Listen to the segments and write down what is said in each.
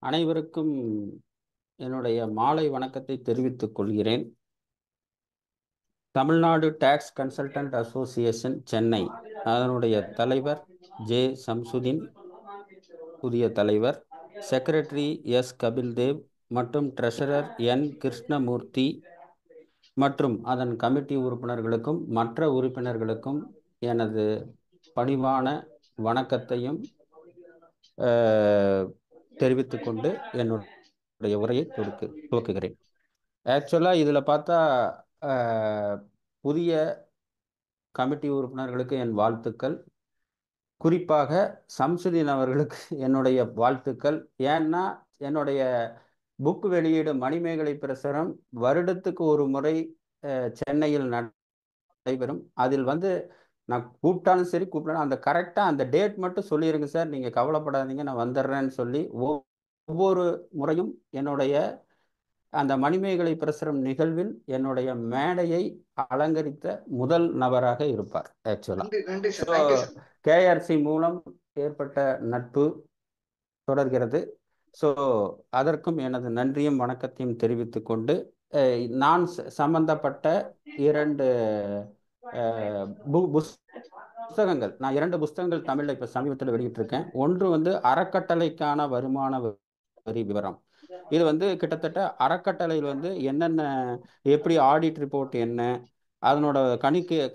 அனைவருக்கும் என்னுடைய மாலை வணக்கத்தை தெரிவித்துக் கொள்கிறேன். Tamil Nadu tax consultant association Chennai, அதனுடைய தலைவர் ஜே சம்சுதீன், புதிய தலைவர், செக்ரட்டரி எஸ் கபில்தேவ் மற்றும் ட்ரெஷரர் என் கிருஷ்ணமூர்த்தி மற்றும் அதன் கமிட்டி உறுப்பினர்களுக்கும் மற்ற உறுப்பினர்களுக்கும் எனது பணிவான வணக்கத்தையும் தெரிவித்துக்கொண்டு என்னுடைய உரையை துவக்குகிறேன். ஆக்சுவலாக இதில் பார்த்தா புதிய கமிட்டி உறுப்பினர்களுக்கு என் வாழ்த்துக்கள், குறிப்பாக சம்சுதீன் அவர்களுக்கு என்னுடைய வாழ்த்துக்கள். ஏன்னா என்னுடைய புக் வெளியீடு மணிமேகலை பிரசுரம் வருடத்துக்கு ஒரு முறை சென்னையில் நடைபெறும். அதில் நான் கூப்பிட்டாலும் சரி கூப்பிட்டாலும் அந்த கரெக்டாக அந்த டேட் மட்டும் சொல்லிடுங்க சார், நீங்கள் கவலைப்படாதீங்க, நான் வந்துடுறேன்னு சொல்லி ஒவ்வொரு முறையும் என்னுடைய அந்த மணிமேகலை பிரசுரம் நிகழ்வில் என்னுடைய மேடையை அலங்கரித்த முதல் நபராக இருப்பார். ஆக்சுவலாக கேஆர்சி மூலம் ஏற்பட்ட நட்பு தொடர்கிறது. ஸோ அதற்கும் எனது நன்றியும் வணக்கத்தையும் தெரிவித்து கொண்டு நான் சம்பந்தப்பட்ட 2 புஸ்தகங்கள், நான் 2 புஸ்தகங்கள் தமிழில் இப்போ சமீபத்தில் வெளியிட்டிருக்கேன். ஒன்று அறக்கட்டளைக்கான வருமான வரி விவரம். இது கிட்டத்தட்ட அறக்கட்டளையில் என்னென்ன, எப்படி ஆடிட் ரிப்போர்ட் என்ன, அதனோட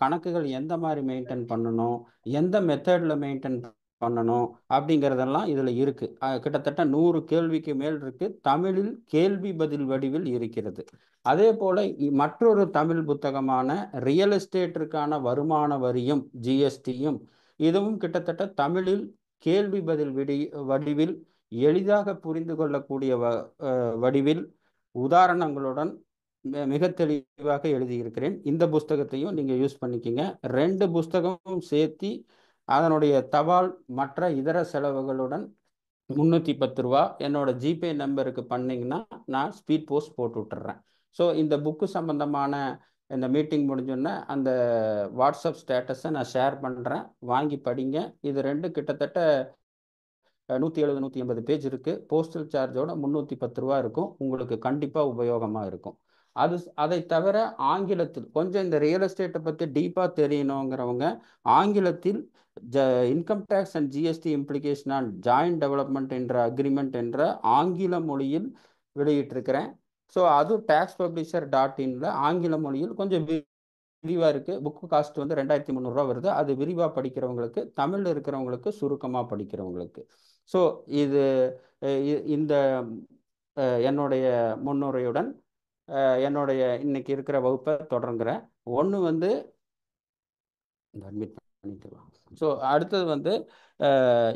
கணக்குகள் எந்த மாதிரி மெயின்டைன் பண்ணணும், எந்த மெத்தடில் மெயின்டைன் பண்ணணும் அப்படிங்கிறதெல்லாம் இதில் இருக்குது. கிட்டத்தட்ட 100 கேள்விக்கு மேல் இருக்குது. தமிழில் கேள்வி பதில் வடிவில் இருக்கிறது. அதே போல் மற்றொரு தமிழ் புத்தகமான ரியல் எஸ்டேட்டிற்கான வருமான வரியும் ஜிஎஸ்டியும், இதுவும் கிட்டத்தட்ட தமிழில் கேள்வி பதில் வடிவில் எளிதாக புரிந்து கொள்ளக்கூடிய வடிவில் உதாரணங்களுடன் மிக தெளிவாக எழுதியிருக்கிறேன். இந்த புஸ்தகத்தையும் நீங்கள் யூஸ் பண்ணிக்கிங்க. 2 புஸ்தகமும் சேர்த்து அதனுடைய தபால் மற்ற இதர செலவுகளுடன் 310 ரூபா என்னோட ஜிபே நம்பருக்கு பண்ணிங்கன்னா நான் ஸ்பீட் போஸ்ட் போட்டு விட்டுறேன். ஸோ இந்த புக்கு சம்பந்தமான இந்த மீட்டிங் முடிஞ்சோன்னே அந்த வாட்ஸ்அப் ஸ்டேட்டஸை நான் ஷேர் பண்ணுறேன், வாங்கி படிங்க. இது 2 கிட்டத்தட்ட 170 180 பேஜ் இருக்குது. போஸ்டல் சார்ஜோட 310 ரூபா இருக்கும். உங்களுக்கு கண்டிப்பாக உபயோகமாக இருக்கும். அதை தவிர ஆங்கிலத்தில் கொஞ்சம் இந்த ரியல் எஸ்டேட்டை பற்றி டீப்பாக தெரியணுங்கிறவங்க ஆங்கிலத்தில் income tax and GST implication on joint development என்ற அக்ரிமெண்ட் என்ற ஆங்கில மொழியில் வெளியிட்டிருக்கிறேன். ஸோ அது taxpublisher.inல ஆங்கில மொழியில் கொஞ்சம் விரிவாக இருக்குது. புக்கு காஸ்ட் 2300 ரூபா வருது. அது விரிவாக படிக்கிறவங்களுக்கு, தமிழில் இருக்கிறவங்களுக்கு, சுருக்கமாக படிக்கிறவங்களுக்கு. ஸோ இது இந்த என்னுடைய முன்னுரையுடன் என்னுடைய இன்னைக்கு இருக்கிற வகுப்பை தொடங்குறேன். ஒன்று அட்மிட் பண்ணிக்கலாம். ஸோ அடுத்தது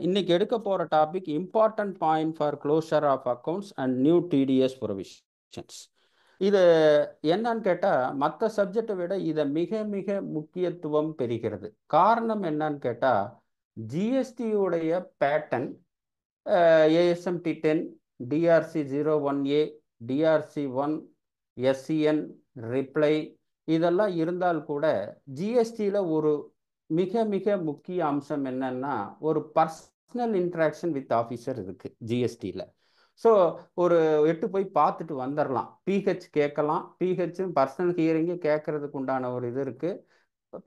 இன்னைக்கு எடுக்க போகிற topic important point for closure of accounts and new TDS provisions. இது என்னன்னு கேட்டால் மற்ற சப்ஜெக்டை விட இதை மிக மிக முக்கியத்துவம் பெறுகிறது. காரணம் என்னன்னு கேட்டால் ஜிஎஸ்டியுடைய pattern ASMT 10, DRC 01A, DRC 1, SCN, reply இதெல்லாம் இருந்தால் கூட ஜிஎஸ்டியில் ஒரு மிக மிக முக்கிய அம்சம் என்னன்னா ஒரு பர்சனல் இன்ட்ராக்ஷன் வித் ஆஃபீஸர் இருக்குது ஜிஎஸ்டியில். ஸோ ஒரு 8 போய் பார்த்துட்டு வந்துடலாம், பிஹெச் கேட்கலாம். பிஹெச்சும் பர்சனல் ஹியரிங்கு கேட்கறதுக்கு உண்டான ஒரு இது இருக்குது.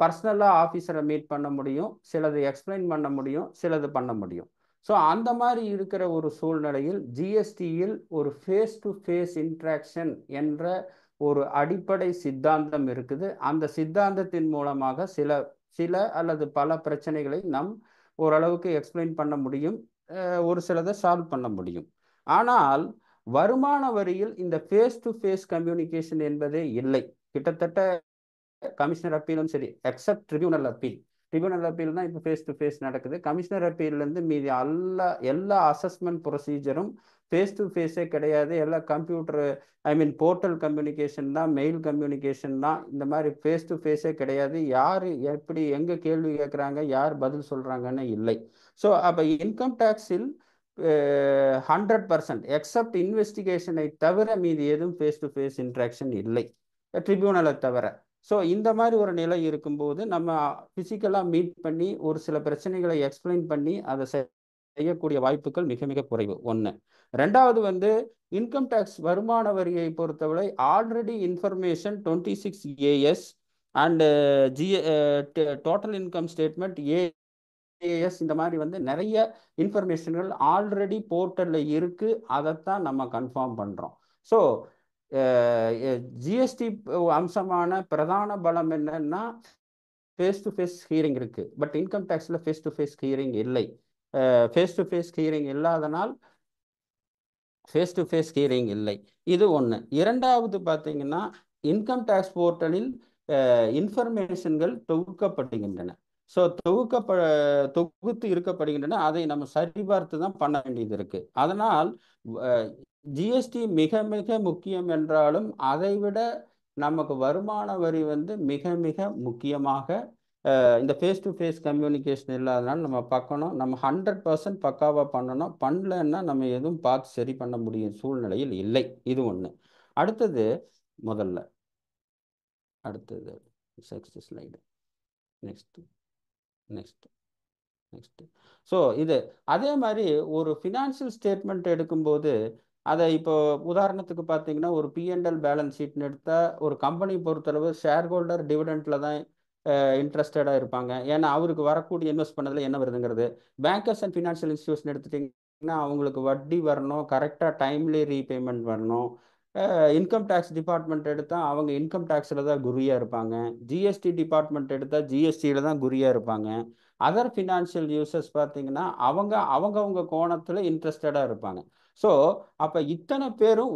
பர்சனலாக ஆஃபீஸரை மீட் பண்ண முடியும், சிலது எக்ஸ்பிளைன் பண்ண முடியும், சிலது பண்ண முடியும். ஸோ அந்த மாதிரி இருக்கிற ஒரு சூழ்நிலையில் ஜிஎஸ்டியில் ஒரு ஃபேஸ் டு ஃபேஸ் இன்ட்ராக்ஷன் என்ற ஒரு அடிப்படை சித்தாந்தம் இருக்குது. அந்த சித்தாந்தத்தின் மூலமாக சில அல்லது பல பிரச்சனைகளை நாம் ஓரளவுக்கு எக்ஸ்பிளைன் பண்ண முடியும், ஒரு சிலதை சால்வ் பண்ண முடியும். ஆனால் வருமான வரியில் இந்த ஃபேஸ் டு ஃபேஸ் கம்யூனிகேஷன் என்பதே இல்லை. கிட்டத்தட்ட கமிஷனர் அப்பீலும் சரி, accept tribunal appeal. Tribunal appeal தான் இப்போ ஃபேஸ் டு ஃபேஸ் நடக்குது. கமிஷனர் அப்பீல்லேருந்து மீதி எல்லா அசஸ்மெண்ட் ப்ரொசீஜரும் ஃபேஸ் டு ஃபேஸே கிடையாது. எல்லாம் கம்ப்யூட்டர் போர்ட்டல் கம்யூனிகேஷன் தான், மெயில் கம்யூனிகேஷன் தான். இந்த மாதிரி ஃபேஸ் டு ஃபேஸே கிடையாது. யார் எப்படி எங்கே கேள்வி கேட்குறாங்க, யார் பதில் சொல்கிறாங்கன்னு இல்லை. ஸோ அப்போ இன்கம் டேக்ஸில் 100% எக்ஸப்ட் இன்வெஸ்டிகேஷனை தவிர மீதி எதுவும் ஃபேஸ் டு ஃபேஸ் இன்ட்ராக்ஷன் இல்லை, ட்ரிபியூனலை தவிர. ஸோ இந்த மாதிரி ஒரு நிலை இருக்கும்போது நம்ம ஃபிசிக்கலாக மீட் பண்ணி ஒரு சில பிரச்சனைகளை எக்ஸ்பிளைன் பண்ணி அதை செய்யக்கூடிய வாய்ப்புகள் மிக மிக குறைவு. ஒன்று. ரெண்டாவது வந்து இன்கம் டேக்ஸ் வருமான வரியை பொறுத்தவரை already information 26 AS and G total income statement as இந்த மாதிரி வந்து நிறைய இன்ஃபர்மேஷன்கள் ஆல்ரெடி போர்ட்டலில் இருக்கு. அதைத்தான் நம்ம கன்ஃபார்ம் பண்ணுறோம். ஸோ ஜிஎஸ்டி அம்சமான பிரதான பலம் என்னன்னா ஃபேஸ் டு ஃபேஸ் ஹியரிங் இருக்கு. பட் இன்கம் டேக்ஸில் ஃபேஸ் டு ஃபேஸ் ஹியரிங் இல்லை. ஃபேஸ் டு ஃபேஸ் ஹியரிங் இல்லாதனால் ஃபேஸ் டு ஃபேஸ் ஹியரிங் இல்லை. இது ஒன்று. இரண்டாவது பார்த்தீங்கன்னா இன்கம் டேக்ஸ் போர்ட்டலில் இன்ஃபர்மேஷன்கள் தொகுக்கப்படுகின்றன. ஸோ தொகுத்து இருக்கப்படுகின்றன. அதை நம்ம சரிபார்த்து தான் பண்ண வேண்டியது இருக்கு. அதனால் ஜிஎஸ்டி மிக மிக முக்கியம் என்றாலும் அதைவிட நமக்கு வருமான வரி வந்து மிக மிக முக்கியமாக இந்த ஃபேஸ் டு ஃபேஸ் கம்யூனிகேஷன் இல்லாதனால நம்ம பார்க்கணும். நம்ம 100% பக்காவாக பண்ணணும். பண்ணலன்னா நம்ம எதுவும் பார்த்து சரி பண்ண முடியும் சூழ்நிலையில் இல்லை. இது ஒன்று. அடுத்தது நெக்ஸ்ட் ஸ்லைடு. நெக்ஸ்ட். ஸோ இது அதே மாதிரி ஒரு ஃபினான்ஷியல் ஸ்டேட்மெண்ட் எடுக்கும்போது அதை இப்போ உதாரணத்துக்கு பார்த்தீங்கன்னா ஒரு P&L பேலன்ஸ் ஷீட்னு எடுத்தால் ஒரு கம்பெனி பொறுத்தளவு ஷேர் ஹோல்டர் டிவிடெண்டில் தான் இன்ட்ரெஸ்டடாக இருப்பாங்க. ஏன்னா அவருக்கு வரக்கூடிய இன்வெஸ்ட் பண்ணதில் என்ன வருதுங்கிறது. பேங்கர்ஸ் அண்ட் ஃபினான்ஷியல் இன்ஸ்டியூஷன் எடுத்துட்டிங்கன்னா அவங்களுக்கு வட்டி வரணும், கரெக்டாக டைம்லி ரீபேமெண்ட் வரணும். இன்கம் டேக்ஸ் டிபார்ட்மெண்ட் எடுத்தால் அவங்க இன்கம் டேக்ஸில் தான் குறியாக இருப்பாங்க. ஜிஎஸ்டி டிபார்ட்மெண்ட் எடுத்தால் ஜிஎஸ்டியில் தான் குறியாக இருப்பாங்க. அதர் ஃபினான்ஷியல் யூசர்ஸ் பார்த்தீங்கன்னா அவங்க கோணத்தில் இன்ட்ரெஸ்டடாக இருப்பாங்க. ஸோ அப்போ இத்தனை பேரும்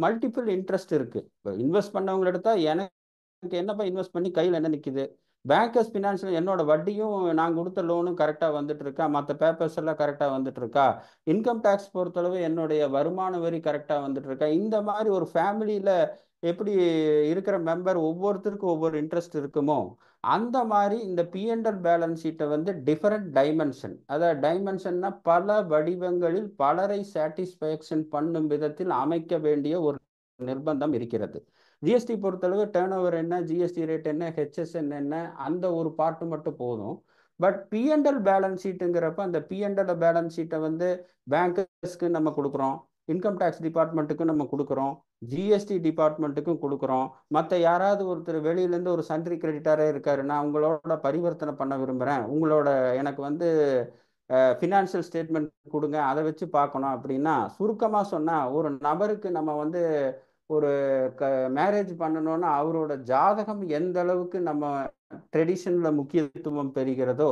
மல்டிபிள் இன்ட்ரெஸ்ட் இருக்குது. இப்போ இன்வெஸ்ட் பண்ணவங்க எடுத்தால் எனக்கு என்னப்பா இன்வெஸ்ட் பண்ணி கையில் என்ன நிற்கிது. பேங்கர்ஸ் ஃபினான்ஷியல் என்னோட வட்டியும் நான் கொடுத்த லோனும் கரெக்டாக வந்துட்டு இருக்கா, மற்ற பேப்பர்ஸ் எல்லாம் கரெக்டாக வந்துட்டு இருக்கா, இன்கம் டேக்ஸ் பொறுத்தளவு என்னுடைய வருமான வரி கரெக்டாக வந்துட்டு இருக்கா. இந்த மாதிரி ஒரு ஃபேமிலியில் எப்படி இருக்கிற மெம்பர் ஒவ்வொருத்தருக்கும் ஒவ்வொரு இன்ட்ரெஸ்ட் இருக்குமோ அந்த மாதிரி இந்த P&L பேலன்ஸ் ஷீட்டை வந்து டிஃபரெண்ட் டைமென்ஷன், அதாவது டைமென்ஷன்னா பல வடிவங்களில் பலரை சாட்டிஸ்ஃபேக்ஷன் பண்ணும் விதத்தில் அமைக்க வேண்டிய ஒரு நிர்பந்தம் இருக்கிறது. ஜிஎஸ்டி பொறுத்தளவு டேர்ன் ஓவர் என்ன, ஜிஎஸ்டி ரேட் என்ன, ஹெச்எஸ்என் என்ன, அந்த ஒரு பாட்டு மட்டும் போதும். பட் P&L பேலன்ஸ் ஷீட்டுங்கிறப்ப அந்த P&L பேலன்ஸ் ஷீட்டை வந்து பேங்கர்ஸ்க்கு நம்ம கொடுக்குறோம், இன்கம் டேக்ஸ் டிபார்ட்மெண்ட்டுக்கும் நம்ம கொடுக்குறோம், ஜிஎஸ்டி டிபார்ட்மெண்ட்டுக்கும் கொடுக்குறோம். மற்ற யாராவது ஒருத்தர் வெளியிலேருந்து ஒரு சன்ட்ரி கிரெடிட்டாரே இருக்காரு, நான் உங்களோட பரிவர்த்தனை பண்ண விரும்புகிறேன், உங்களோட எனக்கு வந்து ஃபினான்ஷியல் ஸ்டேட்மெண்ட் கொடுங்க, அதை வச்சு பார்க்கணும் அப்படின்னா சுருக்கமாக சொன்னால் ஒரு நபருக்கு நம்ம வந்து ஒரு மேரேஜ் பண்ணணும்னா அவரோட ஜாதகம் எந்த அளவுக்கு நம்ம ட்ரெடிஷனில் முக்கியத்துவம் பெறுகிறதோ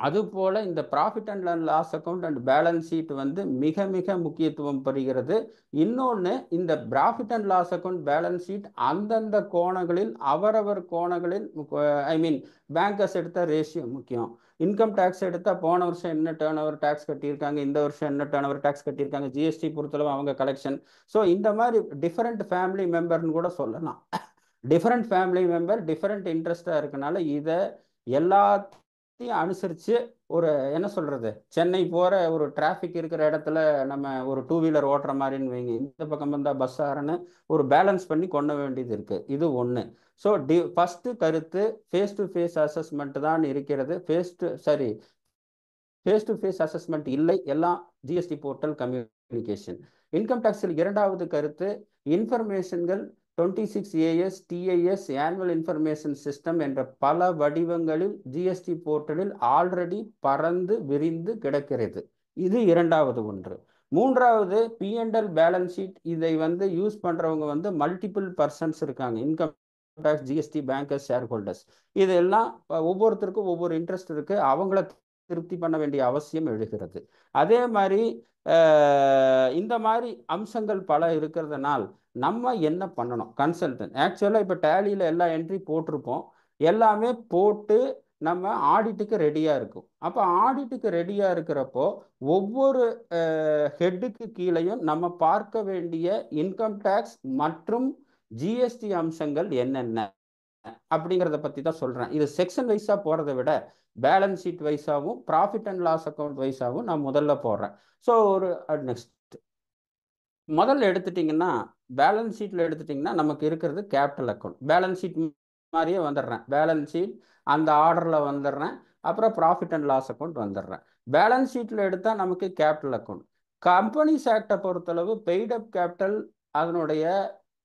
அதுபோல இந்த profit and loss account and balance sheet வந்து மிக மிக முக்கியத்துவம் பெறுகிறது. இன்னொன்று, இந்த profit and loss account balance sheet அந்தந்த கோணங்களில் அவரவர் கோணங்களில் பேங்கர்ஸ் எடுத்த ரேஷியோ முக்கியம். இன்கம் டேக்ஸ் எடுத்தால் போன வருஷம் என்ன டேர்ன் ஓவர் டேக்ஸ் கட்டியிருக்காங்க, இந்த வருஷம் என்ன டேர்ன் ஓவர் டேக்ஸ் கட்டியிருக்காங்க, ஜிஎஸ்டி பொறுத்தளவு அவங்க கலெக்ஷன். ஸோ இந்த மாதிரி டிஃப்ரெண்ட் ஃபேமிலி மெம்பர்னு கூட சொல்லலாம். டிஃப்ரெண்ட் ஃபேமிலி மெம்பர் டிஃப்ரெண்ட் இன்ட்ரெஸ்டாக இருக்கனால இதை எல்லாத்தையும் அனுசரித்து ஒரு என்ன சொல்கிறது, சென்னை போகிற ஒரு டிராஃபிக் இருக்கிற இடத்துல நம்ம ஒரு 2 வீலர் ஓட்டுற மாதிரின்னு வைங்க, இந்த பக்கம் வந்தால் பஸ் ஆறன்னு ஒரு பேலன்ஸ் பண்ணி கொண்டு வேண்டியது இருக்குது. இது ஒன்று. ஸோ ஃபஸ்ட்டு கருத்து ஃபேஸ் டு ஃபேஸ் அசஸ்மெண்ட் தான் இருக்கிறது. ஃபேஸ் டு ஃபேஸ் அசஸ்மெண்ட் இல்லை, எல்லாம் ஜிஎஸ்டி போர்ட்டல் கம்யூனிகேஷன். இன்கம் டேக்ஸில் இரண்டாவது கருத்து இன்ஃபர்மேஷன்கள் 26 AS TIS annual information system என்ற பல வடிவங்களில் ஜிஎஸ்டி போர்ட்டலில் ஆல்ரெடி பறந்து விரிந்து கிடக்கிறது. இது இரண்டாவது ஒன்று. மூன்றாவது P&L பேலன்ஸ் ஷீட். இதை வந்து யூஸ் பண்ணுறவங்க வந்து மல்டிபிள் பர்சன்ஸ் இருக்காங்க. Income tax, GST, bankers, share holders, இதெல்லாம் ஒவ்வொருத்தருக்கும் ஒவ்வொரு இன்ட்ரெஸ்ட் இருக்குது. அவங்கள திருப்தி பண்ண வேண்டிய அவசியம் எழுகிறது. அதே மாதிரி இந்த மாதிரி அம்சங்கள் பல இருக்கிறதுனால் நம்ம என்ன பண்ணணும், கன்சல்டன்ட் ஆக்சுவலாக இப்போ டேலியில் எல்லா என்ட்ரி போட்டிருப்போம், எல்லாமே போட்டு நம்ம ஆடிட்டுக்கு ரெடியாக இருக்கும். அப்போ ஆடிட்டுக்கு ரெடியாக இருக்கிறப்போ ஒவ்வொரு ஹெட்டுக்கு கீழேயும் நம்ம பார்க்க வேண்டிய இன்கம் டேக்ஸ் மற்றும் ஜிஎஸ்டி அம்சங்கள் என்னென்ன அப்படிங்கிறத பற்றி தான் சொல்கிறேன். இது செக்ஷன் வைஸாக போகிறத விட பேலன்ஸ் ஷீட் வைஸாகவும் ப்ராஃபிட் அண்ட் லாஸ் அக்கௌண்ட் வைஸாகவும் நான் முதல்ல போடுறேன். ஸோ ஒரு நெக்ஸ்ட் முதல்ல எடுத்துட்டிங்கன்னா பேலன்ஸ் ஷீட்டில் எடுத்துட்டிங்கன்னா நமக்கு இருக்கிறது கேபிட்டல் அக்கௌண்ட். பேலன்ஸ் ஷீட் மாதிரியே வந்துடுறேன், பேலன்ஸ் ஷீட் அந்த ஆர்டரில் வந்துடுறேன். அப்புறம் ப்ராஃபிட் அண்ட் லாஸ் அக்கௌண்ட் வந்துடுறேன். பேலன்ஸ் ஷீட்டில் எடுத்தால் நமக்கு கேபிட்டல் அக்கௌண்ட். கம்பெனிஸ் ஆக்டை பொறுத்தளவு பெய்ட் அப் கேபிட்டல் அதனுடைய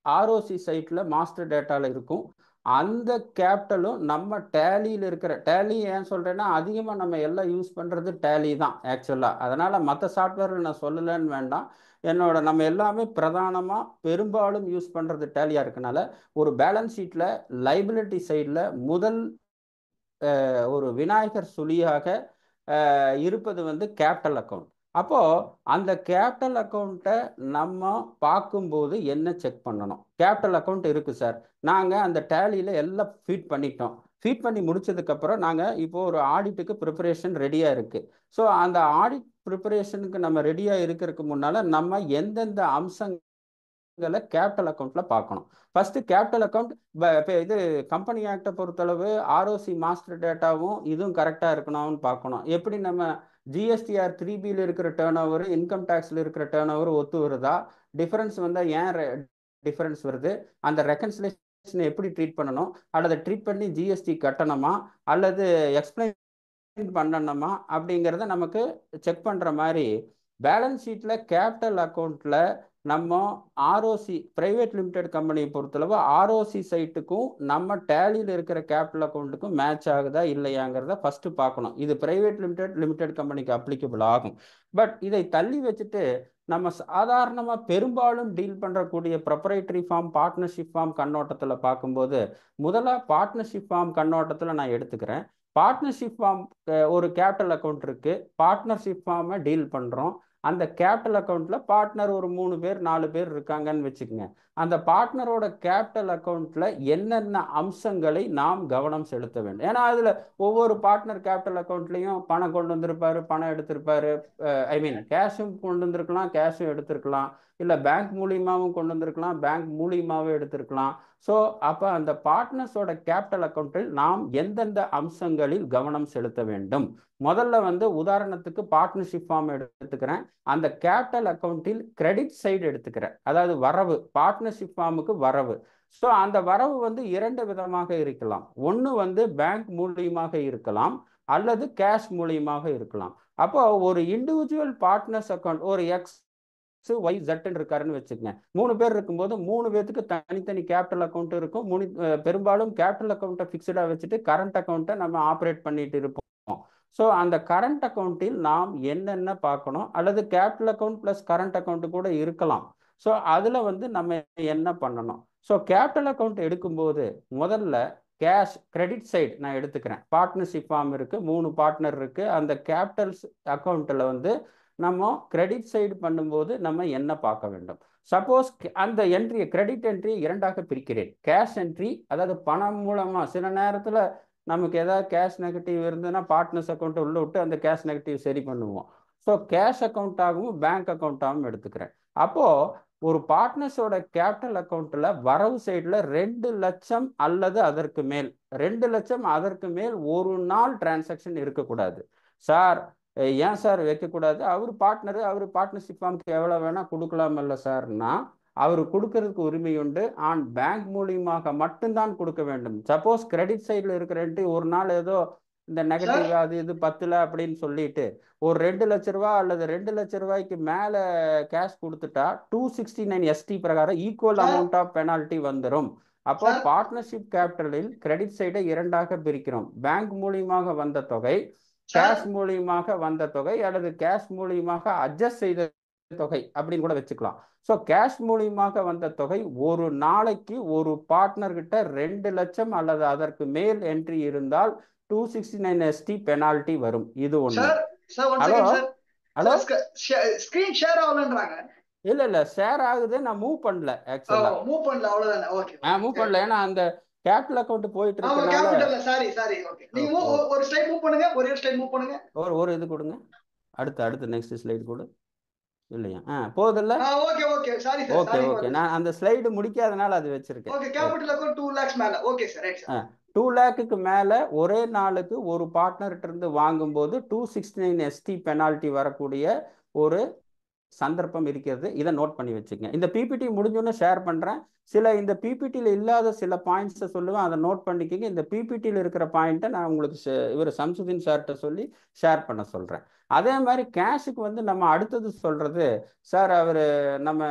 ஆர்ஓசி சைட்டில் மாஸ்டர் டேட்டாவில் இருக்கும். அந்த கேபிட்டலும் நம்ம டேலியில் இருக்கிற டேலி ஏன் சொல்கிறேன்னா அதிகமாக நம்ம எல்லாம் யூஸ் பண்ணுறது டேலி தான் ஆக்சுவலாக. அதனால் மற்ற சாஃப்ட்வேரில் நான் சொல்லலைன்னு வேண்டாம். நம்ம எல்லாமே பிரதானமாக பெரும்பாலும் யூஸ் பண்ணுறது டேலியாக இருக்கனால ஒரு பேலன்ஸ் ஷீட்டில் லைபிலிட்டி சைடில் முதல் ஒரு விநாயகர் சுழியாக இருப்பது வந்து கேபிட்டல் அக்கௌண்ட். அப்போது அந்த கேபிட்டல் அக்கௌண்ட்டை நம்ம பார்க்கும்போது என்ன செக் பண்ணணும்? கேபிட்டல் அக்கௌண்ட் இருக்குது சார், நாங்கள் அந்த டேலியில் எல்லாம் ஃபீட் பண்ணிட்டோம். ஃபீட் பண்ணி முடிச்சதுக்கப்புறம் நாங்கள் இப்போது ஒரு ஆடிட்டுக்கு ப்ரிப்பரேஷன் ரெடியாக இருக்குது. ஸோ அந்த ஆடிட் ப்ரிப்பரேஷனுக்கு நம்ம ரெடியாக இருக்கிறதுக்கு முன்னால் நம்ம எந்தெந்த அம்சங்களை கேபிட்டல் அக்கௌண்ட்டில் பார்க்கணும். ஃபஸ்ட்டு கேபிட்டல் அக்கௌண்ட் இப்போ இது கம்பெனி ஆக்டை பொறுத்தளவு ஆர்ஓசி மாஸ்டர் டேட்டாவும் இதுவும் கரெக்டாக இருக்கணும்னு பார்க்கணும். எப்படி நம்ம ஜிஎஸ்டிஆர் 3Bயில் இருக்கிற டேர்ன் ஓவர் இன்கம் டேக்ஸில் இருக்கிற டேர்ன் ஓவர் ஒத்து வருதா, டிஃபரன்ஸ் வந்தால் ஏன் டிஃபரன்ஸ் வருது, அந்த ரெக்கன்சிலேஷனை எப்படி ட்ரீட் பண்ணணும், அல்லது ட்ரீட் பண்ணி ஜிஎஸ்டி கட்டணுமா அல்லது எக்ஸ்பிளைன் பண்ணணுமா அப்படிங்கிறத நமக்கு செக் பண்ணுற மாதிரி பேலன்ஸ் ஷீட்டில் கேபிட்டல் அக்கௌண்ட்டில் நம்ம ஆர்ஓசி பிரைவேட் லிமிடெட் கம்பெனியை பொறுத்தளவு ஆர்ஓசி சைட்டுக்கும் நம்ம டேலியில் இருக்கிற கேபிட்டல் அக்கௌண்ட்டுக்கும் மேட்ச் ஆகுதா இல்லையாங்கிறத ஃபஸ்ட்டு பார்க்கணும். இது பிரைவேட் லிமிடெட் கம்பெனிக்கு அப்ளிகபிள் ஆகும். பட் இதை தள்ளி வச்சுட்டு நம்ம சாதாரணமாக பெரும்பாலும் டீல் பண்ணுறக்கூடிய ப்ரொப்ரைட்டரி ஃபார்ம் பார்ட்னர்ஷிப் ஃபார்ம் கண்ணோட்டத்தில் பார்க்கும்போது முதல்ல பார்ட்னர்ஷிப் ஃபார்ம் கண்ணோட்டத்தில் நான் எடுத்துக்கிறேன். பார்ட்னர்ஷிப் ஃபார்ம் ஒரு கேபிட்டல் அக்கௌண்ட் இருக்குது, பார்ட்னர்ஷிப் ஃபார்மை டீல் பண்ணுறோம். அந்த கேபிட்டல் அக்கௌண்ட்ல பார்ட்னர் ஒரு 3 பேர் 4 பேர் இருக்காங்கன்னு வச்சுக்கோங்க. அந்த பார்ட்னரோட கேபிட்டல் அக்கௌண்ட்ல என்னென்ன அம்சங்களை நாம் கவனம் செலுத்த வேண்டும்? ஏன்னா அதுல ஒவ்வொரு பார்ட்னர் கேபிட்டல் அக்கௌண்ட்லயும் பணம் கொண்டு வந்திருப்பாரு, பணம் எடுத்திருப்பாரு, கேஷும் கொண்டு வந்திருக்கலாம், கேஷும் எடுத்திருக்கலாம், இல்லை பேங்க் மூலியமாகவும் கொண்டு வந்திருக்கலாம், பேங்க் மூலியமாகவும் எடுத்திருக்கலாம். ஸோ அப்போ அந்த பார்ட்னர்ஸோட கேபிட்டல் அக்கௌண்ட்டில் நாம் எந்தெந்த அம்சங்களில் கவனம் செலுத்த வேண்டும்? முதல்ல வந்து உதாரணத்துக்கு பார்ட்னர்ஷிப் ஃபார்ம் எடுத்துக்கிறேன். அந்த கேபிட்டல் அக்கௌண்ட்டில் கிரெடிட் சைடு எடுத்துக்கிறேன், அதாவது வரவு, பார்ட்னர்ஷிப் ஃபார்முக்கு வரவு. ஸோ அந்த வரவு வந்து 2 விதமாக இருக்கலாம். ஒன்று வந்து பேங்க் மூலியமாக இருக்கலாம் அல்லது கேஷ் மூலியமாக இருக்கலாம். அப்போ ஒரு இண்டிவிஜுவல் பார்ட்னர்ஸ் அக்கௌண்ட் ஒரு XYZ இருக்காருன்னு வச்சுக்கங்க. 3 பேர் இருக்கும்போது 3 பேருக்கு தனித்தனி கேபிட்டல் அக்கௌண்ட் இருக்கும். பெரும்பாலும் கேபிட்டல் அக்கௌண்ட்டை ஃபிக்ஸ்டாக வச்சுட்டு கரண்ட் அக்கௌண்ட்டை நம்ம ஆப்ரேட் பண்ணிட்டு இருப்போம். ஸோ அந்த கரண்ட் அக்கௌண்ட்டில் நாம் என்னென்ன பார்க்கணும், அல்லது capital account plus current account கூட இருக்கலாம். ஸோ அதில் வந்து நம்ம என்ன பண்ணணும்? ஸோ கேபிட்டல் அக்கௌண்ட் எடுக்கும்போது முதல்ல கேஷ் கிரெடிட் சைடு நான் எடுத்துக்கிறேன். பார்ட்னர்ஷிப் ஃபார்ம் இருக்குது, 3 பார்ட்னர் இருக்குது. அந்த கேபிட்டல்ஸ் அக்கௌண்ட்டில் வந்து நம்ம கிரெடிட் சைடு பண்ணும்போது நம்ம என்ன பார்க்க வேண்டும்? சப்போஸ் அந்த என்ட்ரியை கிரெடிட் என்ட்ரியை 2ஆக பிரிக்கிறேன். கேஷ் என்ட்ரி, அதாவது பணம் மூலமாக சில நேரத்தில் நமக்கு ஏதாவது கேஷ் நெகட்டிவ் இருந்ததுன்னா பார்ட்னர்ஸ் அக்கௌண்ட்டை உள்ள விட்டு அந்த கேஷ் நெகட்டிவ் சரி பண்ணுவோம். ஸோ கேஷ் அக்கௌண்ட்டாகவும் பேங்க் அக்கௌண்ட்டாகவும் எடுத்துக்கிறேன். அப்போது ஒரு பார்ட்னர்ஸோட கேபிட்டல் அக்கௌண்ட்டில் வரவு சைடில் 2 லட்சம் அல்லது அதற்கு மேல் 2 லட்சம் அதற்கு மேல் ஒரு நாள் டிரான்சாக்ஷன் இருக்கக்கூடாது. சார் ஏன் சார் வைக்கக்கூடாது? அவர் பார்ட்னர்ஷிப் ஃபார்முக்கு எவ்வளோ வேணால் கொடுக்கலாமல்ல சார்னா, அவர் கொடுக்கறதுக்கு உரிமை உண்டு. பேங்க் மூலியமாக மட்டும்தான் கொடுக்க வேண்டும். சப்போஸ் கிரெடிட் சைடில் இருக்கிறன்ட்டு ஒரு நாள் ஏதோ இந்த நெகட்டிவ் அது இது 10 அப்படின்னு சொல்லிட்டு ஒரு 2 லட்ச ரூபா அல்லது 2 லட்ச ரூபாய்க்கு மேலே கேஷ் கொடுத்துட்டா 269 ST பிரகாரம் ஈக்குவல் அமௌண்ட் ஆஃப் பெனால்ட்டி வந்துடும். அப்போ பார்ட்னர்ஷிப் கேபிட்டலில் கிரெடிட் சைடை 2ஆக பிரிக்கிறோம். பேங்க் மூலியமாக வந்த தொகை, கேஷ் மூலியமாக வந்த தொகை, அல்லது கேஷ் மூலியமாக அட்ஜஸ்ட் செய்த தொகை அப்படின்னு கூட வச்சுக்கலாம். ஸோ கேஷ் மூலியமாக வந்த தொகை ஒரு நாளைக்கு ஒரு பார்ட்னர் கிட்ட 2 லட்சம் அல்லது அதற்கு மேல் என்ட்ரி இருந்தால் 269 ST பெனால்ட்டி வரும். இது ஒண்ணு. ஹலோ ஹலோ ஸ்கிரீன் ஷேர் ஆகலன்றாங்க. இல்ல ஷேர் ஆகுது, நான் மூவ் பண்ணல. ஆக்சுவலா மூவ் பண்ணல, அவ்வளவுதானே. ஓகே, மூவ் பண்ணல. ஏன்னா அந்த கேபிட்டல் அக்கவுண்ட் போயிட்டு இருக்கனால சாரி ஓகே. நீங்க ஒரு ஸ்லைட் மூவ் பண்ணுங்க, ஒரே ஸ்லைட் மூவ் பண்ணுங்க. ஒரு இது கொடுங்க. அடுத்து நெக்ஸ்ட் ஸ்லைடு கொடு. இல்லையா? போகுதுல்ல? Okay sorry sir. ஓகே நான் அந்த ஸ்லைடு முடிக்காதனால அது வச்சிருக்கேன். ஓகே, கேபிட்டல் அக்கவுண்ட் 2 lakhs மேல. Okay sir, right sir. 2 lakhக்கு மேல ஒரே நாளுக்கு ஒரு பார்ட்னர்கிட்ட இருந்து வாங்கும்போது 269 ST பெனால்ட்டி வரக்கூடிய ஒரு சந்தர்ப்பம் இருக்கிறது. இதை நோட் பண்ணி வச்சுக்கங்க. இந்த பிபிடி முடிஞ்சோன்னு ஷேர் பண்ணுறேன். இந்த பிபிடியில் இல்லாத சில பாயிண்ட்ஸை சொல்லுவேன், அதை நோட் பண்ணிக்கங்க. இந்த பிபிடியில் இருக்கிற பாயிண்ட்டை நான் உங்களுக்கு இவர் சம்சுதீன் சார்கிட்ட சொல்லி ஷேர் பண்ண சொல்கிறேன். அதே மாதிரி கேஷுக்கு வந்து நம்ம அடுத்தது சொல்கிறது, சார் அவர் நம்ம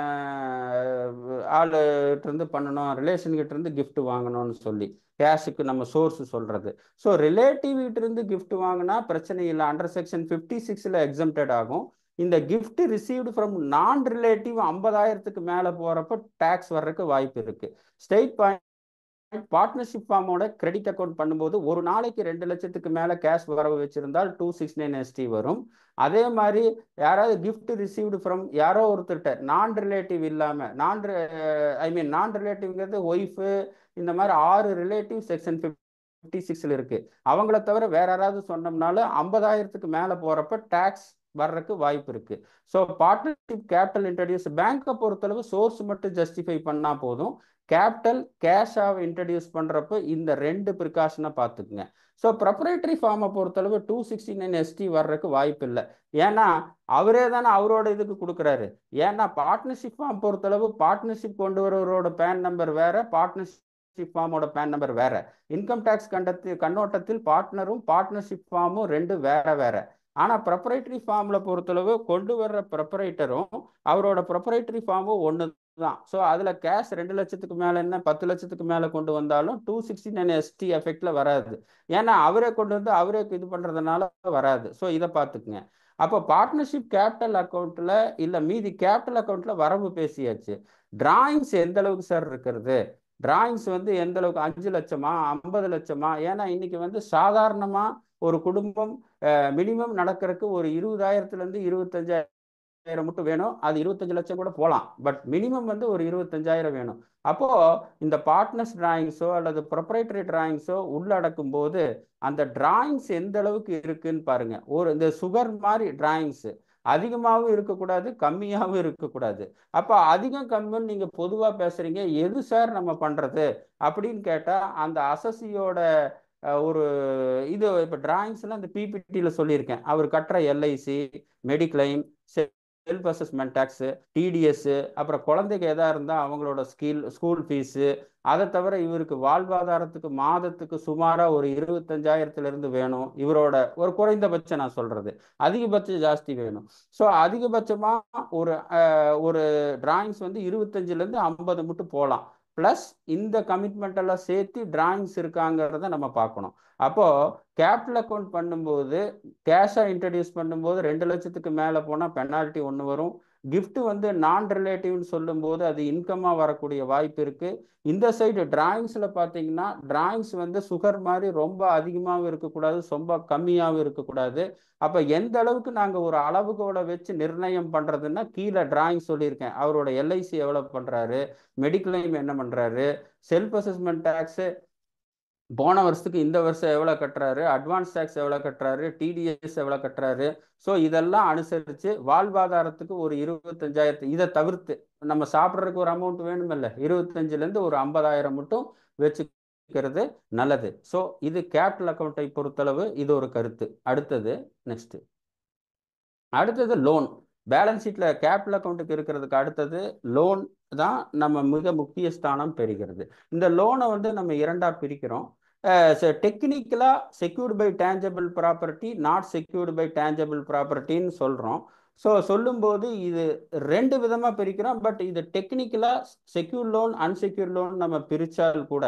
ஆளுகிட்ட இருந்து பண்ணணும், ரிலேஷன்கிட்ட இருந்து கிஃப்ட் வாங்கணும்னு சொல்லி கேஷுக்கு நம்ம சோர்ஸ் சொல்கிறது. ஸோ ரிலேட்டிவ்கிட்ட இருந்து கிஃப்ட் வாங்கினா பிரச்சனை இல்லை, அண்டர் செக்ஷன் 56 எக்ஸம்டட் ஆகும். இந்த கிஃப்ட் ரிசீவ்டு ஃப்ரம் நான் ரிலேட்டிவ் 50,000க்கு மேலே போகிறப்ப டேக்ஸ் வர்றதுக்கு வாய்ப்பு இருக்குது. ஸ்டேட் பார்ட்னர்ஷிப் ஃபார்மோட கிரெடிட் அக்கௌண்ட் பண்ணும்போது ஒரு நாளைக்கு 2 லட்சத்துக்கு மேலே கேஷ் வரவு வச்சிருந்தால் 269 ST வரும். அதே மாதிரி யாராவது கிஃப்ட் ரிசீவ்டு ஃப்ரம் யாரோ ஒருத்தர்கிட்ட நான் ரிலேட்டிவ் இல்லாமல், நான் ரிலேட்டிவ்ங்கிறது ஒய்ஃபு, இந்த மாதிரி 6 ரிலேட்டிவ் செக்ஷன் 56 இருக்கு. அவங்கள தவிர வேற யாராவது சொன்னோம்னால 50,000க்கு மேலே போகிறப்ப டேக்ஸ் வர்றதுக்கு வாய்ப்பு இருக்கு. ஸோ பார்ட்னர்ஷிப் கேபிட்டல் இன்ட்ரடியூஸ், பேங்கை பொறுத்தளவு சோர்ஸ் மட்டும் ஜஸ்டிஃபை பண்ணா போதும். கேபிட்டல் கேஷாக இன்ட்ரடியூஸ் பண்றப்ப இந்த 2 ப்ரிகாஷனை பார்த்துக்குங்க. ஸோ ப்ரொப்ரைட்டரி ஃபார்மை பொறுத்தளவு 269 ST வர்றதுக்கு வாய்ப்பு இல்லை. ஏன்னா அவரே தானே அவரோட இதுக்கு கொடுக்குறாரு. ஏன்னா பார்ட்னர்ஷிப் ஃபார்ம் பொறுத்தளவு பார்ட்னர்ஷிப் கொண்டு வரவரோட பேன் நம்பர் வேற, பார்ட்னர்ஷிப் ஃபார்மோட பேன் நம்பர் வேற. இன்கம் டேக்ஸ் கண்ணோட்டத்தில் பார்ட்னரும் பார்ட்னர்ஷிப் ஃபார்மும் 2 வேற வேற. ஆனால் ப்ரொப்ரைட்டரி ஃபார்மில் பொறுத்தளவு கொண்டு வர்ற ப்ரொப்ரைட்டரும் அவரோட ப்ரொப்ரைட்டரி ஃபார்மும் ஒன்று தான். ஸோ அதில் கேஷ் 2 லட்சத்துக்கு மேலே என்ன 10 லட்சத்துக்கு மேலே கொண்டு வந்தாலும் 269 ST எஃபெக்டில் வராது. ஏன்னா அவரே கொண்டு வந்து அவரே இது பண்ணுறதுனால வராது. ஸோ இதை பார்த்துக்குங்க. அப்போ பார்ட்னர்ஷிப் கேபிட்டல் அக்கௌண்ட்டில் இல்லை மீதி கேபிட்டல் அக்கௌண்ட்டில் வரவு பேசியாச்சு. டிராயிங்ஸ் எந்த அளவுக்கு சார் இருக்கிறது? டிராயிங்ஸ் வந்து எந்த அளவுக்கு 5 லட்சமா 50 லட்சமா? ஏன்னா இன்னைக்கு வந்து சாதாரணமாக ஒரு குடும்பம் மினிமம் நடக்கிறதுக்கு ஒரு 20,000லேருந்து 25,000 மட்டும் வேணும். அது 25 லட்சம் கூட போகலாம். பட் மினிமம் வந்து ஒரு 25,000 வேணும். அப்போ இந்த பார்ட்னர்ஸ் டிராயிங்ஸோ அல்லது ப்ரொப்ரைட்டரி டிராயிங்ஸோ உள்ளடக்கும் போது அந்த டிராயிங்ஸ் எந்த அளவுக்கு இருக்குன்னு பாருங்க. இந்த சுகர் மாதிரி டிராயிங்ஸ் அதிகமாகவும் இருக்கக்கூடாது, கம்மியாகவும் இருக்கக்கூடாது. அப்போ அதிகம் கம்மின்னு நீங்க பொதுவாக பேசுறீங்க, எது சார் நம்ம பண்றது அப்படின்னு கேட்டா அந்த அசசியோட ஒரு இது இப்போ டிராயிங்ஸ்லாம் இந்த பிபிடியில் சொல்லியிருக்கேன். அவர் கட்டுற LIC, mediclaim, self assessment tax, TDS, அப்புறம் குழந்தைக்கு எதாக இருந்தால் அவங்களோட ஸ்கூல் ஃபீஸு, அதை தவிர இவருக்கு வாழ்வாதாரத்துக்கு மாதத்துக்கு சுமாராக ஒரு 25,000லேருந்து வேணும். இவரோட ஒரு குறைந்தபட்சம் நான் சொல்கிறது, அதிகபட்சம் ஜாஸ்தி வேணும். ஸோ அதிகபட்சமாக ஒரு டிராயிங்ஸ் வந்து 25லேருந்து 50 மட்டும் போகலாம். ப்ளஸ் இந்த கமிட்மெண்ட் எல்லாம் சேர்த்து டிராயிங்ஸ் இருக்காங்கிறத நம்ம பார்க்கணும். அப்போது கேபிட்டல் அக்கௌண்ட் பண்ணும்போது கேஷாக இன்ட்ரடியூஸ் பண்ணும்போது 2 லட்சத்துக்கு மேலே போனால் பெனால்ட்டி 1 வரும். கிஃப்ட் வந்து நான் ரிலேட்டிவ்னு சொல்லும்போது அது இன்கமாக வரக்கூடிய வாய்ப்பு இருக்குது. இந்த சைடு டிராயிங்ஸில் பார்த்தீங்கன்னா டிராயிங்ஸ் வந்து சுகர் மாதிரி ரொம்ப அதிகமாகவும் இருக்கக்கூடாது, ரொம்ப கம்மியாகவும் இருக்கக்கூடாது. அப்போ எந்த அளவுக்கு நாங்கள் ஒரு அளவுகோலை வச்சு நிர்ணயம் பண்ணுறதுன்னா கீழே டிராயிங் சொல்லியிருக்கேன். அவரோட எல்ஐசி எவ்வளோ பண்ணுறாரு, மெடிக்ளைம் என்ன பண்ணுறாரு, செல்ஃப் அசஸ்மெண்ட் டேக்ஸு போன வருஷத்துக்கு இந்த வருஷம் எவ்வளோ கட்டுறாரு, அட்வான்ஸ் டேக்ஸ் எவ்வளோ கட்டுறாரு, டிடிஎஸ் எவ்வளோ கட்டுறாரு. ஸோ இதெல்லாம் அனுசரித்து வாழ்வாதாரத்துக்கு ஒரு 25,000, இதை தவிர்த்து நம்ம சாப்பிட்றதுக்கு ஒரு அமௌண்ட் வேணுமில்ல, 25லேருந்து ஒரு 50,000 மட்டும் வச்சுக்கிறது நல்லது. ஸோ இது கேபிட்டல் அக்கௌண்ட்டை பொறுத்தளவு இது ஒரு கருத்து. அடுத்தது லோன். பேலன்ஸ் ஷீட்டில் கேபிட்டல் அக்கௌண்ட்டுக்கு இருக்கிறதுக்கு அடுத்தது லோன் தான் நம்ம மிக முக்கிய ஸ்தானம் பெறுகிறது. இந்த லோனை வந்து நம்ம 2ஆக பிரிக்கிறோம். டெக்னிக்கலாக secured by tangible property, not secured by tangible ப்ராப்பர்ட்டின்னு சொல்கிறோம். ஸோ சொல்லும்போது இது 2 விதமாக பிரிக்கிறோம். பட் இது டெக்னிக்கலாக செக்யூர் லோன், அன்செக்யூர் லோன் நம்ம பிரித்தால் கூட,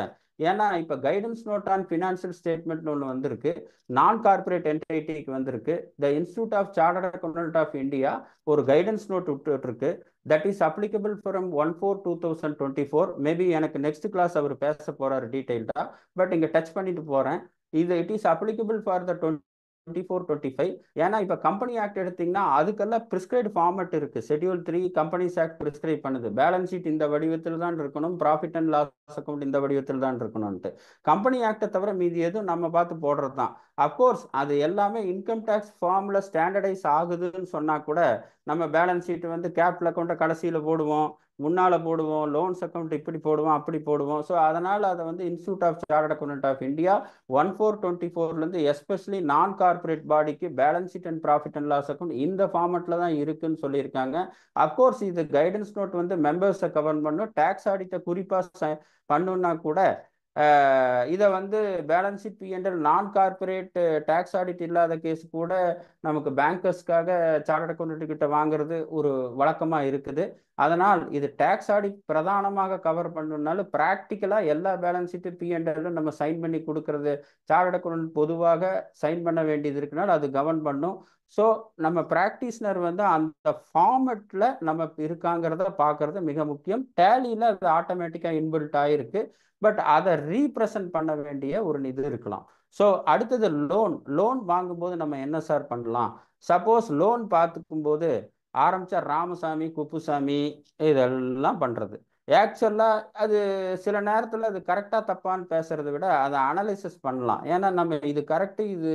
ஏன்னா இப்போ கைடன்ஸ் நோட் ஆன் ஃபினான்ஷியல் ஸ்டேட்மெண்ட்னு ஒன்று வந்திருக்கு, நான் கார்பரேட் என்டிட்டிக்கு வந்திருக்கு. The institute of chartered accountant of India ஒரு கைடன்ஸ் நோட் விட்டுருக்கு. That is applicable from 1/4/2024. Maybe எனக்கு நெக்ஸ்ட் கிளாஸ் அவர் பேச போறாரு டீட்டெயில்டாக, பட் இங்கே டச் பண்ணிட்டு போகிறேன். It is applicable for the 24-25. ஏன்னா இப்போ கம்பெனி ஆக்ட் எடுத்தீங்கன்னா அதுக்கெல்லாம் ப்ரிஸ்கிரைப்டு ஃபார்மட் இருக்குது. ஷெட்யூல் 3 கம்பெனிஸ் ஆக்ட் ப்ரிஸ்கிரைப் பண்ணுது. பேலன்ஸ் ஷீட் இந்த வடிவத்தில் தான் இருக்கணும், ப்ராஃபிட் அண்ட் லாஸ் அக்கௌண்ட் இந்த வடிவத்தில் தான் இருக்கணும்ட்டு. கம்பெனி ஆக்டை தவிர மீதி எதுவும் நம்ம பார்த்து போடுறது தான். அஃப்கோர்ஸ் அது எல்லாமே இன்கம் டேக்ஸ் ஃபார்மில் ஸ்டாண்டர்டைஸ் ஆகுதுன்னு சொன்னால் கூட நம்ம பேலன்ஸ் ஷீட் வந்து கேபிட்டல் அக்கௌண்ட்டை கடைசியில் போடுவோம், முன்னால போடுவோம், லோன்ஸ் அக்கௌண்ட் இப்படி போடுவோம் அப்படி போடுவோம். ஸோ அதனால் அதை வந்து institute of chartered accountant of India 1424 especially non corporate பாடிக்கு balance sheet and profit and loss account இந்த ஃபார்மெட்டில் தான் இருக்குன்னு சொல்லியிருக்காங்க. அப்கோர்ஸ் இது கைடன்ஸ் நோட் வந்து மெம்பர்ஸை கவர் பண்ணும், டேக்ஸ் ஆடிட்டை குறிப்பாக பண்ணுன்னா கூட இதை வந்து பேலன்ஸ் ஷீட் பிஎன்எல் நான் கார்பரேட் டேக்ஸ் ஆடிட் இல்லாத கேஸ் கூட நமக்கு பேங்கர்ஸ்க்காக சார்ட்டர்ட் அக்கௌண்டன்ட் கிட்ட வாங்குறது ஒரு வழக்கமாக இருக்குது. அதனால் இது டேக்ஸ் ஆடிட் பிரதானமாக கவர் பண்ணணும்னாலும் ப்ராக்டிக்கலாக எல்லா பேலன்ஸ் ஷீட்டு பிஎன்எல்லும் நம்ம சைன் பண்ணி கொடுக்கறது சார்ட்டர்ட் அக்கௌண்டன்ட் பொதுவாக சைன் பண்ண வேண்டியது இருக்குனால அது கவர்ன் பண்ணும். ஸோ நம்ம ப்ராக்டிஸ்னர் வந்து அந்த ஃபார்மெட்டில் நம்ம இருக்காங்கிறத பார்க்கறது மிக முக்கியம். டேலியில் அது ஆட்டோமேட்டிக்காக இன்பில்ட் ஆகிருக்கு, பட் அதை ரீப்ரசன்ட் பண்ண வேண்டிய ஒரு இது இருக்கலாம். ஸோ அடுத்தது லோன் வாங்கும்போது நம்ம என்ன சார் பண்ணலாம்? சப்போஸ் லோன் பார்த்துக்கும்போது ஆரம்பிச்சா ராமசாமி குப்புசாமி இதெல்லாம் பண்ணுறது ஆக்சுவலாக அது சில நேரத்தில் அது கரெக்டாக தப்பான்னு பேசுறதை விட அதை அனலைசிஸ் பண்ணலாம். ஏன்னா நம்ம இது கரெக்டு இது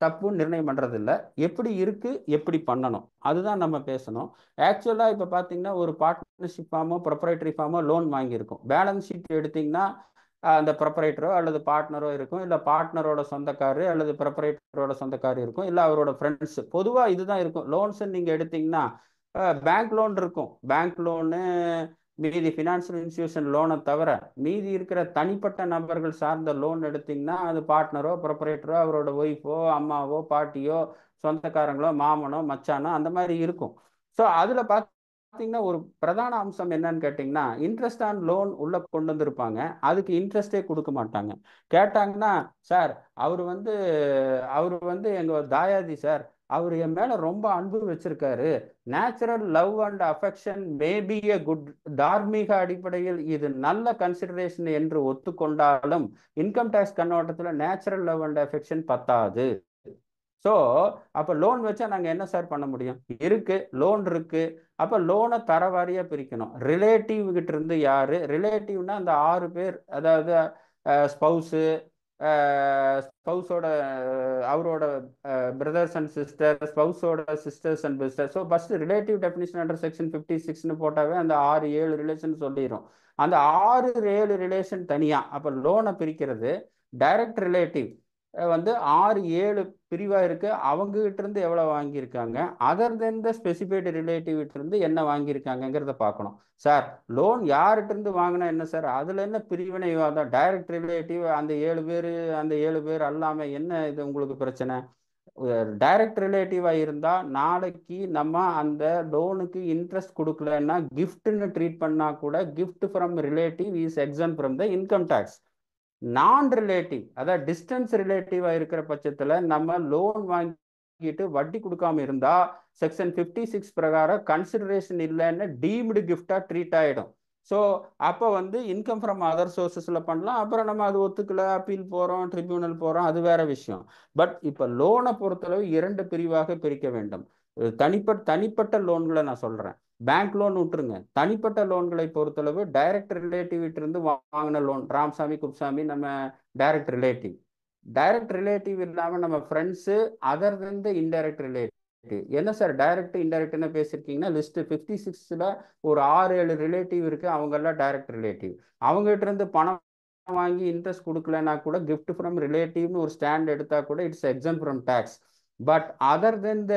தப்புன்னு நிர்ணயம் பண்ணுறது இல்லை, எப்படி இருக்கு எப்படி பண்ணணும் அதுதான் நம்ம பேசணும். ஆக்சுவலாக இப்போ பார்த்தீங்கன்னா ஒரு பார்ட்னர்ஷிப் ஃபார்மோ ப்ரொப்ரைட்டரி ஃபார்மோ லோன் வாங்கியிருக்கும். பேலன்ஸ் ஷீட் எடுத்திங்கன்னா அந்த ப்ரொப்ரைட்டரோ அல்லது பார்ட்னரோ இருக்கும், இல்லை பார்ட்னரோட சொந்தக்காரு அல்லது ப்ரொப்ரைட்டரோட சொந்தக்காரு இருக்கும், இல்லை அவரோட ஃப்ரெண்ட்ஸ். பொதுவாக இதுதான் இருக்கும். லோன்ஸுன்னு நீங்கள் எடுத்திங்கன்னா பேங்க் லோன் இருக்கும். பேங்க் லோனு மீதி ஃபினான்ஷியல் இன்ஸ்டிடியூஷன் லோனை தவிர மீதி இருக்கிற தனிப்பட்ட நபர்கள் சார்ந்த லோன் எடுத்திங்கன்னா அது பார்ட்னரோ ப்ரொப்ரைட்டரோ அவரோட ஒய்ஃபோ அம்மாவோ பாட்டியோ சொந்தக்காரங்களோ மாமனோ மச்சானோ அந்த மாதிரி இருக்கும். ஸோ அதில் பார்த்தீங்கன்னா ஒரு பிரதான அம்சம் என்னன்னு கேட்டிங்கன்னா இன்ட்ரெஸ்ட் ஆன் லோன் உள்ளே கொண்டு வந்திருப்பாங்க, அதுக்கு இன்ட்ரெஸ்டே கொடுக்க மாட்டாங்க. கேட்டாங்கன்னா சார் அவர் வந்து எங்கள் தாயாதி சார், அவர் என் மேலே ரொம்ப அன்பு வச்சிருக்காரு, natural love and affection maybe a good, தார்மீக அடிப்படையில் இது நல்ல கன்சிடரேஷன் என்று ஒத்துக்கொண்டாலும் இன்கம் டேக்ஸ் கண்ணோட்டத்தில் நேச்சுரல் லவ் அண்ட் அஃபெக்ஷன் பத்தாது. ஸோ அப்போ லோன் வச்சா நாங்கள் என்ன சார் பண்ண முடியும்? லோன் இருக்கு. அப்போ லோனை தரவாரியாக பிரிக்கணும். ரிலேட்டிவ் கிட்ட இருந்து யாரு ரிலேட்டிவ்னா அந்த 6 பேர், அதாவது ஸ்பௌஸோட அவரோட பிரதர்ஸ் அண்ட் சிஸ்டர், ஸ்பௌஸோட sisters and brothers. So first relative definition under section 56ன்னு போட்டாவே அந்த 6-7 ரிலேஷன் சொல்லிடும். அந்த 6-7 ரிலேஷன் தனியாக அப்போ லோனை பிரிக்கிறது. டைரக்ட் ரிலேட்டிவ் வந்து 6-7 பிரிவா இருக்கு. அவங்க கிட்ட இருந்து எவ்வளவு வாங்கியிருக்காங்க, அதர் தென் த ஸ்பெசிஃபைடு ரிலேட்டிவ் கிட்ட இருந்து என்ன வாங்கியிருக்காங்கிறத பார்க்கணும். சார் லோன் யார்கிட்ட இருந்து வாங்கினா என்ன சார், அதுல என்ன பிரிவினை விவாதம்? டைரக்ட் ரிலேட்டிவ் அந்த 7 பேர் அல்லாம என்ன இது உங்களுக்கு பிரச்சனை? டைரக்ட் ரிலேட்டிவா இருந்தா நாளைக்கு நம்ம அந்த லோனுக்கு இன்ட்ரெஸ்ட் கொடுக்கலன்னா கிஃப்ட்னு ட்ரீட் பண்ணா கூட gift from relative is exempt from the income tax. Non relative, அதாவது டிஸ்டன்ஸ் ரிலேட்டிவா இருக்கிற பட்சத்துல நம்ம லோன் வாங்கிட்டு வட்டி கொடுக்காம இருந்தா செக்ஷன் 56 பிரகாரம் கன்சிடரேஷன் இல்லைன்னு டீம்டு கிஃப்டா ட்ரீட் ஆயிடும். ஸோ அப்போ வந்து இன்கம் ஃப்ரம் அதர் சோர்சஸ்ல பண்ணலாம். அப்புறம் நம்ம அது ஒத்துக்கல, அப்பீல் போறோம், ட்ரிபியூனல் போறோம், அது வேற விஷயம். பட் இப்போ லோனை பொறுத்தளவு 2 பிரிவாக பிரிக்க வேண்டும். தனிப்பட்ட லோன்களை நான் சொல்றேன், பேங்க் லோன் விட்டுருங்க. தனிப்பட்ட லோன்களை பொறுத்தளவு டைரக்ட் ரிலேட்டிவிட்ட இருந்து வாங்கின லோன், ராமசாமி குப்சாமி நம்ம டைரக்ட் ரிலேட்டிவ் இல்லாம நம்ம ஃப்ரெண்ட்ஸு, அதர் தென் த இன்டைரக்ட் ரிலேட்டிவ். என்ன சார் டைரக்ட் இன்டைரக்ட் என்ன பேசியிருக்கீங்கன்னா லிஸ்ட் 56ல ஒரு 6-7 ரிலேட்டிவ் இருக்கு, அவங்க எல்லாம் டைரக்ட் ரிலேட்டிவ். அவங்க கிட்ட இருந்து பணம் வாங்கி இன்ட்ரெஸ்ட் கொடுக்கலன்னா கூட கிஃப்ட் ஃப்ரம் ரிலேட்டிவ்னு ஒரு ஸ்டாண்ட் எடுத்தா கூட it's exempt from tax. But other than the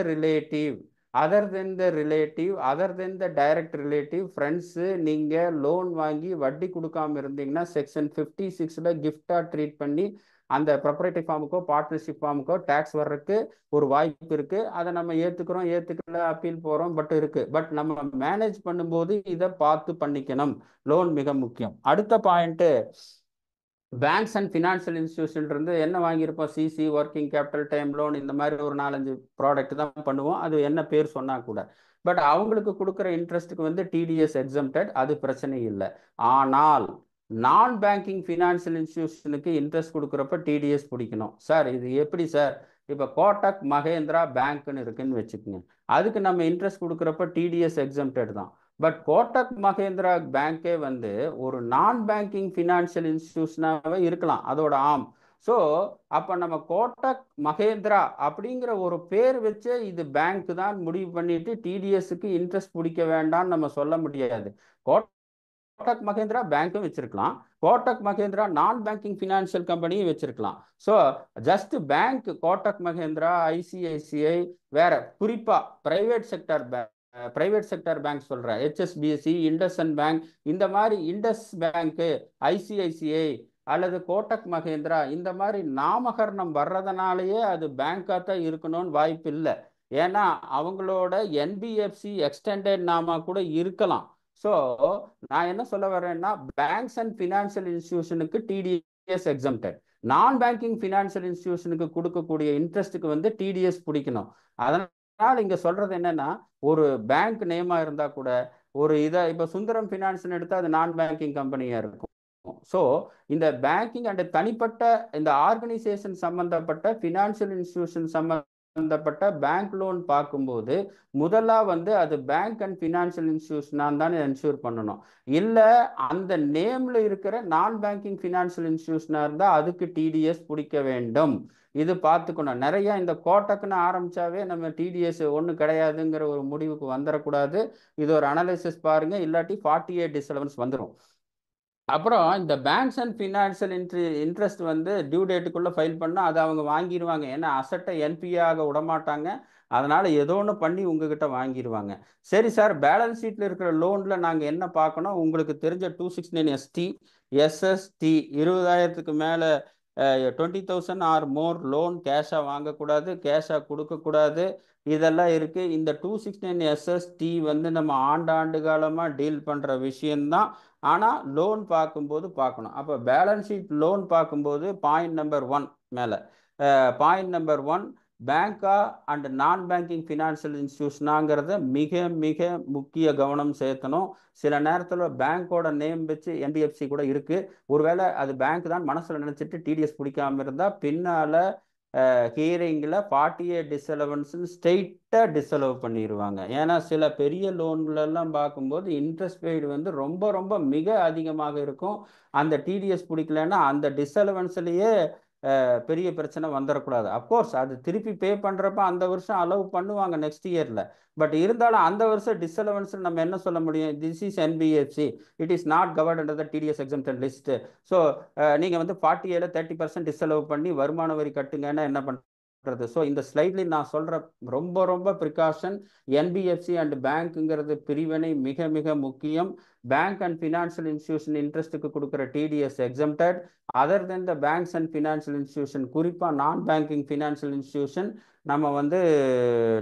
direct relative friends, நீங்கள் லோன் வாங்கி வட்டி கொடுக்காம இருந்தீங்கன்னா செக்ஷன் 56ல கிஃப்டாக ட்ரீட் பண்ணி அந்த ப்ரொப்ரைட்டரி ஃபார்முக்கோ பார்ட்னர்ஷிப் ஃபார்முக்கோ டேக்ஸ் வர்றதுக்கு ஒரு வாய்ப்பு இருக்குது. அதை நம்ம ஏற்றுக்கல, அப்பீல் போகிறோம், பட் நம்ம மேனேஜ் பண்ணும்போது இதை பார்த்து பண்ணிக்கணும். லோன் மிக முக்கியம். அடுத்த point, banks and financial institution இருந்து என்ன வாங்கியிருப்போம், CC, working capital, time loan, இந்த மாதிரி ஒரு 4-5 ப்ராடக்ட் தான் பண்ணுவோம். அது என்ன பேர் சொன்னா கூட, பட் அவங்களுக்கு கொடுக்குற இன்ட்ரெஸ்ட்டுக்கு வந்து டிடிஎஸ் எக்ஸம்டட், அது பிரச்சனை இல்லை. ஆனால் நான் பேங்கிங் ஃபினான்ஷியல் இன்ஸ்டிடியூஷனுக்கு இன்ட்ரெஸ்ட் கொடுக்குறப்ப டிடிஎஸ் பிடிக்கணும். சார் இது எப்படி சார்? இப்போ கோட்டக் மகேந்திரா பேங்க்னு இருக்குன்னு வச்சுக்கோங்க, அதுக்கு நம்ம இன்ட்ரெஸ்ட் கொடுக்குறப்ப டிடிஎஸ் எக்ஸம்டட் தான். பட் கோட்டக் மகேந்திரா பேங்கே வந்து ஒரு நான் பேங்கிங் ஃபினான்ஷியல் இன்ஸ்டிடியூஷனாகவே இருக்கலாம், அதோட ஸோ அப்போ நம்ம கோட்டக் மகேந்திரா அப்படிங்கிற ஒரு பேர் வச்சு இது பேங்க் தான் முடிவு பண்ணிட்டு டிடிஎஸ்க்கு இன்ட்ரெஸ்ட் பிடிக்க வேண்டாம்னு நம்ம சொல்ல முடியாது. கோட்டக் மகேந்திரா பேங்க்கும் வச்சிருக்கலாம், கோட்டக் மகேந்திரா நான் பேங்கிங் ஃபினான்ஷியல் கம்பெனியும் வச்சிருக்கலாம். So just bank Kotak Mahindra, ICICI, வேற குறிப்பா பிரைவேட் செக்டர் பேங்க் சொல்றேன், ஹெச்எஸ்பிசி, இண்டஸ்இண்ட் பேங்க், இந்த மாதிரி இண்டஸ் பேங்க், ஐசிஐசிஐ அல்லது கோட்டக் மகேந்திரா இந்த மாதிரி நாமகரணம் வர்றதுனாலயே அது பேங்காக தான் இருக்கணும்னு வாய்ப்பு இல்லை. ஏன்னா அவங்களோட என்பிஎஃப்சி எக்ஸ்டெண்டட் நாமா கூட இருக்கலாம். ஸோ நான் என்ன சொல்ல வரேன்னா, பேங்க்ஸ் அண்ட் ஃபினான்ஷியல் இன்ஸ்டிடியூஷனுக்கு டிடிஎஸ் எக்ஸம்டட், நான் பேங்கிங் ஃபினான்ஷியல் இன்ஸ்டிடியூஷனுக்கு கொடுக்கக்கூடிய இன்ட்ரெஸ்ட்டுக்கு வந்து டிடிஎஸ் பிடிக்கணும். அதனால இங்க சொல்றது என்னன்னா, ஒரு பேங்க் நேமா இருந்தா கூட ஒரு இதை இப்போ சுந்தரம் ஃபினான்ஸ்னு எடுத்தா அது நான் பேங்கிங் கம்பெனியா இருக்கும். ஸோ இந்த பேங்கிங் அண்ட் தனிப்பட்ட இந்த ஆர்கனைசேஷன் சம்பந்தப்பட்ட ஃபினான்ஷியல் இன்ஸ்டிடியூஷன் சம்பந்தப்பட்ட பேங்க் லோன் பார்க்கும்போது முதல்ல வந்து அது பேங்க் அண்ட் ஃபினான்ஷியல் இன்ஸ்டிடியூஷனாக தானே என்ஷூர் பண்ணணும். இல்லை அந்த நேம்ல இருக்கிற நான் பேங்கிங் ஃபினான்ஷியல் இன்ஸ்டிடியூஷனாக இருந்தால் அதுக்கு டிடிஎஸ் பிடிக்க வேண்டும். இது பார்த்துக்கணும். நிறைய இந்த கோட்டக்குன்னு ஆரம்பிச்சாவே நம்ம டிடிஎஸ் ஒன்றும் கிடையாதுங்கிற ஒரு முடிவுக்கு வந்துடக்கூடாது. இது ஒரு அனலைசிஸ் பாருங்க, இல்லாட்டி 48 டிஸ்அலவன்ஸ் வந்துடும். அப்புறம் இந்த பேங்க்ஸ் அண்ட் ஃபினான்ஷியல் இன்ட்ரெஸ்ட் வந்து டியூ டேட்டுக்குள்ளே ஃபைல் பண்ணால் அதை அவங்க வாங்கிடுவாங்க. ஏன்னா அசட்டை என்பிஏ ஆக விடமாட்டாங்க. அதனால் ஏதோ ஒன்று பண்ணி உங்ககிட்ட வாங்கிடுவாங்க. சரி சார், பேலன்ஸ் ஷீட்டில் இருக்கிற லோனில் நாங்கள் என்ன பார்க்கணும்? உங்களுக்கு தெரிஞ்ச 269 எஸ்டி, எஸ்எஸ்டி 20,000க்கு மேலே 20,000 ஆர் மோர் லோன் கேஷாக வாங்கக்கூடாது, கேஷாக கொடுக்கக்கூடாது, இதெல்லாம் இருக்குது. இந்த 269 எஸ்எஸ்டி வந்து நம்ம ஆண்டு காலமாக டீல் பண்ணுற விஷயம்தான். ஆனால் லோன் பார்க்கும்போது பார்க்கணும். அப்போ பேலன்ஸ் ஷீட் லோன் பார்க்கும்போது பாயிண்ட் நம்பர் 1 மேலே, பாயிண்ட் நம்பர் 1 பேங்கா அண்ட் நான் பேங்கிங் ஃபினான்ஷியல் இன்ஸ்டிடியூஷனாங்கிறத மிக மிக முக்கிய கவனம் செலுத்தணும். சில நேரத்தில் பேங்க்கோட நேம் வச்சு என்பிஎஃப்சி கூட இருக்குது. ஒருவேளை அது பேங்க் தான் மனசில் நினச்சிட்டு டிடிஎஸ் பிடிக்காமல் இருந்தால் பின்னால் ஹியரிங்கில் 48 டிஸ்அலவன்ஸ்னு ஸ்ட்ரெயிட்டாக டிஸ்அலவ் பண்ணிடுவாங்க. ஏன்னா சில பெரிய லோன்களெல்லாம் பார்க்கும்போது இன்ட்ரெஸ்ட் பெய்டு வந்து ரொம்ப ரொம்ப மிக அதிகமாக இருக்கும். அந்த டிடிஎஸ் பிடிக்கலன்னா அந்த டிஸ்அலவன்ஸ்லேயே பெரிய பிரச்சனை வந்துடக்கூடாது. அப்கோர்ஸ் அது திருப்பி பே பண்ணுறப்ப அந்த வருஷம் அலோவ் பண்ணுவாங்க நெக்ஸ்ட் இயரில். பட் இருந்தாலும் அந்த வருஷம் டிஸ்அலவன்ஸ் நம்ம என்ன சொல்ல முடியும்? This is NBFC, it is not covered under the TDS exempted list. So நீங்கள் வந்து 47 30% டிஸ்அலோவ் பண்ணி வருமான வரி கட்டுங்கன்னா என்ன பண்ணுறது? ஸோ இந்த ஸ்லைட்ல நான் சொல்கிற ரொம்ப ரொம்ப ப்ரிகாஷன், என்பிஎஃப்சி அண்ட் பேங்க்குங்கிறது பிரிவினை மிக மிக முக்கியம். பேங்க் அண்ட் ஃபினான்ஷியல் இன்ஸ்டிடியூஷன் இன்ட்ரெஸ்ட்டுக்கு கொடுக்குற TDS exempted. Other than the banks and financial institution, குறிப்பாக நான் பேங்கிங் ஃபினான்ஷியல் இன்ஸ்டிடியூஷன் நம்ம வந்து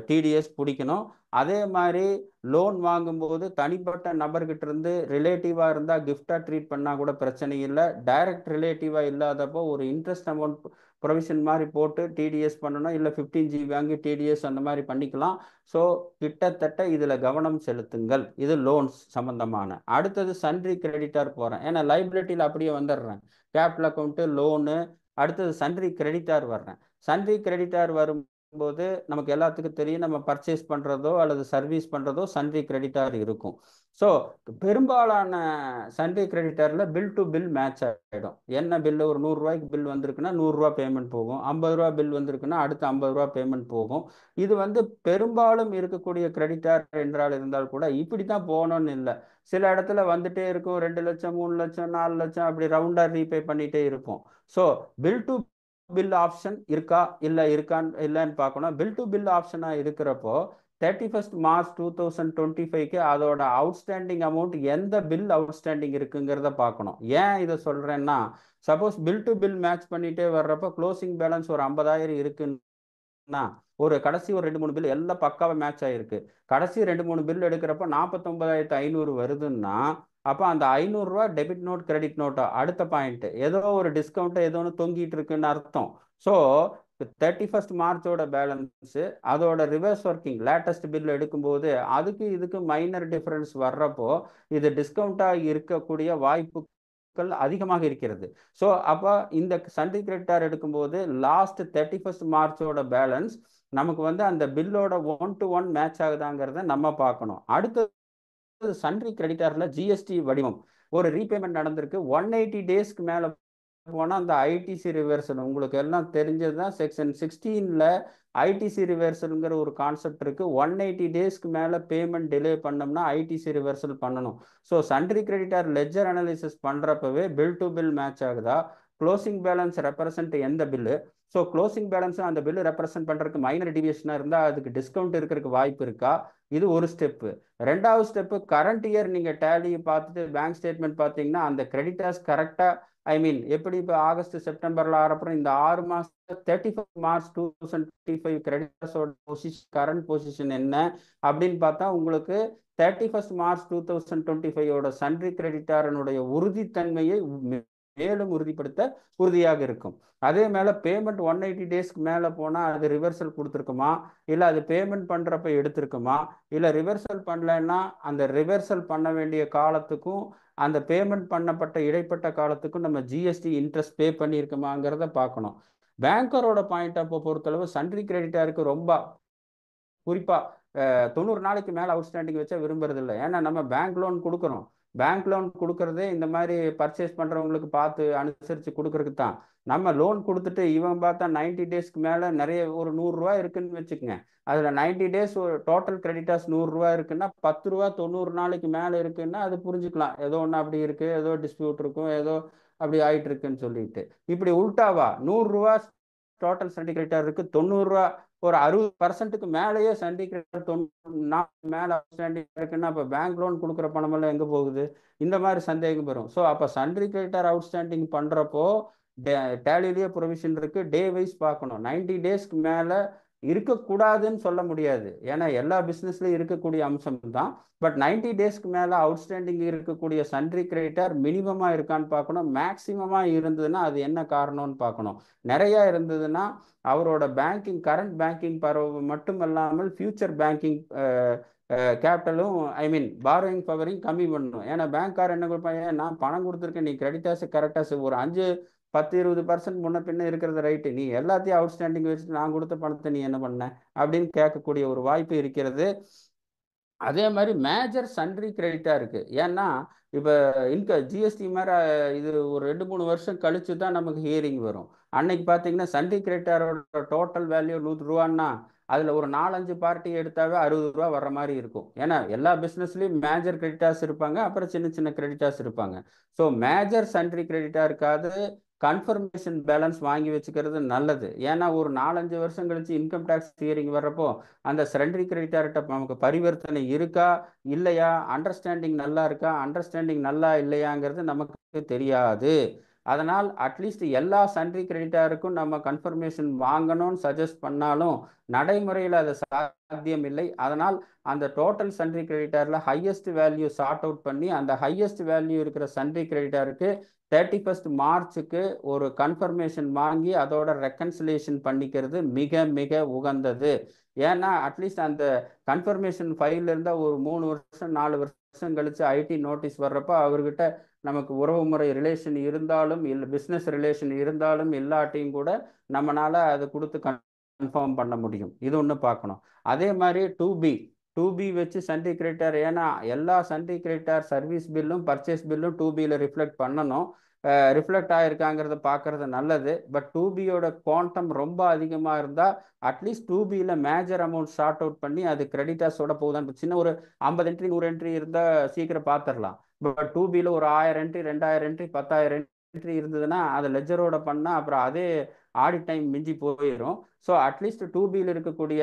டிடிஎஸ் பிடிக்கணும். அதே மாதிரி லோன் வாங்கும்போது தனிப்பட்ட நபர்கிட்ட இருந்து ரிலேட்டிவாக இருந்தால் கிஃப்டாக ட்ரீட் பண்ணால் கூட பிரச்சனை இல்லை. டைரக்ட் ரிலேட்டிவாக இல்லாதப்போ ஒரு இன்ட்ரெஸ்ட் அமௌண்ட் ப்ரொவிஷன் மாதிரி போட்டு டிடிஎஸ் பண்ணணும். இல்லை 15G வாங்கி டிடிஎஸ் அந்த மாதிரி பண்ணிக்கலாம். ஸோ கிட்டத்தட்ட இதில் கவனம் செலுத்துங்கள். இது லோன்ஸ் சம்பந்தமான. அடுத்தது சன்ட்ரி கிரெடிட்டார் போகிறேன், ஏன்னா லைபிலிட்டியில் அப்படியே வந்துடுறேன். கேபிட்டல் அக்கௌண்ட்டு, லோனு, அடுத்தது சன்ட்ரி கிரெடிட்டார் வர்றேன். சன்ட்ரி கிரெடிட்டார் வரும்போது நமக்கு எல்லாத்துக்கும் தெரியும், நம்ம பர்ச்சேஸ் பண்ணுறதோ அல்லது சர்வீஸ் பண்ணுறதோ சன்ட்ரி கிரெடிட்டார் இருக்கும். ஸோ பெரும்பாலான சன்ட்ரி கிரெடிட்டாரில் பில் டு பில் மேட்ச் ஆகிடும். என்ன பில்லு, ஒரு 100 ரூபாய்க்கு பில் வந்திருக்குன்னா 100 ரூபா பேமெண்ட் போகும். 50 ரூபா பில் வந்திருக்குன்னா அடுத்து 50 ரூபா பேமெண்ட் போகும். இது வந்து பெரும்பாலும் இருக்கக்கூடிய கிரெடிட்டார் என்றால் இருந்தால் கூட இப்படி தான் போகணும்னு இல்லை. சில இடத்துல வந்துட்டே இருக்கும், 2 லட்சம் 3 லட்சம் 4 லட்சம் அப்படி ரவுண்டாக ரீபே பண்ணிகிட்டே இருக்கும். So bill to bill option இருக்கா இல்லைன்னு பார்க்கணும். பில் டு பில் ஆப்ஷனாக இருக்கிறப்போ 31st March 2025க்கு அதோட அவுட்ஸ்டாண்டிங் அமௌண்ட் எந்த பில் அவுட்ஸ்டாண்டிங் இருக்குங்கிறத பார்க்கணும். ஏன் இதை சொல்கிறேன்னா, suppose bill to bill match பண்ணிகிட்டே வர்றப்போ க்ளோசிங் பேலன்ஸ் ஒரு 50,000 இருக்குன்னா ஒரு கடைசி ஒரு 2-3 பில் எல்லாம் பக்காவாக மேட்ச் ஆகிருக்கு. கடைசி 2-3 பில் எடுக்கிறப்ப 49,500 வருதுன்னா அப்போ அந்த 500 ரூபா டெபிட் நோட் கிரெடிட் நோட்டா அடுத்த பாயிண்ட் ஏதோ ஒரு டிஸ்கவுண்ட் ஏதோ ஒன்று தொங்கிட்டு இருக்குன்னு அர்த்தம். ஸோ 31st மார்ச்சோட பேலன்ஸு அதோட ரிவர்ஸ் ஒர்க்கிங் லேட்டஸ்ட் பில் எடுக்கும்போது அதுக்கு இதுக்கு மைனர் டிஃபரன்ஸ் வர்றப்போ இது டிஸ்கவுண்டாக இருக்கக்கூடிய வாய்ப்புகள் அதிகமாக இருக்கிறது. ஸோ அப்போ இந்த சன்ட்ரி கிரெடிட்டார் எடுக்கும்போது லாஸ்ட் 31st மார்ச்சோட பேலன்ஸ் நமக்கு வந்து அந்த பில்லோட 1-to-1 மேட்ச் ஆகுதாங்கிறத நம்ம பார்க்கணும். அடுத்தது சன்ட்ரி கிரெடிட்டாரில் ஜிஎஸ்டி வடிவம். ஒரு ரீபேமெண்ட் நடந்திருக்கு, 180 டேஸ்க்கு மேலே போனால் அந்த ஐடிசி ரிவர்சல் உங்களுக்கு எல்லாம் தெரிஞ்சது தான். செக்ஷன் 16ல் ஐடிசி ரிவர்சல்ங்கிற ஒரு கான்செப்ட் இருக்குது. 180 டேஸ்க்கு மேலே பேமெண்ட் டிலே பண்ணோம்னா ஐடிசி ரிவர்சல் பண்ணணும். So sundry creditor ledger analysis பண்ணுறப்பவே பில் டு பில் மேட்ச் ஆகுதா, க்ளோசிங் பேலன்ஸ் ரெப்ரசன்ட் எந்த பில்லு, ஸோ க்ளோசிங் பேலன்ஸ் அந்த பில்லு ரெப்ரசென்ட் பண்ணுறதுக்கு மைனர் டிவியேஷனாக இருந்தால் அதுக்கு டிஸ்கவுண்ட் இருக்கிறதுக்கு வாய்ப்பு இருக்கா, இது ஒரு ஸ்டெப்பு. ரெண்டாவது ஸ்டெப்பு, கரண்ட் இயர் நீங்கள் டேலி பார்த்துட்டு பேங்க் ஸ்டேட்மெண்ட் பார்த்தீங்கன்னா அந்த கிரெடிட்டர்ஸ் கரெக்டாக எப்படி இப்போ ஆகஸ்ட் செப்டம்பரில் ஆரப்புறம் இந்த 6 மாதம் 31 மார்ச் 2025 கிரெடிட்டர்ஸோட பொசிஷன் கரண்ட் பொசிஷன் என்ன அப்படின்னு பார்த்தா உங்களுக்கு 31 மார்ச் 2025 சன்ட்ரி கிரெடிட்டாரனுடைய உறுதித்தன்மையை மேலும் உறுதிப்படுத்த உறுதியாக இருக்கும். அதே மேலே பேமெண்ட் 180 டேஸ்க்கு மேலே போனால் அது ரிவர்சல் கொடுத்துருக்குமா, இல்லை அது பேமெண்ட் பண்ணுறப்ப எடுத்திருக்குமா, இல்லை ரிவர்சல் பண்ணலைன்னா அந்த ரிவர்சல் பண்ண வேண்டிய காலத்துக்கும் அந்த பேமெண்ட் பண்ணப்பட்ட இடைப்பட்ட காலத்துக்கும் நம்ம ஜிஎஸ்டி இன்ட்ரெஸ்ட் பே பண்ணியிருக்குமாங்கிறத பார்க்கணும். பேங்கரோட பாயிண்ட் ஆஃப் பொறுத்தளவு சன்ட்ரி கிரெடிட்டாருக்கு ரொம்ப குறிப்பாக 90 நாளைக்கு மேலே அவுட்ஸ்டாண்டிங் வச்சா விரும்புறது இல்லை. ஏன்னா நம்ம பேங்க் லோன் கொடுக்குறோம். பேங்க் லோன் கொடுக்கறதே இந்த மாதிரி பர்ச்சேஸ் பண்ணுறவங்களுக்கு பார்த்து அனுசரித்து கொடுக்கறதுக்கு தான். நம்ம லோன் கொடுத்துட்டு இவன் பார்த்தா 90 டேஸ்க்கு மேலே நிறைய ஒரு 100 ரூபா இருக்குன்னு வச்சுக்கோங்க. அதில் 90 டேஸ் ஒரு டோட்டல் கிரெடிட்டாஸ் 100 ரூபா இருக்குன்னா 10 ரூபா 90 நாளைக்கு மேலே இருக்குன்னா அது புரிஞ்சுக்கலாம். ஏதோ ஒன்று அப்படி இருக்குது, ஏதோ டிஸ்பியூட் இருக்கும், ஏதோ அப்படி ஆயிட்டு இருக்குன்னு சொல்லிட்டு. இப்படி உல்டாவா 100 ரூபா டோட்டல் சன்ட்ரி கிரெடிட்டார் இருக்கு, 90 ரூபா ஒரு 60% மேலேயே சன்ட்ரி கிரெடிட்டார் 90 மேலே அவுட்ஸ்டாண்டிங் இருக்குன்னா அப்போ பேங்க் லோன் கொடுக்குற பணமெல்லாம் எங்கே போகுது, இந்த மாதிரி சந்தேகம் வரும். ஸோ அப்போ சன்ட்ரி கிரெடிட்டார் அவுட்ஸ்டாண்டிங் பண்ணுறப்போ டேலிலேயே ப்ரொவிஷன் இருக்கு, டே வைஸ் பார்க்கணும். 90 டேஸ்க்கு மேலே இருக்கக்கூடாதுன்னு சொல்ல முடியாது, ஏன்னா எல்லா பிஸ்னஸ்லையும் இருக்கக்கூடிய அம்சம் தான். பட் 90 டேஸ்க்கு மேலே அவுட்ஸ்டாண்டிங் இருக்கக்கூடிய சன்ட்ரி கிரெடிட்டார் மினிமமாக இருக்கான்னு பார்க்கணும். மேக்சிமமாக இருந்ததுன்னா அது என்ன காரணம்னு பார்க்கணும். நிறையா இருந்ததுன்னா அவரோட பேங்கிங் கரண்ட் பேங்கிங் பரவு மட்டும் இல்லாமல் ஃபியூச்சர் பேங்கிங் கேபிட்டலும் பாரோயிங் பவரையும் கம்மி பண்ணணும். ஏன்னா பேங்க்கார் என்ன கொடுப்பாங்க, நான் பணம் கொடுத்துருக்கேன், நீ கிரெடிட்டாஸ் கரெக்டாக ஒரு 5-10-20% முன்ன பின்ன இருக்கிறது ரைட்டு, நீ எல்லாத்தையும் அவுட்ஸ்டாண்டிங் வச்சுட்டு நான் கொடுத்த பணத்தை நீ என்ன பண்ண அப்படின்னு கேட்கக்கூடிய ஒரு வாய்ப்பு இருக்கிறது. அதே மாதிரி மேஜர் சன்ட்ரி கிரெடிட்டாக இருக்குது. ஏன்னா இப்போ ஜிஎஸ்டி மாதிரி இது ஒரு 2-3 வருஷம் கழிச்சு தான் நமக்கு ஹியரிங் வரும். அன்னைக்கு பார்த்தீங்கன்னா சன்ட்ரி கிரெடிட்டாரோட டோட்டல் வேல்யூ 100 ரூபான்னா அதில் ஒரு 4-5 பார்ட்டி எடுத்தாவே 60 ரூபா வர்ற மாதிரி இருக்கும். ஏன்னா எல்லா பிஸ்னஸ்லையும் மேஜர் கிரெடிட்டார்ஸ் இருப்பாங்க, அப்புறம் சின்ன சின்ன கிரெடிட்டார்ஸ் இருப்பாங்க. ஸோ மேஜர் சன்ட்ரி கிரெடிட்டாருக்காவது கன்ஃபர்மேஷன் பேலன்ஸ் வாங்கி வச்சுக்கிறது நல்லது. ஏன்னா ஒரு 4-5 வருஷம் கழிச்சு இன்கம் டேக்ஸ் ஹியரிங் வர்றப்போ அந்த சன்ட்ரி கிரெடிட்டார்கிட்ட நமக்கு பரிவர்த்தனை இருக்கா இல்லையா, அண்டர்ஸ்டாண்டிங் நல்லா இருக்கா, அண்டர்ஸ்டாண்டிங் நல்லா இல்லையாங்கிறது நமக்கு தெரியாது. அதனால் அட்லீஸ்ட் எல்லா சன்ட்ரி கிரெடிட்டாருக்கும் நம்ம கன்ஃபர்மேஷன் வாங்கணும்னு சஜஸ்ட் பண்ணாலும் நடைமுறையில் அது சாத்தியம் இல்லை. அதனால் அந்த டோட்டல் சன்ட்ரி கிரெடிட்டாரில் ஹையஸ்ட் வேல்யூ சார்ட் அவுட் பண்ணி அந்த ஹையஸ்ட் வேல்யூ இருக்கிற சன்ட்ரி கிரெடிட்டாருக்கு 31 மார்ச்சுக்கு ஒரு கன்ஃபர்மேஷன் வாங்கி அதோட ரெக்கன்சிலேஷன் பண்ணிக்கிறது மிக மிக உகந்தது. ஏன்னா அட்லீஸ்ட் அந்த கன்ஃபர்மேஷன் ஃபைல் இருந்தால் ஒரு 3 வருஷம் 4 வருஷம் கழிச்சு ஐடி நோட்டீஸ் வர்றப்போ அவர்கிட்ட நமக்கு உறவுமுறை ரிலேஷன் இருந்தாலும் இல்லை பிஸ்னஸ் ரிலேஷன் இருந்தாலும் இல்லாட்டியும் கூட நம்மளால அதை கொடுத்து கன்ஃபார்ம் பண்ண முடியும். இது ஒன்று பார்க்கணும். அதே மாதிரி 2B வச்சு சன்ட்ரி கிரெடிட்டார், ஏன்னா எல்லா சன்ட்ரி கிரெடிட்டார் சர்வீஸ் பில்லும் பர்ச்சேஸ் பில்லும் 2Bயில் ரிஃப்ளெக்ட் பண்ணணும். ரிஃப்ளெக்ட் ஆகிருக்காங்கிறத பார்க்கறது நல்லது. பட் 2Bயோட குவாண்டம் ரொம்ப அதிகமாக இருந்தால் அட்லீஸ்ட் 2Bயில் மேஜர் அமௌண்ட் ஷார்ட் அவுட் பண்ணி அது கிரெடிட்டார்ஸோட போகுதான். சின்ன ஒரு 50 என்ட்ரி 100 என்ட்ரி இருந்தால் சீக்கிரம் பார்த்துடலாம். பட் 2Bயில் ஒரு 1000 என்ட்ரி 2000 என்ட்ரி 10,000 என்ட்ரி இருந்ததுன்னா அதை லெஜரோட பண்ணால் அப்புறம் அதே ஆடிட் டைம் மிஞ்சி போயிடும். ஸோ அட்லீஸ்ட் 2Bயில் இருக்கக்கூடிய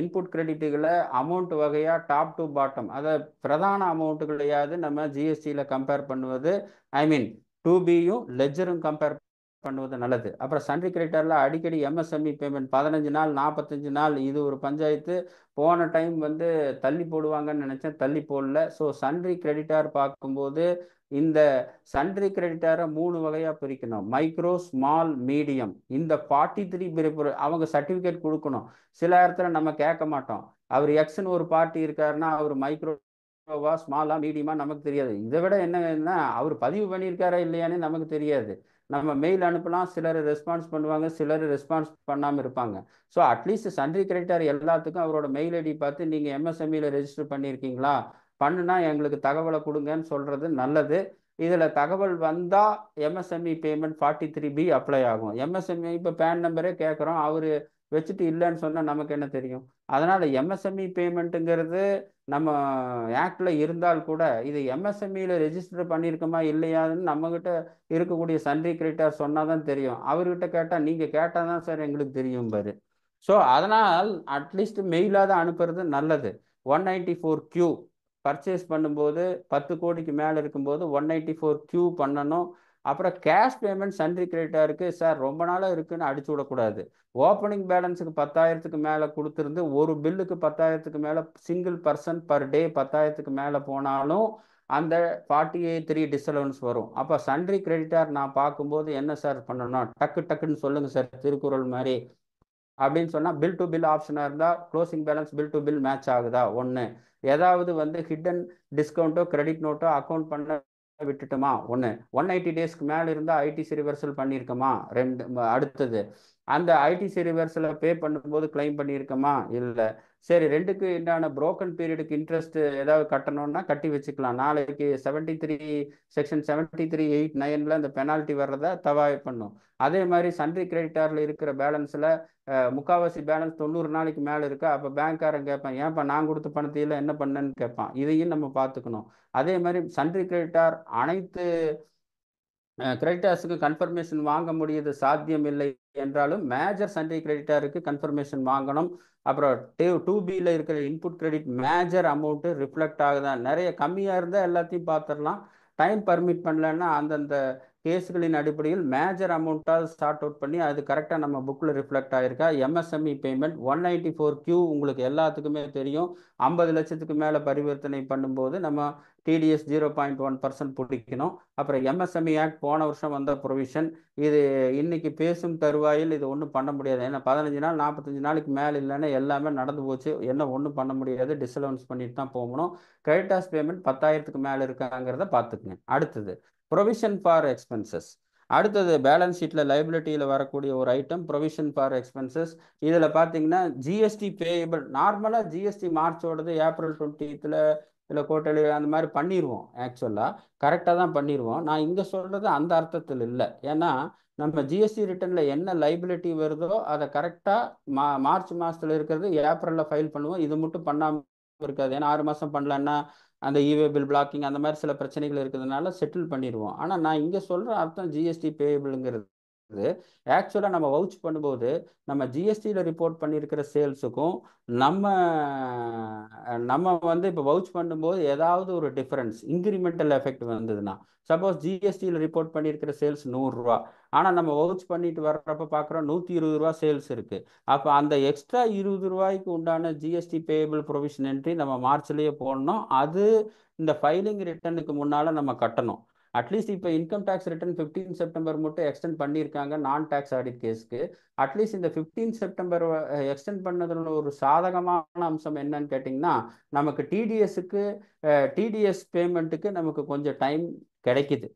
இன்புட் கிரெடிட்டுகளை அமௌண்ட் வகையாக டாப் டு பாட்டம் அதை பிரதான அமௌண்ட்டுகளையாவது நம்ம ஜிஎஸ்டியில் கம்பேர் பண்ணுவது 2Bயும் லெஜரும் கம்பேர் பண்ணுவது நல்லது. அப்புறம் சன்ட்ரி கிரெடிட்டாரில் அடிக்கடி எம்எஸ்எம்இ பேமெண்ட் 15 நாள் 45 நாள் இது ஒரு பஞ்சாயத்து. போன டைம் தள்ளி போடுவாங்கன்னு நினச்சேன், தள்ளி போடல. ஸோ சன்ட்ரி கிரெடிட்டார் பார்க்கும்போது இந்த சன்ட்ரி கிரெடிட்டாரை 3 வகையாக பிரிக்கணும். Micro, small, medium. இந்த 43 அவங்க சர்டிஃபிகேட் கொடுக்கணும். சில இடத்துல நம்ம கேட்க மாட்டோம். அவர் எக்ஸ்ன்னு ஒரு பார்ட்டி இருக்காருன்னா அவர் மைக்ரோ ஸ்மாலா மீடியமா நமக்கு தெரியாது. இதை விட என்னன்னா அவர் பதிவு பண்ணியிருக்காரா இல்லையான்னு நமக்கு தெரியாது. நம்ம மெயில் அனுப்பலாம், சிலர் ரெஸ்பான்ஸ் பண்ணுவாங்க, சிலர் ரெஸ்பான்ஸ் பண்ணாமல் இருப்பாங்க. ஸோ அட்லீஸ்ட் சன்ட்ரி கிரெடிட்டார் எல்லாத்துக்கும் அவரோட மெயில் ஐடி பார்த்து நீங்கள் எம்எஸ்எம்இயில் ரெஜிஸ்டர் பண்ணியிருக்கீங்களா, பண்ணுனா எங்களுக்கு தகவலை கொடுங்கன்னு சொல்கிறது நல்லது. இதில் தகவல் வந்தால் எம்எஸ்எம்இ பேமெண்ட் 43B அப்ளை ஆகும். எம்எஸ்எம்இ இப்போ பேன் நம்பரே கேட்குறோம், அவர் வச்சுட்டு இல்லைன்னு சொன்னால் நமக்கு என்ன தெரியும்? அதனால் எம்எஸ்எம்இ பேமெண்ட்டுங்கிறது நம்ம ஆக்டில் இருந்தால் கூட இது எம்எஸ்எம்இயில் ரெஜிஸ்டர் பண்ணியிருக்கோமா இல்லையான்னு நம்மக்கிட்ட இருக்கக்கூடிய சன்ரி கிரெடிட்டார் சொன்னால் தான் தெரியும். அவர்கிட்ட கேட்டால் நீங்கள் கேட்டால் தான் சார் எங்களுக்கு தெரியும் பாரு. ஸோ அதனால் அட்லீஸ்ட் மெயிலாக தான் அனுப்புறது நல்லது. 194Q பர்ச்சேஸ் பண்ணும்போது 10 கோடிக்கு மேலே இருக்கும்போது 194Q பண்ணணும். அப்புறம் கேஷ் பேமெண்ட் சன்ரி கிரெடிட்டாருக்கு சார் ரொம்ப நாளாக இருக்குன்னு அடிச்சு விடக்கூடாது. ஓப்பனிங் பேலன்ஸுக்கு 10,000க்கு மேலே கொடுத்துருந்து ஒரு பில்லுக்கு 10,000க்கு மேலே சிங்கிள் பர்சன் பர் டே 10,000க்கு மேலே போனாலும் அந்த 48(3) டிஸ்அலவன்ஸ் வரும். அப்போ சன்ரி கிரெடிட்டார் நான் பார்க்கும்போது என்ன சார் பண்ணணும், டக்குன்னு சொல்லுங்கள் சார் திருக்குறள் மாதிரி அப்படின்னு சொன்னால் பில் டு பில் ஆப்ஷனாக இருந்தால் closing balance bill to bill match ஆகுதா ஒன்று, ஏதாவது ஹிடன் டிஸ்கவுண்ட்டோ கிரெடிட் நோட்டோ அக்கௌண்ட் பண்ண விட்டுட்டுமா ஒன்று, 180 டேஸ்க்கு மேலே இருந்தால் ஐடிசி ரிவர்சல் பண்ணியிருக்கோமா ரெண்டு, அடுத்தது அந்த ஐடிசி ரிவர்சலை பே பண்ணும்போது கிளைம் பண்ணியிருக்கோமா இல்லை, சரி ரெண்டுக்கு என்னென்ன புரோக்கன் பீரியடுக்கு இன்ட்ரெஸ்ட் ஏதாவது கட்டணும்னா கட்டி வச்சுக்கலாம், நாளைக்கு 73 செக்ஷன் 73(8)(9) இந்த பெனால்ட்டி வர்றதை தவாய் பண்ணும். அதே மாதிரி சன்ரி கிரெடிட்டாரில் இருக்கிற பேலன்ஸில் முக்கால்வாசி பேலன்ஸ் 90 நாளைக்கு மேலே இருக்கா, அப்போ பேங்க்காரன் கேட்பான் ஏன்ப்பா நான் கொடுத்த பணத்தையில் என்ன பண்ணேன்னு கேட்பான். இதையும் நம்ம பார்த்துக்கணும். அதே மாதிரி சன்ரி கிரெடிட்டார் அனைத்து கிரெடிட்டார்ஸுக்கு கன்ஃபர்மேஷன் வாங்க முடியுது சாத்தியம் இல்லை என்றாலும் மேஜர் சன்ரி கிரெடிட்டாருக்கு கன்ஃபர்மேஷன் வாங்கணும். அப்புறம் 2Bயில் இருக்கிற input credit major amount reflect ஆகுதான், நிறைய கம்மியாக இருந்தால் எல்லாத்தையும் பார்த்துடலாம், டைம் பர்மிட் பண்ணலன்னா அந்தந்த கேஸுகளின் அடிப்படையில் மேஜர் அமௌண்ட்டாக ஸ்டார்ட் அவுட் பண்ணி அது கரெக்டாக நம்ம புக்கில் ரிஃப்ளெக்ட் ஆகிருக்கா. எம்எஸ்எம்இ பேமெண்ட் 194Q உங்களுக்கு எல்லாத்துக்குமே தெரியும். 50 லட்சத்துக்கு மேலே பரிவர்த்தனை பண்ணும்போது நம்ம டிடிஎஸ் 0.1% பிடிக்கணும். அப்புறம் எம்எஸ்எம்இ ஆக்ட் போன வருஷம் வந்த ப்ரொவிஷன், இது இன்னைக்கு பேசும் தருவாயில் இது ஒன்றும் பண்ண முடியாது. ஏன்னா 15 நாள் 45 நாளைக்கு மேலே இல்லைன்னா எல்லாமே நடந்து போச்சு, என்ன ஒன்றும் பண்ண முடியாது, டிஸ்அலவன்ஸ் பண்ணிட்டு தான் போகணும். கிரெடிட்டார்ஸ் பேமெண்ட் 10,000க்கு மேலே இருக்காங்கிறத பார்த்துக்குங்க. அடுத்தது ப்ரொவிஷன் ஃபார் எக்ஸ்பென்சஸ். அடுத்தது பேலன்ஸ் ஷீட்டில் லைபிலிட்டியில் வரக்கூடிய ஒரு ஐட்டம் ப்ரொவிஷன் ஃபார் எக்ஸ்பென்சஸ். இதில் பார்த்தீங்கன்னா ஜிஎஸ்டி பேயபிள், நார்மலாக ஜிஎஸ்டி மார்ச்சோடது ஏப்ரல் 20th இல்லை கோட்டலி அந்த மாதிரி பண்ணிடுவோம், ஆக்சுவலாக கரெக்டாக தான் பண்ணிடுவோம். நான் இங்கே சொல்கிறது அந்த அர்த்தத்தில் இல்லை. ஏன்னா நம்ம ஜிஎஸ்டி ரிட்டர்னில் என்ன லைபிலிட்டி வருதோ அதை கரெக்டாக மார்ச் மாதத்தில் இருக்கிறது ஏப்ரலில் ஃபைல் பண்ணுவோம். இது மட்டும் பண்ணாமல் இருக்காது. ஏன்னா 6 மாதம் பண்ணலன்னா அந்த இவே பில் பிளாக்கிங் அந்த மாதிரி சில பிரச்சனைகள் இருக்கிறதுனால செட்டில் பண்ணிடுவோம். ஆனால் நான் இங்கே சொல்கிற அர்த்தம் ஜிஎஸ்டி பேயபிளுங்கிறது ஆக்சுவலாக நம்ம வவுச் பண்ணும்போது நம்ம ஜிஎஸ்டியில் ரிப்போர்ட் பண்ணியிருக்கிற சேல்ஸுக்கும் நம்ம இப்போ வவுச் பண்ணும்போது ஏதாவது ஒரு டிஃபரன்ஸ் இன்க்ரிமெண்டல் எஃபெக்ட் வந்ததுன்னா, சப்போஸ் ஜிஎஸ்டியில் ரிப்போர்ட் பண்ணியிருக்கிற சேல்ஸ் 100 ரூபா, ஆனால் நம்ம வவுச் பண்ணிட்டு வர்றப்ப பார்க்குறோம் 120 ரூபா சேல்ஸ் இருக்குது. அப்போ அந்த எக்ஸ்ட்ரா 20 ரூபாய்க்கு உண்டான ஜிஎஸ்டி பேயபிள் ப்ரொவிஷன் என்ட்ரி நம்ம மார்ச்லேயே போடணும். அது இந்த ஃபைலிங் ரிட்டர்னுக்கு முன்னால் நம்ம கட்டணும். அட்லீஸ்ட் இப்போ இன்கம் டேக்ஸ் ரிட்டர்ன் 15 செப்டம்பர் மட்டும் எக்ஸ்டெண்ட் பண்ணியிருக்காங்க நான் டேக்ஸ் ஆடிட் கேஸ்க்கு. அட்லீஸ்ட் இந்த 15 செப்டம்பர் எக்ஸ்டெண்ட் பண்ணதில் ஒரு சாதகமான அம்சம் என்னன்னு கேட்டிங்கன்னா, நமக்கு டிடிஎஸ் பேமெண்ட்டுக்கு நமக்கு கொஞ்சம் டைம் கிடைக்குது.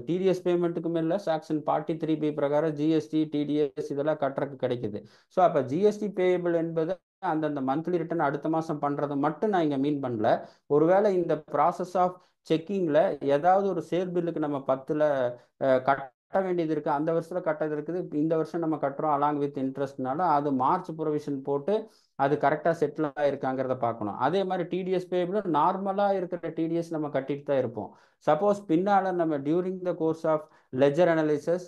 டிடிஎஸ் பேமெண்ட்டுக்கும் இல்லை, செக்ஷன் 43B பிரகாரம் ஜிஎஸ்டி டிடிஎஸ் இதெல்லாம் கட்டுறதுக்கு கிடைக்குது. ஸோ அப்போ ஜிஎஸ்டி பேயபிள் என்பது அந்தந்த மந்த்லி ரிட்டர்ன் அடுத்த மாதம் பண்ணுறது மட்டும் நான் இங்கே மீன் பண்ணல. ஒருவேளை இந்த ப்ராசஸ் ஆஃப் செக்கிங்கில் ஏதாவது ஒரு சேல் பில்லுக்கு நம்ம 10ல் கட்ட வேண்டியது இருக்குது, அந்த வருஷத்தில் கட்டது இருக்குது, இந்த வருஷம் நம்ம கட்டுறோம் அலாங் வித் இன்ட்ரெஸ்ட்னால அது மார்ச் ப்ரொவிஷன் போட்டு அது கரெக்டாக செட்டில் ஆகிருக்காங்கிறத பார்க்கணும். அதே மாதிரி டிடிஎஸ் பேபிள் நார்மலாக இருக்கிற டிடிஎஸ் நம்ம கட்டிட்டு தான் இருப்போம். சப்போஸ் பின்னால் நம்ம during the course of ledger analysis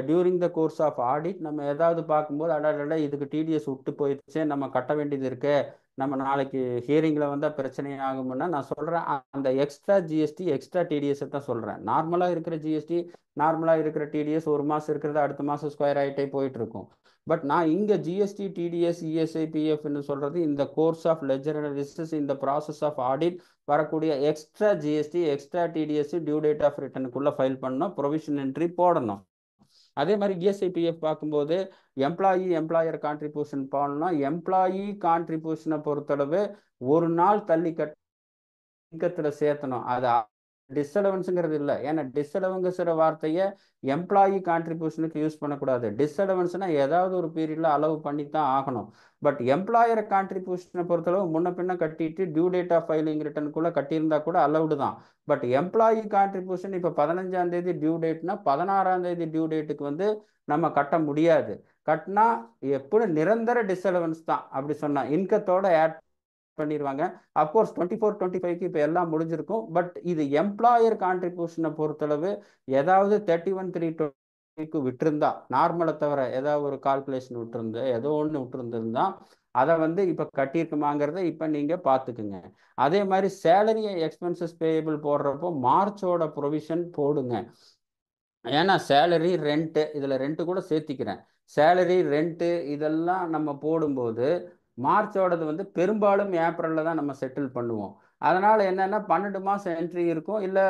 during the course of audit நம்ம ஏதாவது பார்க்கும்போது அடாடா இதுக்கு டிடிஎஸ் விட்டு போயிடுச்சு, நம்ம கட்ட வேண்டியது இருக்கு, நம்ம நாளைக்கு ஹியரிங்கில் வந்தால் பிரச்சனை ஆகும்னா நான் சொல்கிறேன் அந்த எக்ஸ்ட்ரா ஜிஎஸ்டி எக்ஸ்ட்ரா டிடிஎஸை தான் சொல்கிறேன். நார்மலாக இருக்கிற ஜிஎஸ்டி நார்மலாக இருக்கிற டிடிஎஸ் ஒரு மாதம் இருக்கிறது அடுத்த மாதம் ஸ்கொயர் ஆகிட்டே போயிட்டுருக்கும். பட் நான் இங்கே ஜிஎஸ்டி டிடிஎஸ் இஎஸ்ஐ பிஎஃப்னு சொல்கிறது இந்த கோர்ஸ் ஆஃப் லெஜர் அனாலிசிஸ் இந்த ப்ராசஸ் ஆஃப் ஆடிட் வரக்கூடிய extra GST extra TDS due date of ரிட்டனுக்குள்ளே ஃபைல் பண்ணணும், ப்ரொவிஷன் என்ட்ரி போடணும். அதே மாதிரி இஎஸ்ஐபிஎஃப் பார்க்கும்போது எம்ப்ளாயர் கான்ட்ரிபியூஷன் போடணும். எம்ப்ளாயி கான்ட்ரிபியூஷனை பொறுத்தளவு ஒரு நாள் தள்ளி இன்கத்தில் சேர்த்தணும். அது டிஸ்அலவன்ஸுங்கிறது இல்லை. ஏன்னா டிஸ்அலவன்ஸுங்கிற வார்த்தையை எம்ப்ளாயி கான்ட்ரிபியூஷனுக்கு யூஸ் பண்ணக்கூடாது. டிஸ்அலவன்ஸ்னா ஏதாவது ஒரு பீரியட்ல அலோவ் பண்ணி தான் ஆகணும். பட் எம்ப்ளாயர் கான்ட்ரிபியூஷனை பொறுத்தளவு முன்ன பின்ன கட்டிட்டு டியூ டேட் ஆஃப் ஃபைலிங் ரிட்டர்னுக்குள்ள கட்டியிருந்தா கூட அலௌடு தான். பட் எம்ப்ளாயி கான்ட்ரிபியூஷன் இப்போ 15ஆம் தேதி டியூ டேட்னா 16ஆம் தேதி டியூ டேட்டுக்கு வந்து நம்ம கட்ட முடியாது. கட்டினா எப்படி நிரந்தர டிஸ்அலவன்ஸ் தான். அப்படி சொன்னா இன்கத்தோட ஆட் பண்ணிடுவாங்க. அப்கோர்ஸ் 24-25க்கு இப்போ எல்லாம் முடிஞ்சிருக்கும். பட் இது எம்ப்ளாயர் கான்ட்ரிபியூஷனை பொறுத்தளவு ஏதாவது 31-3-20 விட்டுருந்தா, நார்மலை தவிர ஏதாவது ஒரு கால்குலேஷன் விட்டுருந்து ஏதோ ஒன்று விட்டுருந்துருந்தா அதை வந்து இப்போ கட்டியிருக்குமாங்கிறத இப்போ நீங்கள் பார்த்துக்குங்க. அதே மாதிரி சேலரி எக்ஸ்பென்சஸ் பேயபிள் போடுறப்போ மார்ச்சோட ப்ரொவிஷன் போடுங்க. ஏன்னா சேலரி ரெண்ட்டு, இதில் ரெண்ட்டு கூட சேர்த்திக்கிறேன். சேலரி ரெண்ட்டு இதெல்லாம் நம்ம போடும்போது மார்ச்சோடது வந்து பெரும்பாலும் ஏப்ரலில் தான் நம்ம செட்டில் பண்ணுவோம். அதனால் என்னென்னா 12 மாதம் என்ட்ரி இருக்கும், இல்லை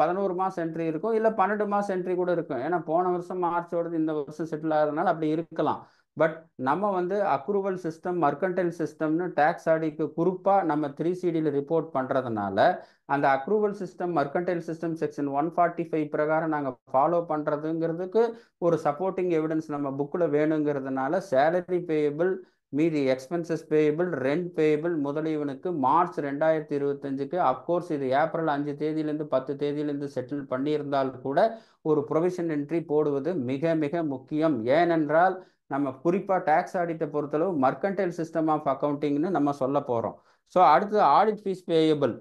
11 மாதம் என்ட்ரி இருக்கும், இல்லை 12 மாதம் என்ட்ரி கூட இருக்கும். ஏன்னா போன வருஷம் மார்ச்சோடது இந்த வருஷம் செட்டில் ஆகிறதுனால அப்படி இருக்கலாம். பட் நம்ம வந்து அக்ரூவல் சிஸ்டம், மர்கன்டைல் சிஸ்டம்னு டேக்ஸ் ஆடிக்கு குறிப்பாக நம்ம 3CD ரிப்போர்ட் பண்ணுறதுனால அந்த accrual system, mercantile system section 145 பிரகாரம் நாங்கள் ஃபாலோ பண்ணுறதுங்கிறதுக்கு ஒரு சப்போர்ட்டிங் எவிடன்ஸ் நம்ம புக்கில் வேணுங்கிறதுனால சேலரி பேயபிள், மீதி எக்ஸ்பென்சஸ் பேயபிள், ரெண்ட் பேயபிள் முதலியவனுக்கு மார்ச் 2025க்கு, அப்கோர்ஸ் இது ஏப்ரல் 5 தேதியிலேருந்து 10 தேதியிலேருந்து செட்டில் பண்ணியிருந்தால் கூட ஒரு ப்ரொவிஷன் என்ட்ரி போடுவது மிக மிக முக்கியம். ஏனென்றால் நம்ம குறிப்பாக டேக்ஸ் ஆடிட்டை பொறுத்தளவு மர்கன்டைல் சிஸ்டம் ஆஃப் அக்கௌண்டிங்னு நம்ம சொல்ல போகிறோம். ஸோ அடுத்து ஆடிட் ஃபீஸ் பேயபிள்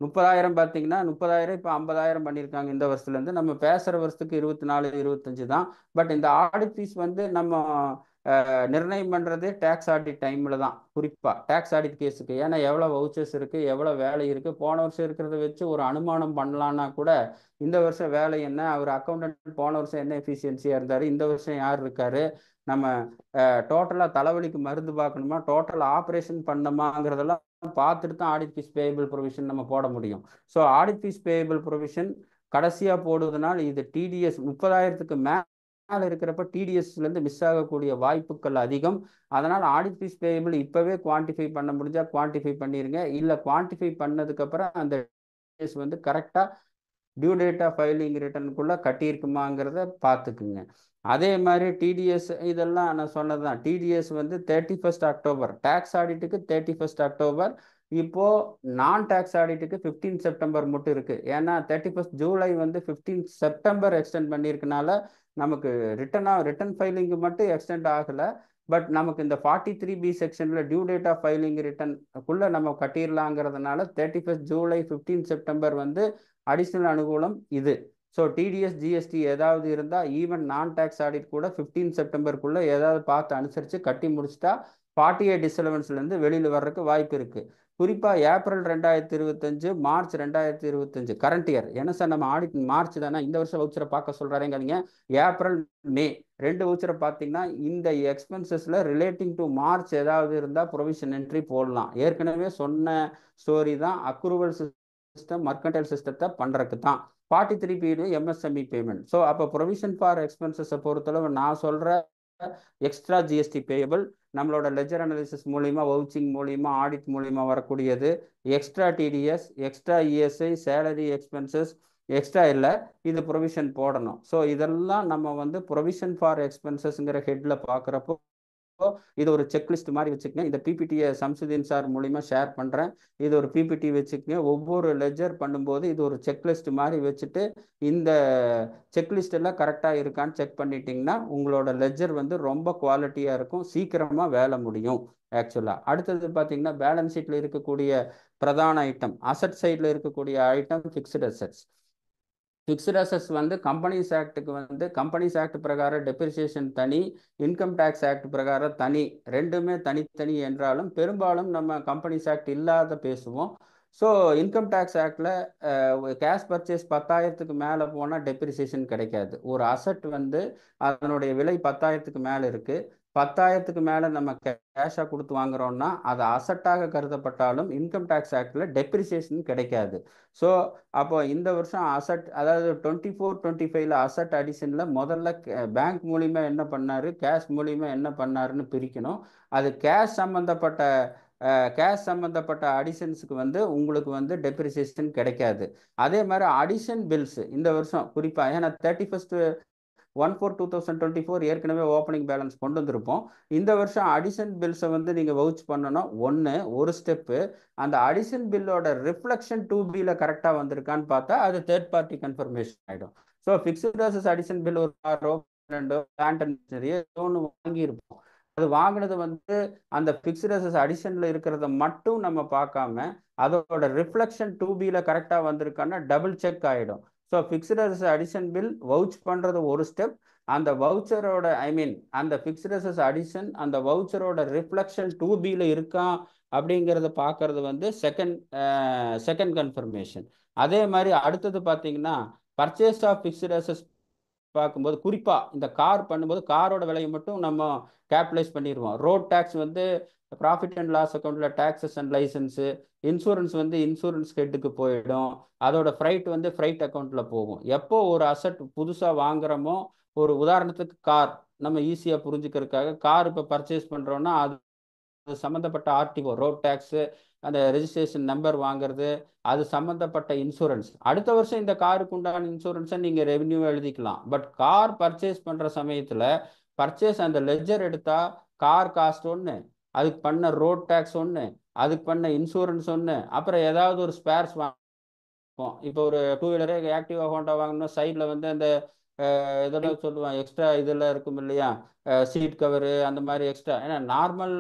30,000 பார்த்தீங்கன்னா 30,000 இப்போ 50,000 பண்ணியிருக்காங்க இந்த வருஷத்துலேருந்து. நம்ம பேசுகிற வருஷத்துக்கு 24-25 தான். பட் இந்த ஆடிட் ஃபீஸ் வந்து நம்ம நிர்ணயம் பண்ணுறதே டேக்ஸ் ஆடிட் டைமில் தான், குறிப்பாக டேக்ஸ் ஆடிட் கேஸுக்கு. ஏன்னா எவ்வளோ வவுச்சர்ஸ் இருக்குது, எவ்வளோ வேலை இருக்குது, போன வருஷம் இருக்கிறத வச்சு ஒரு அனுமானம் பண்ணலான்னா கூட இந்த வருஷம் வேலை என்ன, அவர் அக்கௌண்டன்ட் போன வருஷம் என்ன எஃபிஷியன்சியாக இருந்தார், இந்த வருஷம் யார் இருக்கார், நம்ம டோட்டலாக தலைவலிக்கு மருந்து பார்க்கணுமா, டோட்டல் ஆப்ரேஷன் பண்ணணுமாங்கிறதெல்லாம் பார்த்துட்டு தான் ஆடிட் ஃபீஸ் பேயபிள் ப்ரொவிஷன் நம்ம போட முடியும். So audit fees payable provision கடைசியாக போடுவதனால் இது டிடிஎஸ் 30,000க்கு மேலே இருக்கிறப்ப டிடிஎஸ்லேருந்து மிஸ் ஆகக்கூடிய வாய்ப்புகள் அதிகம். அதனால் ஆடிட் ஃபீஸ் பேயபிள் இப்போவே குவான்டிஃபை பண்ண முடிஞ்சால் குவான்டிஃபை பண்ணிடுங்க. இல்லை குவான்டிஃபை பண்ணதுக்கப்புறம் அந்த டிடிஎஸ் வந்து கரெக்டாக டியூ டேட் ஆஃப் ஃபைலிங் ரிட்டர்னுக்குள்ளே கட்டியிருக்குமாங்கிறத பார்த்துக்குங்க. அதே மாதிரி டிடிஎஸ் இதெல்லாம் நான் சொன்னது தான். டிடிஎஸ் வந்து 31 அக்டோபர், டேக்ஸ் ஆடிட்டுக்கு 31 அக்டோபர். இப்போது நான் டேக்ஸ் ஆடிட்டுக்கு 15 செப்டம்பர் மட்டும் இருக்குது. ஏன்னா 31 ஜூலை வந்து 15 செப்டம்பர் எக்ஸ்டெண்ட் பண்ணியிருக்கனால நமக்கு ரிட்டன் ஃபைலிங்கு மட்டும் எக்ஸ்டெண்ட் ஆகலை. பட் நமக்கு இந்த 43B செக்ஷனில் டியூ டேட் ஆஃப் ஃபைலிங் ரிட்டர்னுக்குள்ளே நம்ம கட்டிடலாங்கிறதுனால 31 ஜூலை 15 செப்டம்பர் வந்து அடிஷ்னல் அனுகூலம் இது. ஸோ டிடிஎஸ் ஜிஎஸ்டி ஏதாவது இருந்தால் ஈவன் நான் டேக்ஸ் ஆடிட் கூட 15 செப்டம்பருக்குள்ளே ஏதாவது பார்த்து அனுசரித்து கட்டி முடிச்சிட்டா 48 டிஸ்அலவன்ஸ்லேருந்து வெளியில் வர்றதுக்கு வாய்ப்பு இருக்குது. குறிப்பாக ஏப்ரல் 2025, மார்ச் 2025 கரண்ட் இயர். என்ன சார் நம்ம ஆடிட் மார்ச் தானே, இந்த வருஷம் வவுச்சரை பார்க்க சொல்கிறாருங்கிறீங்க. ஏப்ரல் மே 2 வவுச்சரை பார்த்தீங்கன்னா இந்த எக்ஸ்பென்சஸில் ரிலேட்டிங் டு மார்ச் ஏதாவது இருந்தால் ப்ரொவிஷன் என்ட்ரி போடலாம். ஏற்கனவே சொன்ன ஸ்டோரி தான். அக்ரூவல் சிஸ்டம், மர்கன்டைல் சிஸ்டத்தை பண்ணுறதுக்கு தான். 43 எம்எஸ்எம்இ பேமெண்ட். ஸோ அப்போ ப்ரொவிஷன் ஃபார் எக்ஸ்பென்சஸை பொறுத்தளவு நான் சொல்கிற எக்ஸ்ட்ரா ஜிஎஸ்டி பேயபிள் நம்மளோட லெஜர் அனாலிசிஸ் மூலிமா, வவுச்சிங் மூலிமா, ஆடிட் மூலிமா வரக்கூடியது, extra TDS, extra ESI, salary expenses extra இல்லை, இது ப்ரொவிஷன் போடணும். ஸோ இதெல்லாம் நம்ம வந்து ப்ரொவிஷன் ஃபார் எக்ஸ்பென்சஸ்ங்கிற ஹெட்டில் பார்க்குறப்போ இது ஒரு செக்லிஸ்ட் மாதிரி வச்சுக்கங்க. இந்த பிபிடியை சம்சுதீன் சார் மூலிமா ஷேர் பண்ணுறேன். இது ஒரு பிபிடி வச்சுக்கங்க. ஒவ்வொரு லெஜர் பண்ணும்போது இது ஒரு செக்லிஸ்ட் மாதிரி வச்சுட்டு இந்த செக்லிஸ்ட் எல்லாம் கரெக்டாக இருக்கான்னு செக் பண்ணிட்டீங்கன்னா உங்களோட லெஜர் வந்து ரொம்ப குவாலிட்டியாக இருக்கும், சீக்கிரமாக வேலை முடியும். ஆக்சுவலாக அடுத்தது பார்த்தீங்கன்னா பேலன்ஸ் ஷீட்டில் இருக்கக்கூடிய பிரதான ஐட்டம், அசட் சைடில் இருக்கக்கூடிய item fixed assets. Fixed assets வந்து கம்பெனிஸ் ஆக்டுக்கு வந்து கம்பெனிஸ் ஆக்ட் பிரகாரம் டெப்ரிசியேஷன் தனி, இன்கம் டேக்ஸ் ஆக்ட் பிரகாரம் தனி, ரெண்டுமே தனித்தனி என்றாலும் பெரும்பாலும் நம்ம கம்பெனிஸ் ஆக்ட் இல்லாத பேசுவோம். ஸோ இன்கம் டேக்ஸ் ஆக்டில் கேஷ் பர்ச்சேஸ் 10,000க்கு மேலே போனால் டெப்ரிசியேஷன் கிடைக்காது. ஒரு அசட் வந்து அதனுடைய விலை 10,000க்கு மேலே இருக்குது, 10,000க்கு மேலே நம்ம கேஷாக கொடுத்து வாங்குறோம்னா அது அசட்டாக கருதப்பட்டாலும் இன்கம் டேக்ஸ் ஆக்டில் டெப்ரிசியேஷன் கிடைக்காது. ஸோ அப்போ இந்த வருஷம் அசட், அதாவது 24-25 அசட் அடிஷனில் முதல்ல பேங்க் மூலிமா என்ன பண்ணார், கேஷ் மூலிமா என்ன பண்ணாருன்னு பிரிக்கணும். அது கேஷ் சம்மந்தப்பட்ட கேஷ் சம்மந்தப்பட்ட அடிஷன்ஸுக்கு வந்து உங்களுக்கு வந்து டெப்ரிசியேஷன் கிடைக்காது. அதே மாதிரி அடிஷன் பில்ஸ் இந்த வருஷம் குறிப்பாக ஏன்னா 31/1/4/2024 ஏற்கனவே ஓப்பனிங் பேலன்ஸ் கொண்டு வந்திருப்போம். இந்த வருஷம் அடிஷன் பில்ஸை வந்து நீங்கள் வவுச் பண்ணணும். ஒரு ஸ்டெப்பு அந்த அடிஷன் பில்லோட ரிஃப்ளெக்ஷன் 2Bல கரெக்டாக வந்திருக்கான்னு பார்த்தா அது தேர்ட் பார்ட்டி கன்ஃபர்மேஷன் ஆகிடும். ஸோ ஃபிக்ஸ்டு அசஸ் அடிஷன் பில் ஒரு காரோ ரெண்டோ பிளான்ட் அண்ட் மிஷனரியோ ஒன்று வாங்கியிருப்போம். அது வாங்கினது வந்து அந்த ஃபிக்ஸ்டு அசஸ் அடிஷனில் இருக்கிறத மட்டும் நம்ம பார்க்காம அதோட ரிஃப்ளெக்ஷன் 2Bல கரெக்டாக வந்திருக்கான்னா டபுள் செக் ஆகிடும். ஸோ ஃபிக்ஸ்டு அசஸ் அடிஷன் பில் வவுச் பண்ணுறது ஒரு ஸ்டெப். அந்த வவுச்சரோட அந்த ஃபிக்ஸ்டு அசஸ் அடிஷன் அந்த வவுச்சரோட ரிஃப்ளெக்ஷன் 2Bல இருக்கா அப்படிங்கிறத பார்க்கறது வந்து செகண்ட் கன்ஃபர்மேஷன். அதே மாதிரி அடுத்தது பார்த்தீங்கன்னா பர்ச்சேஸ் ஆஃப் ஃபிக்ஸ்டு அசஸ் பார்க்கும்போது குறிப்பாக இந்த கார் பண்ணும்போது காரோட விலையை மட்டும் நம்ம கேபிட்டலைஸ் பண்ணிடுவோம். ரோட் டேக்ஸ் வந்து ப்ராஃபிட் அண்ட் லாஸ் அக்கௌண்ட்டில் டேக்ஸஸ் அண்ட் லைசன்ஸு, இன்சூரன்ஸ் வந்து இன்சூரன்ஸ் ஹெட்டுக்கு போயிடும், அதோட ஃப்ரைட் வந்து ஃப்ரைட் அக்கௌண்ட்டில் போகும். எப்போ ஒரு அசட் புதுசாக வாங்குறோமோ, ஒரு உதாரணத்துக்கு கார் நம்ம ஈஸியாக புரிஞ்சுக்கிறதுக்காக கார் இப்போ பர்ச்சேஸ் பண்ணுறோன்னா அது சம்மந்தப்பட்ட ஆர்டிஓ ரோட் டேக்ஸு அந்த ரெஜிஸ்ட்ரேஷன் நம்பர் வாங்குறது அது சம்மந்தப்பட்ட இன்சூரன்ஸ். அடுத்த வருஷம் இந்த காருக்கு உண்டான இன்சூரன்ஸை நீங்கள் ரெவென்யூ எழுதிக்கலாம். பட் கார் பர்ச்சேஸ் பண்ணுற சமயத்தில் பர்ச்சேஸ் அந்த லெஜர் எடுத்தால் கார் காஸ்ட் ஒன்று, அதுக்கு பண்ண ரோட் டேக்ஸ் ஒன்று, அதுக்கு பண்ண இன்சூரன்ஸ் ஒன்று, அப்புறம் ஏதாவது ஒரு ஸ்பேர்ஸ் வாங்குவோம். இப்போ ஒரு 2 வீலரே ஆக்டிவா ஹோண்டா வாங்கணும், சைடில் வந்து அந்த இதெல்லாம் சொல்லுவாங்க எக்ஸ்ட்ரா இதெல்லாம் இருக்கும் இல்லையா, சீட் கவரு அந்த மாதிரி எக்ஸ்ட்ரா. ஏன்னா நார்மல்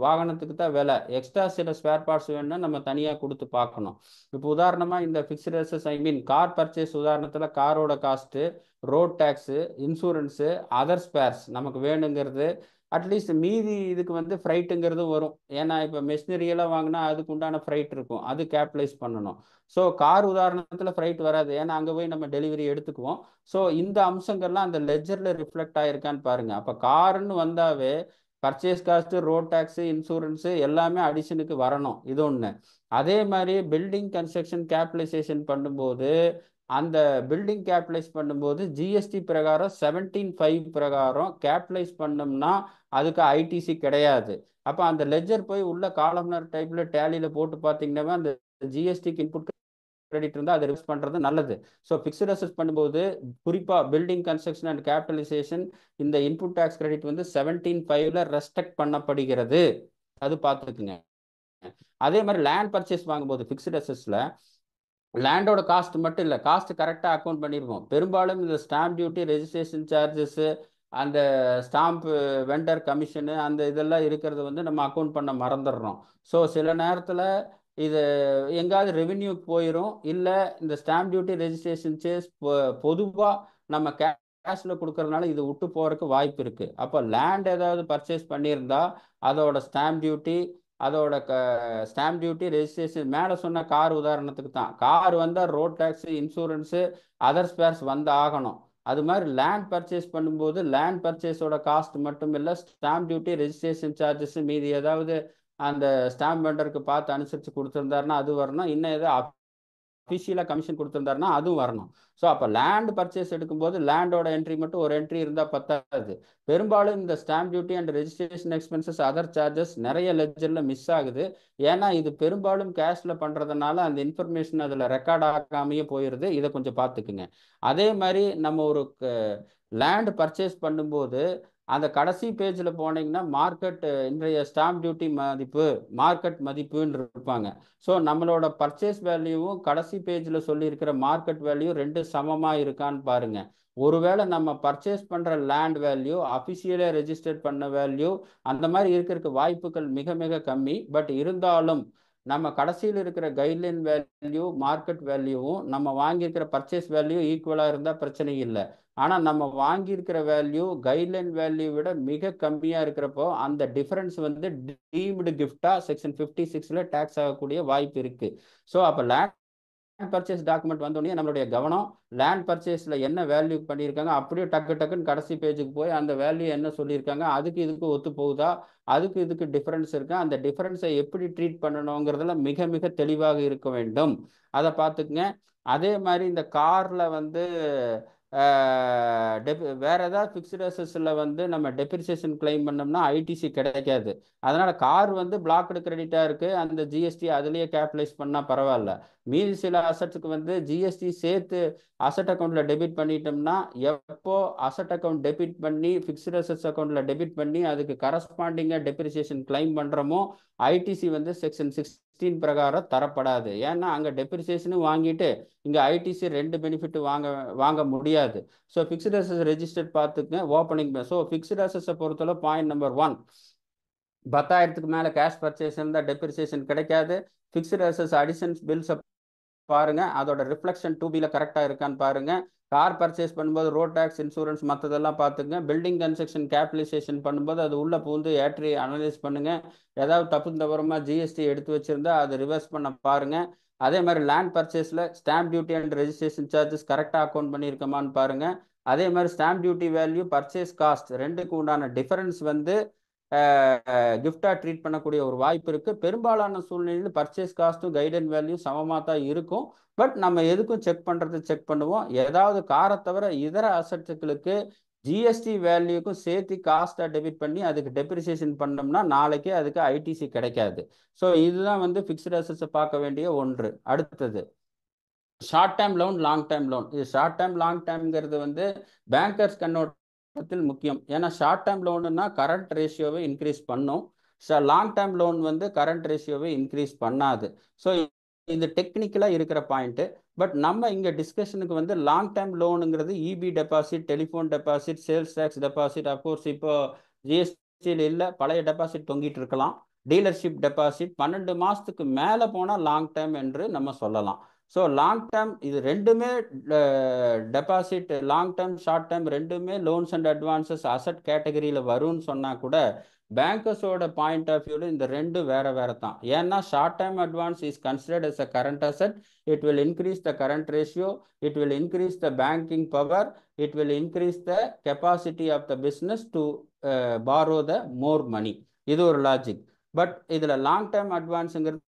வாகனத்துக்கு தான் விலை, எக்ஸ்ட்ரா சில ஸ்பேர் பார்ட்ஸ் வேணும்னா நம்ம தனியாக கொடுத்து பார்க்கணும். இப்போ உதாரணமாக இந்த ஃபிக்ஸ்டு அசஸ் கார் பர்ச்சேஸ் உதாரணத்தில் காரோட cost, road tax, insurance, other spares நமக்கு வேணுங்கிறது, அட்லீஸ்ட் மீதி இதுக்கு வந்து ஃப்ரைட்டுங்கிறது வரும். ஏன்னா இப்போ மெஷினரியெல்லாம் வாங்கினா அதுக்கு உண்டான ஃப்ரைட் இருக்கும், அது கேபிட்டலைஸ் பண்ணணும். ஸோ கார் உதாரணத்தில் ஃப்ரைட் வராது, ஏன்னா அங்கே போய் நம்ம டெலிவரி எடுத்துக்குவோம். ஸோ இந்த அம்சங்கள்லாம் அந்த லெஜரில் ரிஃப்ளெக்ட் ஆகிருக்கான்னு பாருங்கள். அப்போ காருன்னு வந்தாவே purchase cost, road tax, insurance எல்லாமே அடிஷனுக்கு வரணும். இது ஒன்று. அதே மாதிரி பில்டிங் கன்ஸ்ட்ரக்ஷன் கேபிட்டலைசேஷன் பண்ணும்போது அந்த பில்டிங் கேபிட்டலைஸ் பண்ணும்போது ஜிஎஸ்டி பிரகாரம் 17(5) பிரகாரம் கேபிட்டலைஸ் பண்ணோம்னா அதுக்கு ஐடிசி கிடையாது. அப்போ அந்த லெஜர் போய் உள்ள காலம்னர் டைப்பில் டேலியில் போட்டு பார்த்தீங்கன்னா அந்த ஜிஎஸ்டிக்கு இன்புட் கிரெடிட் இருந்தால் அதை ரிவர்ஸ் பண்ணுறது நல்லது. ஸோ ஃபிக்ஸ்டு அசஸ் பண்ணும்போது குறிப்பாக பில்டிங் கன்ஸ்ட்ரக்ஷன் அண்ட் கேபிட்டலைசேஷன் இந்த இன்புட் டேக்ஸ் கிரெடிட் வந்து 17(5)ல ரெஸ்ட்ரிக்ட் பண்ணப்படுகிறது, அது பார்த்துக்குங்க. அதே மாதிரி லேண்ட் பர்ச்சேஸ் வாங்கும்போது ஃபிக்ஸ்டு அசஸில் லேண்டோட காஸ்ட் மட்டும் இல்லை, காஸ்ட் கரெக்டாக அக்கௌண்ட் பண்ணிடுவோம். பெரும்பாலும் இந்த ஸ்டாம்ப் டியூட்டி, ரெஜிஸ்ட்ரேஷன் சார்ஜஸ்ஸு, அந்த ஸ்டாம்ப் வெண்டர் கமிஷனு அந்த இதெல்லாம் இருக்கிறது வந்து நம்ம அக்கௌண்ட் பண்ண மறந்துடுறோம். ஸோ சில நேரத்தில் இது எங்காவது ரெவென்யூக்கு போயிடும், இல்லை இந்த ஸ்டாம்ப் டியூட்டி, ரெஜிஸ்ட்ரேஷன் சார்ஜ் பொதுவாக நம்ம கேஷில் கொடுக்கறதுனால இது விட்டு போகிறதுக்கு வாய்ப்பு இருக்குது. அப்போ லேண்ட் ஏதாவது பர்ச்சேஸ் பண்ணியிருந்தா அதோட stamp duty, stamp duty, registration மேலே சொன்ன கார் உதாரணத்துக்கு தான், கார் வந்தால் road tax, insurance, other spares வந்து ஆகணும். அது மாதிரி லேண்ட் பர்ச்சேஸ் பண்ணும்போது லேண்ட் பர்ச்சேஸோட காஸ்ட் மட்டும் இல்லை, ஸ்டாம்ப் டியூட்டி, ரெஜிஸ்ட்ரேஷன் சார்ஜஸ் மீதி ஏதாவது அந்த ஸ்டாம்ப் வெண்டருக்கு பார்த்து அனுசரித்து கொடுத்துருந்தாருன்னா அது வரணும். இன்னும் ஏதாவது அஃபிஷியலாக கமிஷன் கொடுத்துருந்தாருன்னா அதுவும் வரணும். ஸோ அப்போ லேண்ட் பர்ச்சேஸ் எடுக்கும்போது லேண்டோட என்ட்ரி மட்டும் ஒரு என்ட்ரி இருந்தால் பத்தாது. பெரும்பாலும் இந்த stamp duty and registration expenses, other charges நிறைய லெஜரில் மிஸ் ஆகுது. ஏன்னா இது பெரும்பாலும் கேஷில் பண்ணுறதுனால அந்த இன்ஃபர்மேஷன் அதில் ரெக்கார்ட் ஆகாமையே போயிடுது. இதை கொஞ்சம் பார்த்துக்குங்க. அதே மாதிரி நம்ம ஒரு லேண்ட் பர்ச்சேஸ் பண்ணும்போது அந்த கடைசி பேஜில் போனீங்கன்னா மார்க்கெட் இன்றைய ஸ்டாம்ப் டியூட்டி மதிப்பு, மார்க்கெட் மதிப்புன்னு இருப்பாங்க. ஸோ நம்மளோட பர்ச்சேஸ் வேல்யூவும் கடைசி பேஜில் சொல்லியிருக்கிற மார்க்கெட் வேல்யூ ரெண்டு சமமாக இருக்கான்னு பாருங்கள். ஒருவேளை நம்ம பர்ச்சேஸ் பண்ணுற லேண்ட் வேல்யூ அஃபிஷியலாக ரெஜிஸ்டர் பண்ண வேல்யூ அந்த மாதிரி இருக்கிறதுக்கு வாய்ப்புகள் மிக மிக கம்மி. பட் இருந்தாலும் நம்ம கடைசியில் இருக்கிற கைட்லைன் வேல்யூ, மார்க்கெட் வேல்யூவும் நம்ம வாங்கியிருக்கிற பர்ச்சேஸ் வேல்யூ ஈக்குவலாக இருந்தால் பிரச்சனை இல்லை. ஆனால் நம்ம வாங்கியிருக்கிற வேல்யூ கைட்லைன் வேல்யூ விட மிக கம்மியாக இருக்கிறப்போ அந்த டிஃபரன்ஸ் வந்து டீம்டு கிஃப்டாக செக்ஷன் 56ல் டேக்ஸ் ஆகக்கூடிய வாய்ப்பு இருக்குது. ஸோ அப்போ லேண்ட் பர்ச்சேஸ் டாக்குமெண்ட் வந்தோடனே நம்மளுடைய கவனம் லேண்ட் பர்ச்சேஸில் என்ன வேல்யூ பண்ணியிருக்காங்க அப்படியே டக்குன்னு கடைசி பேஜுக்கு போய் அந்த வேல்யூ என்ன சொல்லியிருக்காங்க, அதுக்கு இதுக்கு ஒத்து போகுதா, அதுக்கு இதுக்கு டிஃபரன்ஸ் இருக்கா, அந்த டிஃபரன்ஸை எப்படி ட்ரீட் பண்ணணுங்கிறதுல மிக மிக தெளிவாக இருக்க வேண்டும். அதை பார்த்துக்குங்க. அதே மாதிரி இந்த காரில் வந்து வேற ஏதாவது ஃபிக்ஸ்டு அசெட்ஸில் வந்து நம்ம டெப்ரிசியேஷன் கிளைம் பண்ணோம்னா ஐடிசி கிடைக்காது. அதனால கார் வந்து பிளாக்டு கிரெடிட்டாக இருக்கு, அந்த ஜிஎஸ்டி அதுலேயே கேபிட்டலைஸ் பண்ணால் பரவாயில்ல. மீதி சில அசட்ஸுக்கு வந்து ஜிஎஸ்டி சேர்த்து அசட் அக்கௌண்ட்ல டெபிட் பண்ணிட்டோம்னா எப்போ அசட் அக்கௌண்ட் டெபிட் பண்ணி ஃபிக்ஸ்டு அசட்ஸ் அக்கௌண்ட்ல டெபிட் பண்ணி அதுக்கு கரஸ்பாண்டிங்காக டெப்ரிசியேஷன் கிளைம் பண்ணுறோமோ ஐடிசி வந்து செக்ஷன் 16 பிரகாரம் தரப்படாது. ஏன்னா அங்கே டெப்ரிசியேஷனும் வாங்கிட்டு இங்கே ஐடிசி ரெண்டு பெனிஃபிட் வாங்க முடியாது. ஸோ ஃபிக்ஸ்டு அசெட்ஸ் ரெஜிஸ்டர்ட் பார்த்துக்குங்க ஓப்பனிங். ஸோ ஃபிக்ஸ்டு அசெட்ஸை பொறுத்தவரை பாயிண்ட் நம்பர் 1, 10,000க்கு மேலே கேஷ் பர்ச்சேஸ் இருந்தால் டெப்ரிசியேஷன் கிடைக்காது. ஃபிக்ஸ்டு அசெட்ஸ் அடிஷன்ஸ் பில்ஸை பாருங்க, அதோட ரிஃப்ளெக்ஷன் 2B கரெக்டாக இருக்கான்னு பாருங்க. கார் பர்ச்சேஸ் பண்ணும்போது ரோட் டேக்ஸ், இன்சூரன்ஸ் மற்றதெல்லாம் பார்த்துங்க. பில்டிங் கன்ஸ்ட்ரக்ஷன் கேபிட்டலைசேஷன் பண்ணும்போது அது உள்ள பூந்து ஏற்றி அனலைஸ் பண்ணுங்க. ஏதாவது தப்பு தவறுமா ஜிஎஸ்டி எடுத்து வச்சிருந்தா அதை ரிவர்ஸ் பண்ண பாருங்க. அதே மாதிரி லேண்ட் பர்ச்சேஸில் stamp duty and registration charges கரெக்டாக அக்கௌண்ட் பண்ணியிருக்கோமான்னு பாருங்க. அதே மாதிரி stamp duty value, purchase cost ரெண்டுக்கு உண்டான டிஃபரன்ஸ் வந்து கிஃப்டாக ட்ரீட் பண்ணக்கூடிய ஒரு வாய்ப்பு இருக்குது. பெரும்பாலான சூழ்நிலையில் பர்ச்சேஸ் காஸ்ட்டும் கைடன் வேல்யூ சமமாக தான் இருக்கும். பட் நம்ம எதுக்கும் செக் பண்ணுவோம். ஏதாவது காரை தவிர இதர அசட்ஸுகளுக்கு ஜிஎஸ்டி வேல்யூக்கும் சேர்த்து காஸ்ட்டாக டெபிட் பண்ணி அதுக்கு டெப்ரிசியேஷன் பண்ணோம்னா நாளைக்கு அதுக்கு ஐடிசி கிடைக்காது. ஸோ இதுதான் வந்து ஃபிக்ஸ்டு அசட்ஸை பார்க்க வேண்டிய ஒன்று. அடுத்தது short time loan, long time loan. இது ஷார்ட் டைம் லாங் டைம்ங்கிறது வந்து பேங்கர்ஸ் கண்ணோட்டத்தில் முக்கியம். ஏன்னா ஷார்ட் டைம் லோனுன்னா கரண்ட் ரேஷியோவை இன்க்ரீஸ் பண்ணும், லாங் டைம் லோன் வந்து கரண்ட் ரேஷியோவை இன்க்ரீஸ் பண்ணாது. ஸோ இது டெக்னிக்கலாக இருக்கிற பாயிண்ட்டு. பட் நம்ம இங்கே டிஸ்கஷனுக்கு வந்து லாங் டைம் லோனுங்கிறது EB deposit, telephone deposit, sales tax deposit, of course இப்போ ஜிஎஸ்டியில் இல்லை, பழைய டெபாசிட் தொங்கிட்டு இருக்கலாம், டீலர்ஷிப் டெபாசிட் 12 மாதத்துக்கு மேலே போனால் லாங் டைம் என்று நம்ம சொல்லலாம். ஸோ லாங் டேர்ம் இது ரெண்டுமே deposit, long term short term ரெண்டுமே லோன்ஸ் அண்ட் அட்வான்சஸ் அசட் கேட்டகரியில் வரும்னு சொன்னால் கூட பேங்கர்ஸோட பாயிண்ட் ஆஃப் வியூவில் இந்த ரெண்டு வேற தான். ஏன்னா short time advance is considered as a current asset. It will increase the current ratio, it will increase the banking power, it will increase the capacity of the business to borrow the more money. இது ஒரு logic. But இதில் long term அட்வான்ஸுங்கிறது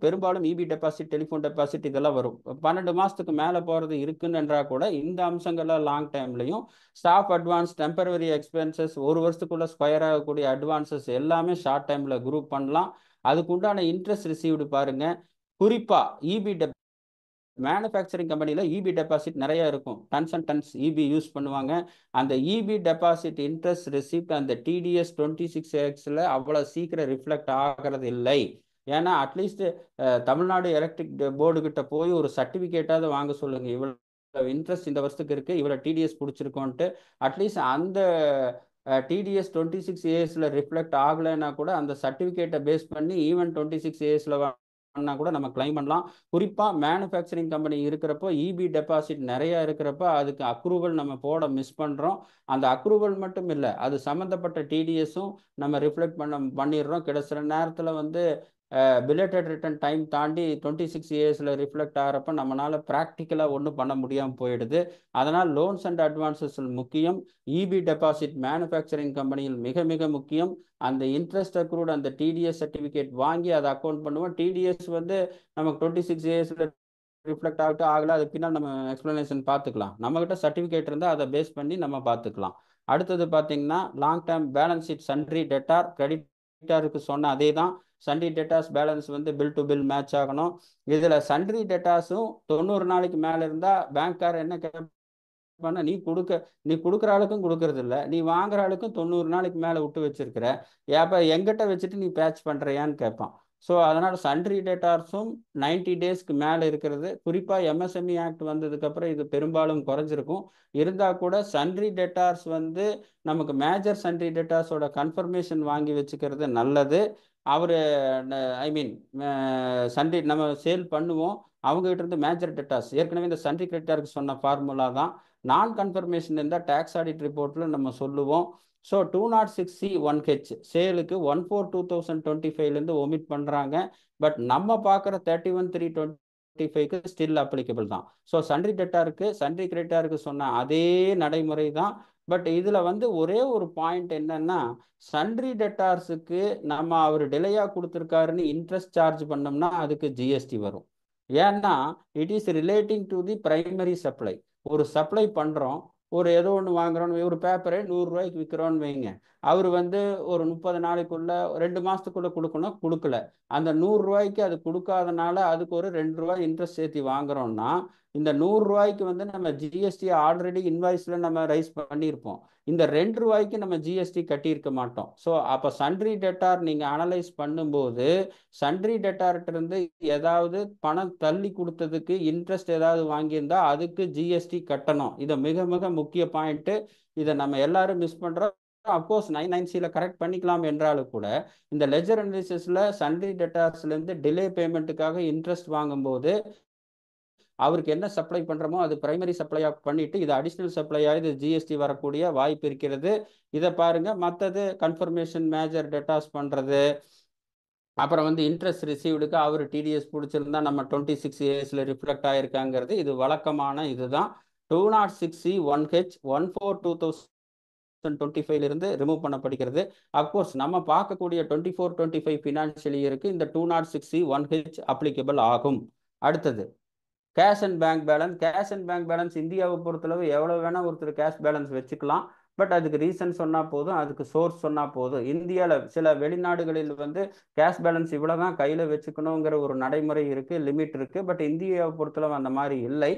பெரும்பாலும் EB deposit, telephone deposit இதெல்லாம் வரும். 12 மாதத்துக்கு மேலே போகிறது இருக்குன்னுன்றா கூட இந்த அம்சங்கள்லாம் லாங் டைம்லையும், ஸ்டாஃப் அட்வான்ஸ், டெம்பரவரி எக்ஸ்பென்சஸ், ஒரு வருஷத்துக்குள்ளே ஸ்கொயர் ஆகக்கூடிய அட்வான்சஸ் எல்லாமே ஷார்ட் டைமில் குரூப் பண்ணலாம். அதுக்கு உண்டான இன்ட்ரெஸ்ட் ரிசீவ்டு பாருங்கள். குறிப்பாக இபி மேனுஃபேக்சரிங் கம்பெனியில் இபி டெபாசிட் நிறைய இருக்கும், tons and tons EB use பண்ணுவாங்க. அந்த இபி டெபாசிட் இன்ட்ரெஸ்ட் ரிசிப்ட் அந்த டிடிஎஸ் 26X அவ்வளோ சீக்கிரம் ரிஃப்ளெக்ட் ஆகிறது இல்லை. ஏன்னா அட்லீஸ்ட் தமிழ்நாடு எலக்ட்ரிக் போர்டு கிட்ட போய் ஒரு சர்டிஃபிகேட்டாவது வாங்க சொல்லுங்க, இவ்வளோ இன்ட்ரெஸ்ட் இந்த வருஷத்துக்கு இருக்கு, இவ்வளோ டிடிஎஸ் பிடிச்சிருக்கோன்ட்டு. அட்லீஸ்ட் அந்த டிடிஎஸ் 26Aஸில் ரிஃப்ளெக்ட் ஆகலைன்னா கூட அந்த சர்டிஃபிகேட்டை பேஸ் பண்ணி ஈவன் 26Aஸில் கூட நம்ம கிளைம் பண்ணலாம். குறிப்பாக மேனுஃபேக்சரிங் கம்பெனி இருக்கிறப்போ இபி டெபாசிட் நிறைய இருக்கிறப்ப அதுக்கு அக்ரூவல் நம்ம போட மிஸ் பண்ணுறோம். அந்த அக்ரூவல் மட்டும் இல்லை, அது சம்மந்தப்பட்ட டிடிஎஸும் நம்ம ரிஃப்ளெக்ட் பண்ணிடுறோம். சில நேரத்தில் வந்து பிலேட்டட் ரிட்டர்ன் டைம் தாண்டி 26Aஸில் ரிஃப்ளெக்ட் ஆகிறப்ப நம்மளால் ப்ராக்டிக்கலாக ஒன்றும் பண்ண முடியாமல் போயிடுது. அதனால் லோன்ஸ் அண்ட் அட்வான்சஸ் முக்கியம். இபி டெபாசிட் மேனுஃபேக்சரிங் கம்பெனியில் மிக மிக முக்கியம். அந்த இன்ட்ரெஸ்ட் அக்ரூட் அந்த டிடிஎஸ் சர்டிஃபிகேட் வாங்கி அதை அக்கௌண்ட் பண்ணுவோம். டிடிஎஸ் வந்து நமக்கு 26Aஸில் ரிஃப்ளெக்ட் ஆகல, அது பின்னால் நம்ம எக்ஸ்ப்ளனேஷன் பார்த்துக்கலாம். நம்மகிட்ட சர்டிஃபிகேட் இருந்தால் அதை பேஸ் பண்ணி நம்ம பார்த்துக்கலாம். அடுத்தது பார்த்தீங்கன்னா long term balance sheet, sundry debtor, கிரெடிட்டாருக்கு சொன்ன அதே தான். சன்ட்ரி டெட்டாஸ் பேலன்ஸ் வந்து பில் டு பில் மேட்ச் ஆகணும். இதில் சன்ட்ரி டெட்டாஸும் 90 நாளைக்கு மேலே இருந்தால் பேங்க்கார் என்ன கேட்பான்னா, நீ கொடுக்குற ஆளுக்கும் கொடுக்கறது இல்லை, நீ வாங்குற ஆளுக்கும் 90 நாளைக்கு மேலே விட்டு வச்சிருக்கிற, அப்போ எங்கிட்ட வச்சுட்டு நீ பேட்ச் பண்ணுறியான்னு கேட்பான். ஸோ அதனால் சன்ட்ரி டெட்டார்ஸும் 90 டேஸ்க்கு மேலே இருக்கிறது. குறிப்பாக எம்எஸ்எம்இ ஆக்ட் வந்ததுக்கப்புறம் இது பெரும்பாலும் குறைஞ்சிருக்கும். இருந்தால் கூட சன்ட்ரி டெட்டார்ஸ் வந்து நமக்கு மேஜர் சன்ட்ரி டெட்டார்ஸோட கன்ஃபர்மேஷன் வாங்கி வச்சுக்கிறது நல்லது. அவர் சன்ட்ரி நம்ம சேல் பண்ணுவோம், அவங்ககிட்ட இருந்து மேஜர் டெட்டார்ஸ் ஏற்கனவே இந்த சன்ட்ரி கிரெடிட்டாருக்கு சொன்ன ஃபார்முலா தான். நான் கன்ஃபர்மேஷன் இருந்தால் டேக்ஸ் ஆடிட் ரிப்போர்ட்டில் நம்ம சொல்லுவோம். ஸோ 206C1H சேலுக்கு 1/4/2025 ஒமிட் பண்ணுறாங்க. பட் நம்ம பார்க்குற 31/3/25 ஸ்டில் அப்ளிகபிள் தான். ஸோ சன்ட்ரி கிரெடிட்டாருக்கு சொன்ன அதே நடைமுறை தான். பட் இதில் வந்து ஒரே ஒரு பாயிண்ட் என்னன்னா, சன்ட்ரி டெட்டார்ஸுக்கு நம்ம அவர் டிலேயாக கொடுத்துருக்காருன்னு இன்ட்ரெஸ்ட் சார்ஜ் பண்ணோம்னா அதுக்கு ஜிஎஸ்டி வரும். ஏன்னா it is relating to the primary supply. ஒரு சப்ளை பண்ணுறோம், ஒரு ஏதோ ஒன்று வாங்குறோன்னு ஒரு பேப்பரை 100 ரூபாய்க்கு விற்கிறோன்னு வைங்க. அவர் வந்து ஒரு 30 நாளைக்குள்ள 2 மாசத்துக்குள்ள கொடுக்கணும், கொடுக்கல. அந்த 100 ரூபாய்க்கு அது கொடுக்காதனால அதுக்கு ஒரு 2 ரூபாய் இன்ட்ரெஸ்ட் சேர்த்து வாங்குறோம்னா, இந்த 100 ரூபாய்க்கு வந்து நம்ம ஜிஎஸ்டி ஆல்ரெடி இன்வாய்ஸ்ல நம்ம ரைஸ் பண்ணியிருப்போம். இந்த 2 ரூபாய்க்கு நம்ம ஜிஎஸ்டி கட்டியிருக்க மாட்டோம். ஸோ அப்போ சன்ட்ரி டெட்டார் நீங்கள் அனலைஸ் பண்ணும்போது சன்ட்ரி டெட்டார்ட்ட இருந்து ஏதாவது பணம் தள்ளி கொடுத்ததுக்கு இன்ட்ரெஸ்ட் ஏதாவது வாங்கியிருந்தா அதுக்கு ஜிஎஸ்டி கட்டணும். இதை மிக மிக முக்கிய பாயிண்ட்டு. இதை நம்ம எல்லாரும் மிஸ் பண்ணுறோம். அப்கோர்ஸ் 990 கரெக்ட் பண்ணிக்கலாம் என்றாலும் கூட இந்த லெஜர் அனாலிசிஸ்ல சன்ட்ரி டெட்டார்ஸ்லேருந்து டிலே பேமெண்ட்டுக்காக இன்ட்ரெஸ்ட் வாங்கும்போது அவருக்கு என்ன சப்ளை பண்ணுறோமோ அது பிரைமரி சப்ளையாக பண்ணிட்டு இது அடிஷ்னல் சப்ளையாக இது ஜிஎஸ்டி வரக்கூடிய வாய்ப்பு இருக்கிறது. இதை பாருங்க. மற்றது கன்ஃபர்மேஷன் மேஜர் டெட்டாஸ் பண்ணுறது, அப்புறம் வந்து இன்ட்ரெஸ்ட் ரிசீவ்டுக்கு அவர் டிடிஎஸ் பிடிச்சிருந்தா நம்ம 26 ரிஃப்ளெக்ட் ஆயிருக்காங்கிறது இது வழக்கமான இதுதான். 206C 1H 1/4/2025 இருந்து ரிமூவ் பண்ணப்படுகிறது. அப்கோர்ஸ் நம்ம பார்க்கக்கூடிய 24-25 ஃபினான்ஷியல் இயருக்கு இந்த 206C 1H அப்ளிகபிள் ஆகும். அடுத்தது cash and bank balance. Cash and bank balance இந்தியாவை பொறுத்தளவு எவ்வளோ வேணால் ஒருத்தர் கேஷ் பேலன்ஸ் வச்சுக்கலாம். பட் அதுக்கு ரீசன் சொன்னால் போதும், அதுக்கு சோர்ஸ் சொன்னால் போதும். இந்தியாவில் சில வெளிநாடுகளில் வந்து கேஷ் பேலன்ஸ் இவ்வளோ தான் கையில் வச்சுக்கணுங்கிற ஒரு நடைமுறை இருக்குது, லிமிட் இருக்குது. பட் இந்தியாவை பொறுத்தளவு அந்த மாதிரி இல்லை.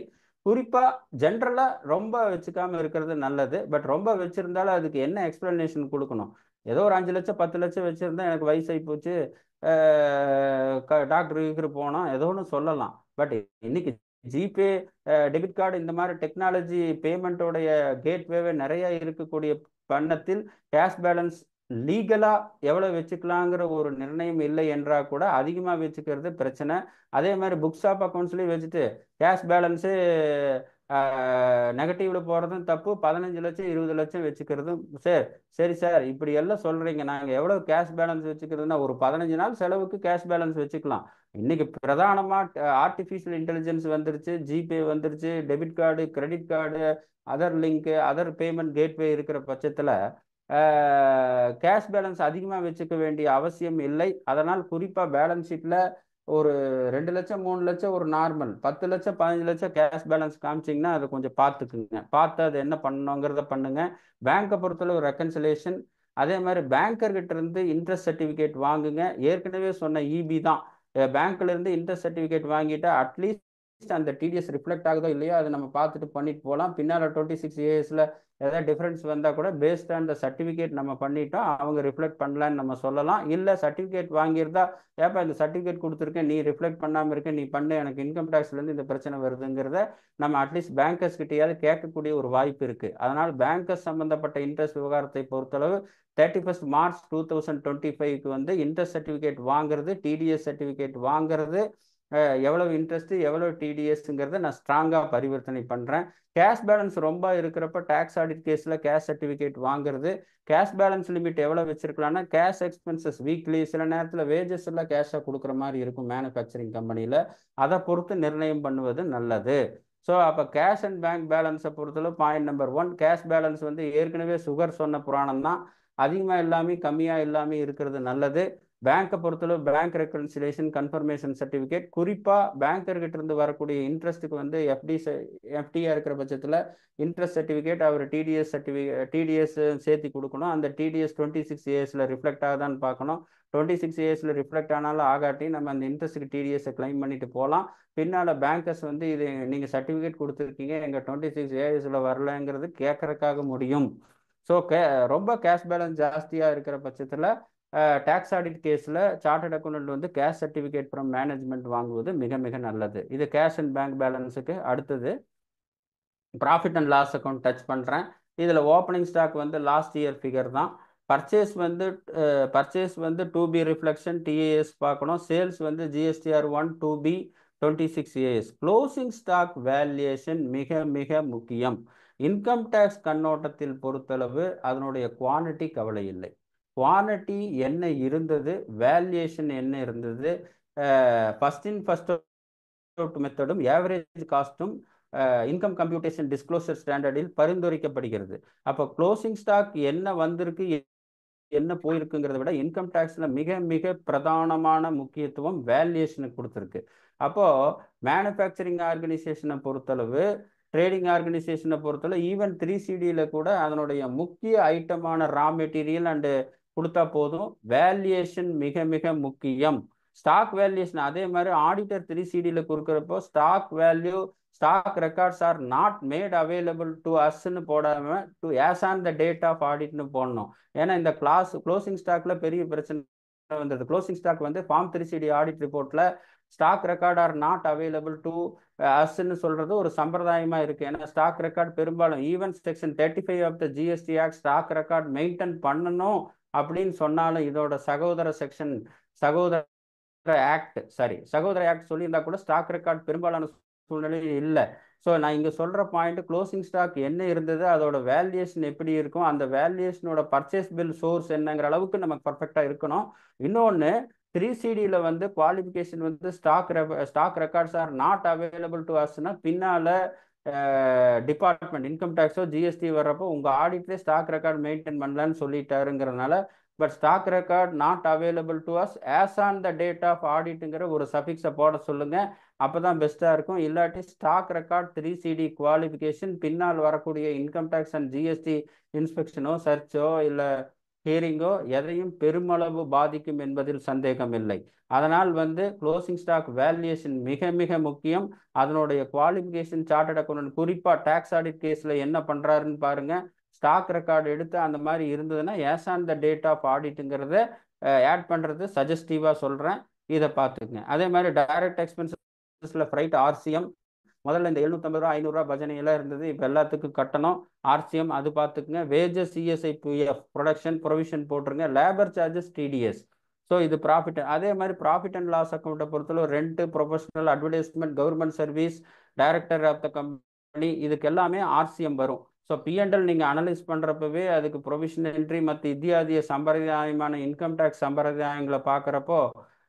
குறிப்பாக ஜென்ரலாக ரொம்ப வச்சுக்காமல் இருக்கிறது நல்லது. பட் ரொம்ப வச்சுருந்தாலும் அதுக்கு என்ன எக்ஸ்பிளனேஷன் கொடுக்கணும்? ஏதோ ஒரு 5 லட்சம் 10 லட்சம் வச்சுருந்தா எனக்கு வயசாகி போச்சு, டாக்டருக்கு போனோம், ஏதோ ஒன்று சொல்லலாம். பட் இன்னைக்கு ஜிபே, டெபிட் கார்டு இந்த மாதிரி டெக்னாலஜி பேமெண்ட்டோடைய கேட்வேவே நிறைய இருக்கக்கூடிய பண்ணத்தில் கேஷ் பேலன்ஸ் லீகலா எவ்வளவு வச்சுக்கலாங்கிற ஒரு நிர்ணயம் இல்லை என்றா கூட அதிகமா வச்சுக்கிறது பிரச்சனை. அதே மாதிரி புக்ஸ் ஆஃப் அக்கௌண்ட்ஸ்லயும் வச்சுட்டு கேஷ் பேலன்ஸு நெகட்டிவ்ல போறதும் தப்பு. 15 லட்சம் 20 லட்சம் வச்சுக்கிறதும் சரி சார் இப்படி எல்லாம் சொல்றீங்க, நாங்க எவ்வளவு கேஷ் பேலன்ஸ் வச்சுக்கிறதுனா ஒரு 15 நாள் செலவுக்கு கேஷ் பேலன்ஸ் வச்சுக்கலாம். இன்னைக்கு பிரதானமா ஆர்டிஃபிஷியல் இன்டெலிஜென்ஸ் வந்துருச்சு, ஜிபே வந்துருச்சு, debit card, credit card, other link, other payment gateway இருக்கிற பட்சத்துல கேஷ் பேலன்ஸ் அதிகமாக வச்சுக்க வேண்டிய அவசியம் இல்லை. அதனால் குறிப்பாக பேலன்ஸ் ஷீட்டில் ஒரு 2 லட்சம் 3 லட்சம் ஒரு நார்மல், 10 லட்சம் 15 லட்சம் கேஷ் பேலன்ஸ் காமிச்சிங்கன்னா அதை கொஞ்சம் பார்த்துக்குங்க. பார்த்து அது என்ன பண்ணணுங்கிறத பண்ணுங்க. பேங்கை பொறுத்தளவு ரெக்கன்சிலேஷன், அதே மாதிரி பேங்கர்கிட்ட இருந்து இன்ட்ரெஸ்ட் சர்டிஃபிகேட் வாங்குங்க. ஏற்கனவே சொன்ன இபி தான். பேங்க்ல இருந்து இன்ட்ரெஸ்ட் சர்டிஃபிகேட் வாங்கிட்டா அட்லீஸ்ட் அந்த டிடிஎஸ் ரிஃப்ளெக்ட் ஆகுதோ இல்லையோ அதை நம்ம பார்த்துட்டு பண்ணிட்டு போகலாம். பின்னால் 26 ஏதாவது டிஃப்ரென்ஸ் வந்தால் கூட பேஸ்ட் ஆன் த சர்டிஃபிகேட் நம்ம பண்ணிட்டோம், அவங்க ரிஃப்ளெக்ட் பண்ணலான்னு நம்ம சொல்லலாம். இல்லை சர்டிஃபிகேட் வாங்கியிருந்தா ஏப்பா இந்த சர்டிஃபிகேட் கொடுத்துருக்கேன் நீ ரிஃப்ளெக்ட் பண்ணாமல் இருக்க, நீ பண்ண, எனக்கு இன்கம் டேக்ஸ்லேருந்து இந்த பிரச்சனை வருதுங்கிறத நம்ம அட்லீஸ்ட் பேங்கர்ஸ் கிட்டையாவது கேட்கக்கூடிய ஒரு வாய்ப்பு இருக்குது. அதனால் பேங்கர்ஸ் சம்பந்தப்பட்ட இன்ட்ரெஸ்ட் விவகாரத்தை பொறுத்தளவு 31 மார்ச் 2025 வந்து இன்ட்ரெஸ்ட் சர்டிஃபிகேட் வாங்குறது, டிடிஎஸ் சர்டிஃபிகேட் வாங்குறது, எவ்வளவு இன்ட்ரெஸ்ட் எவ்வளவு டிடிஎஸ்ங்கிறத நான் ஸ்ட்ராங்காக பரிவர்த்தனை பண்ணுறேன். கேஷ் பேலன்ஸ் ரொம்ப இருக்கிறப்ப டேக்ஸ் ஆடிட் கேஸில் கேஷ் சர்டிஃபிகேட் வாங்குறது. கேஷ் பேலன்ஸ் லிமிட் எவ்வளோ வச்சிருக்கலாம்னா கேஷ் எக்ஸ்பென்சஸ் வீக்லி, சில நேரத்தில் வேஜஸ் எல்லாம் கேஷாக கொடுக்குற மாதிரி இருக்கும் மேனுஃபேக்சரிங் கம்பெனியில், அதை பொறுத்து நிர்ணயம் பண்ணுவது நல்லது. ஸோ அப்போ கேஷ் அண்ட் பேங்க் பேலன்ஸை பொறுத்தளவு பாயிண்ட் நம்பர் 1, கேஷ் பேலன்ஸ் வந்து ஏற்கனவே சுகர் சொன்ன புராணம் தான். அதிகமாக இல்லாமல் கம்மியாக இல்லாமல் இருக்கிறது நல்லது. பேங்கை பொறுத்தளவு பேங்க் ரெக்கன்சிலேஷன், கன்ஃபர்மேஷன் சர்டிஃபிகேட், குறிப்பாக பேங்கர்கிட்ட இருந்து வரக்கூடிய இன்ட்ரெஸ்ட்டுக்கு வந்து எஃப்டியாக இருக்கிற பட்சத்தில் இன்ட்ரெஸ்ட் சர்டிஃபிகேட் அவர் டிடிஎஸ் சேர்த்து கொடுக்கணும். அந்த டிடிஎஸ் 26 ரிஃப்ளெக்ட் ஆகுதான்னு பார்க்கணும். 26 ரிஃப்ளெக்ட் ஆனாலும் ஆகாட்டி நம்ம அந்த இன்ட்ரெஸ்ட்டுக்கு டிடிஎஸை கிளைம் பண்ணிட்டு போகலாம். பின்னால் பேங்கர்ஸ் வந்து இது நீங்கள் சர்டிஃபிகேட் கொடுத்துருக்கீங்க எங்கள் 26 வரலங்கிறது கேட்கறதுக்காக முடியும். ஸோ ரொம்ப கேஷ் பேலன்ஸ் ஜாஸ்தியாக இருக்கிற பட்சத்தில் டேக்ஸ் ஆடிட் கேஸில் சார்ட்டர்ட் அக்கௌண்ட் வந்து கேஷ் சர்டிஃபிகேட் ஃப்ரம் மேனேஜ்மெண்ட் வாங்குவது மிக மிக நல்லது. இது கேஷ் அண்ட் பேங்க் பேலன்ஸுக்கு. அடுத்தது profit and loss account touch பண்ணுறேன். இதில் ஓப்பனிங் ஸ்டாக் வந்து லாஸ்ட் இயர் ஃபிகர் தான். பர்ச்சேஸ் வந்து 2B ரிஃப்ளெக்ஷன் டிஏஎஸ் பார்க்கணும். சேல்ஸ் வந்து GSTR 1 2B 26AS. Closing stock valuation மிக மிக முக்கியம். இன்கம் டேக்ஸ் கண்ணோட்டத்தில் பொறுத்தளவு அதனுடைய குவான்டிட்டி கவலை இல்லை. குவான்டிட்டி என்ன இருந்தது, வேல்யூஷன் என்ன இருந்தது, ஃபர்ஸ்ட் இன் ஃபர்ஸ்ட் அவுட் மெத்தடும் ஆவரேஜ் காஸ்ட்டும் இன்கம் கம்ப்யூட்டேஷன் டிஸ்க்ளோசர் ஸ்டாண்டர்டில் பரிந்துரைக்கப்படுகிறது. அப்போ க்ளோசிங் ஸ்டாக் என்ன வந்திருக்கு என்ன போயிருக்குங்கிறத விட இன்கம் டேக்ஸ்ல மிக மிக பிரதானமான முக்கியத்துவம் வேல்யூஷனுக்கு கொடுத்துருக்கு. அப்போ மேனுஃபேக்சரிங் ஆர்கனைசேஷனை பொறுத்தளவு ட்ரேடிங் ஆர்கனைசேஷனை பொறுத்தவரை ஈவன் 3CD கூட அதனுடைய முக்கிய ஐட்டமான ரா மெட்டீரியல் அண்டு கொடுத்தா போதும். வேல்யூவேஷன் மிக மிக முக்கியம். ஸ்டாக் வேல்யூஷன் அதே மாதிரி ஆடிட்டர் 3CD கொடுக்குறப்போ stock value stock records are not made available to அஸ்ன்னு போடாம to as on the date of ஆடிட்னு போடணும். ஏன்னா இந்த க்ளோசிங் ஸ்டாக்ல பெரிய பிரச்சனை வந்தது. க்ளோசிங் ஸ்டாக் வந்து ஃபார்ம் 3CD ஆடிட் ரிப்போர்ட்ல stock record are not available to அஸ்ன்னு சொல்றது ஒரு சம்பிரதாயமா இருக்கு. ஏன்னா ஸ்டாக் ரெக்கார்ட் பெரும்பாலும் even section 35 of the GST act stock record maintain பண்ணணும் அப்படின்னு சொன்னாலும் இதோட சகோதர ஆக்ட் சொல்லியிருந்தா கூட ஸ்டாக் ரெக்கார்ட் பெரும்பாலான சூழ்நிலையில் இல்லை. ஸோ நான் இங்கே சொல்கிற பாயிண்ட் க்ளோசிங் ஸ்டாக் என்ன இருந்தது, அதோட வேல்யூஷன் எப்படி இருக்கும், அந்த வேல்யூஷனோட பர்ச்சேஸ் பில் சோர்ஸ் என்னங்கிற அளவுக்கு நமக்கு பர்ஃபெக்டாக இருக்கணும். இன்னொன்று 3CD வந்து குவாலிஃபிகேஷன் வந்து stock records are not available to அஸ்னா பின்னால டிபார்ட்மெண்ட் இன்கம் டேக்ஸோ ஜிஎஸ்டி வர்றப்போ உங்கள் ஆடிட்லேயே ஸ்டாக் ரெக்கார்ட் மெயின்டைன் பண்ணலான்னு சொல்லிட்டாருங்கிறதுனால but stock record not available to us as on the date of ஆடிட்டுங்கிற ஒரு சஃபிக்ஸை போட சொல்லுங்க. அப்போதான் பெஸ்ட்டாக இருக்கும். இல்லாட்டி ஸ்டாக் ரெக்கார்ட் 3CD குவாலிஃபிகேஷன் பின்னால் வரக்கூடிய இன்கம் டேக்ஸ் அண்ட் ஜிஎஸ்டி இன்ஸ்பெக்ஷனோ சர்ச்சோ இல்லை ஹியரிங்கோ எதையும் பெருமளவு பாதிக்கும் என்பதில் சந்தேகம் இல்லை. அதனால் வந்து க்ளோசிங் ஸ்டாக் வேல்யூஷன் மிக மிக முக்கியம். அதனுடைய குவாலிஃபிகேஷன் சார்ட்டர்ட் அக்கௌண்டன்ட் குறிப்பாக டேக்ஸ் ஆடிட் கேஸில் என்ன பண்ணுறாருன்னு பாருங்க. ஸ்டாக் ரெக்கார்டு எடுத்து அந்த மாதிரி இருந்ததுன்னா as on the date of ஆடிட்டுங்கிறத ஆட் பண்ணுறது சஜஸ்டிவாக சொல்கிறேன். இதை பார்த்துக்குங்க. அதே மாதிரி டைரக்ட் எக்ஸ்பென்சஸில் ஃப்ரைட் ஆர்சிஎம் முதல்ல இந்த 750 ரூபா 500 ரூபா பஜனை எல்லாம் இருந்தது. இப்போ எல்லாத்துக்கும் கட்டணும் ஆர்சிஎம், அது பார்த்துக்குங்க. Wages CSI PF production provision போட்டுருங்க. Labour charges TDS. ஸோ இது ப்ராஃபிட். அதே மாதிரி ப்ராஃபிட் அண்ட் லாஸ் அக்கௌண்ட்டை பொறுத்தவரை rent, professional, advertisement, government service, director of the company, இதுக்கு எல்லாமே ஆர்சிஎம் வரும். ஸோ பிஎன்எல் நீங்கள் அனலைஸ் பண்ணுறப்பவே அதுக்கு ப்ரொவிஷன் என்ட்ரி மற்ற இத்தியாதிய சம்பிரதாயமான இன்கம் டேக்ஸ் சம்பிரதாயங்களை பார்க்குறப்போ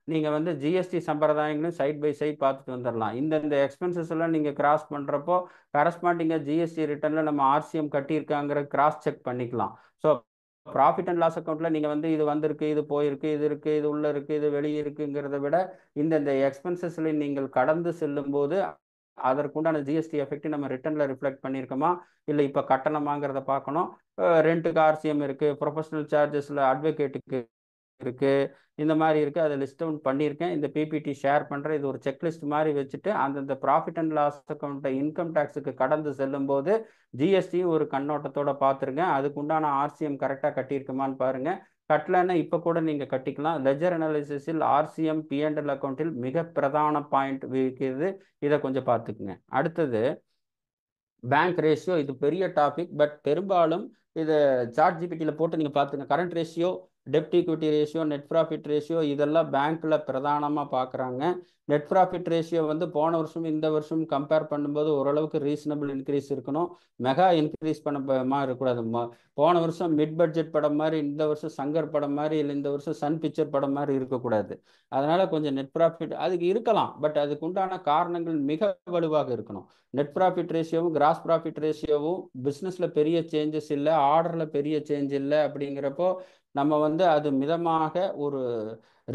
நீங்கள் வந்து ஜிஎஸ்டி சம்பிரதாயங்களும் சைட் பை சைட் பார்த்துட்டு வந்துடலாம். இந்த எக்ஸ்பென்சஸ் எல்லாம் நீங்கள் கிராஸ் பண்ணுறப்போ கரஸ்பாண்டிங்காக ஜிஎஸ்டி ரிட்டர்னில் நம்ம ஆர்சிஎம் கட்டியிருக்காங்கிற கிராஸ் செக் பண்ணிக்கலாம். ஸோ ப்ராஃபிட் அண்ட் லாஸ் அக்கௌண்ட்டில் நீங்கள் வந்து இது வந்திருக்கு, இது போயிருக்கு, இது இருக்குது, இது உள்ளே இருக்குது, இது வெளியே இருக்குங்கிறத விட இந்த எக்ஸ்பென்சஸில் நீங்கள் கடந்து செல்லும்போது அதற்குண்டான ஜிஎஸ்டி எஃபெக்ட் நம்ம ரிட்டர்னில் ரிஃப்ளெக்ட் பண்ணியிருக்கோமா இல்லை இப்போ கட்டணமாங்கிறத பார்க்கணும். ரெண்ட்டுக்கு ஆர்சிஎம் இருக்குது, ப்ரொஃபஷனல் சார்ஜஸில் அட்வொகேட்டுக்கு இருக்குது, இந்த மாதிரி இருக்குது. அதை லிஸ்ட் டவுன் பண்ணியிருக்கேன். இந்த பிபிடி ஷேர் பண்ணுறேன். இது ஒரு செக்லிஸ்ட் மாதிரி வச்சுட்டு அந்தந்த ப்ராஃபிட் அண்ட் லாஸ் அக்கௌண்ட்டை இன்கம் டேக்ஸுக்கு கடந்து செல்லும்போது ஜிஎஸ்டி ஒரு கண்ணோட்டத்தோடு பார்த்துருங்க. அதுக்குண்டான ஆர்சிஎம் கரெக்டாக கட்டியிருக்குமான்னு பாருங்கள். கட்டலைன்னா இப்போ கூட நீங்கள் கட்டிக்கலாம். லெஜர் அனாலிசிஸில் ஆர்சிஎம் பிஎன்எல் அக்கௌண்ட்டில் மிக பிரதான பாயிண்ட் இருக்கிறது. இதை கொஞ்சம் பார்த்துக்குங்க. அடுத்தது பேங்க் ரேஷியோ. இது பெரிய டாபிக். பட் பெரும்பாலும் இது சாட் ஜிபிடியில் போட்டு நீங்கள் பார்த்துங்க. கரண்ட் ரேஷியோ, டெப்ட் equity ratio, net profit ratio, இதெல்லாம் பேங்க்கில் பிரதானமாக பார்க்குறாங்க. நெட் ப்ராஃபிட் ரேஷியோ வந்து போன வருஷம் இந்த வருஷம் கம்பேர் பண்ணும்போது ஓரளவுக்கு ரீசனபிள் இன்க்ரீஸ் இருக்கணும். மெகா இன்க்ரீஸ் பண்ண மாதிரி இருக்கக்கூடாது. போன வருஷம் மிட் பட்ஜெட் படம் மாதிரி, இந்த வருஷம் சங்கர் படம் மாதிரி, இல்லை இந்த வருஷம் சன் பிக்சர் படம் மாதிரி இருக்கக்கூடாது. அதனால் கொஞ்சம் நெட் ப்ராஃபிட் அதுக்கு இருக்கலாம். பட் அதுக்கு உண்டான காரணங்கள் மிக வலுவாக இருக்கணும். நெட் ப்ராஃபிட் ரேஷியோவும் கிராஸ் ப்ராஃபிட் ரேஷியோவும் பிஸ்னஸில் பெரிய சேஞ்சஸ் இல்லை, ஆர்டரில் பெரிய சேஞ்ச் இல்லை. அப்படிங்கிறப்போ நம்ம வந்து அது மிதமாக ஒரு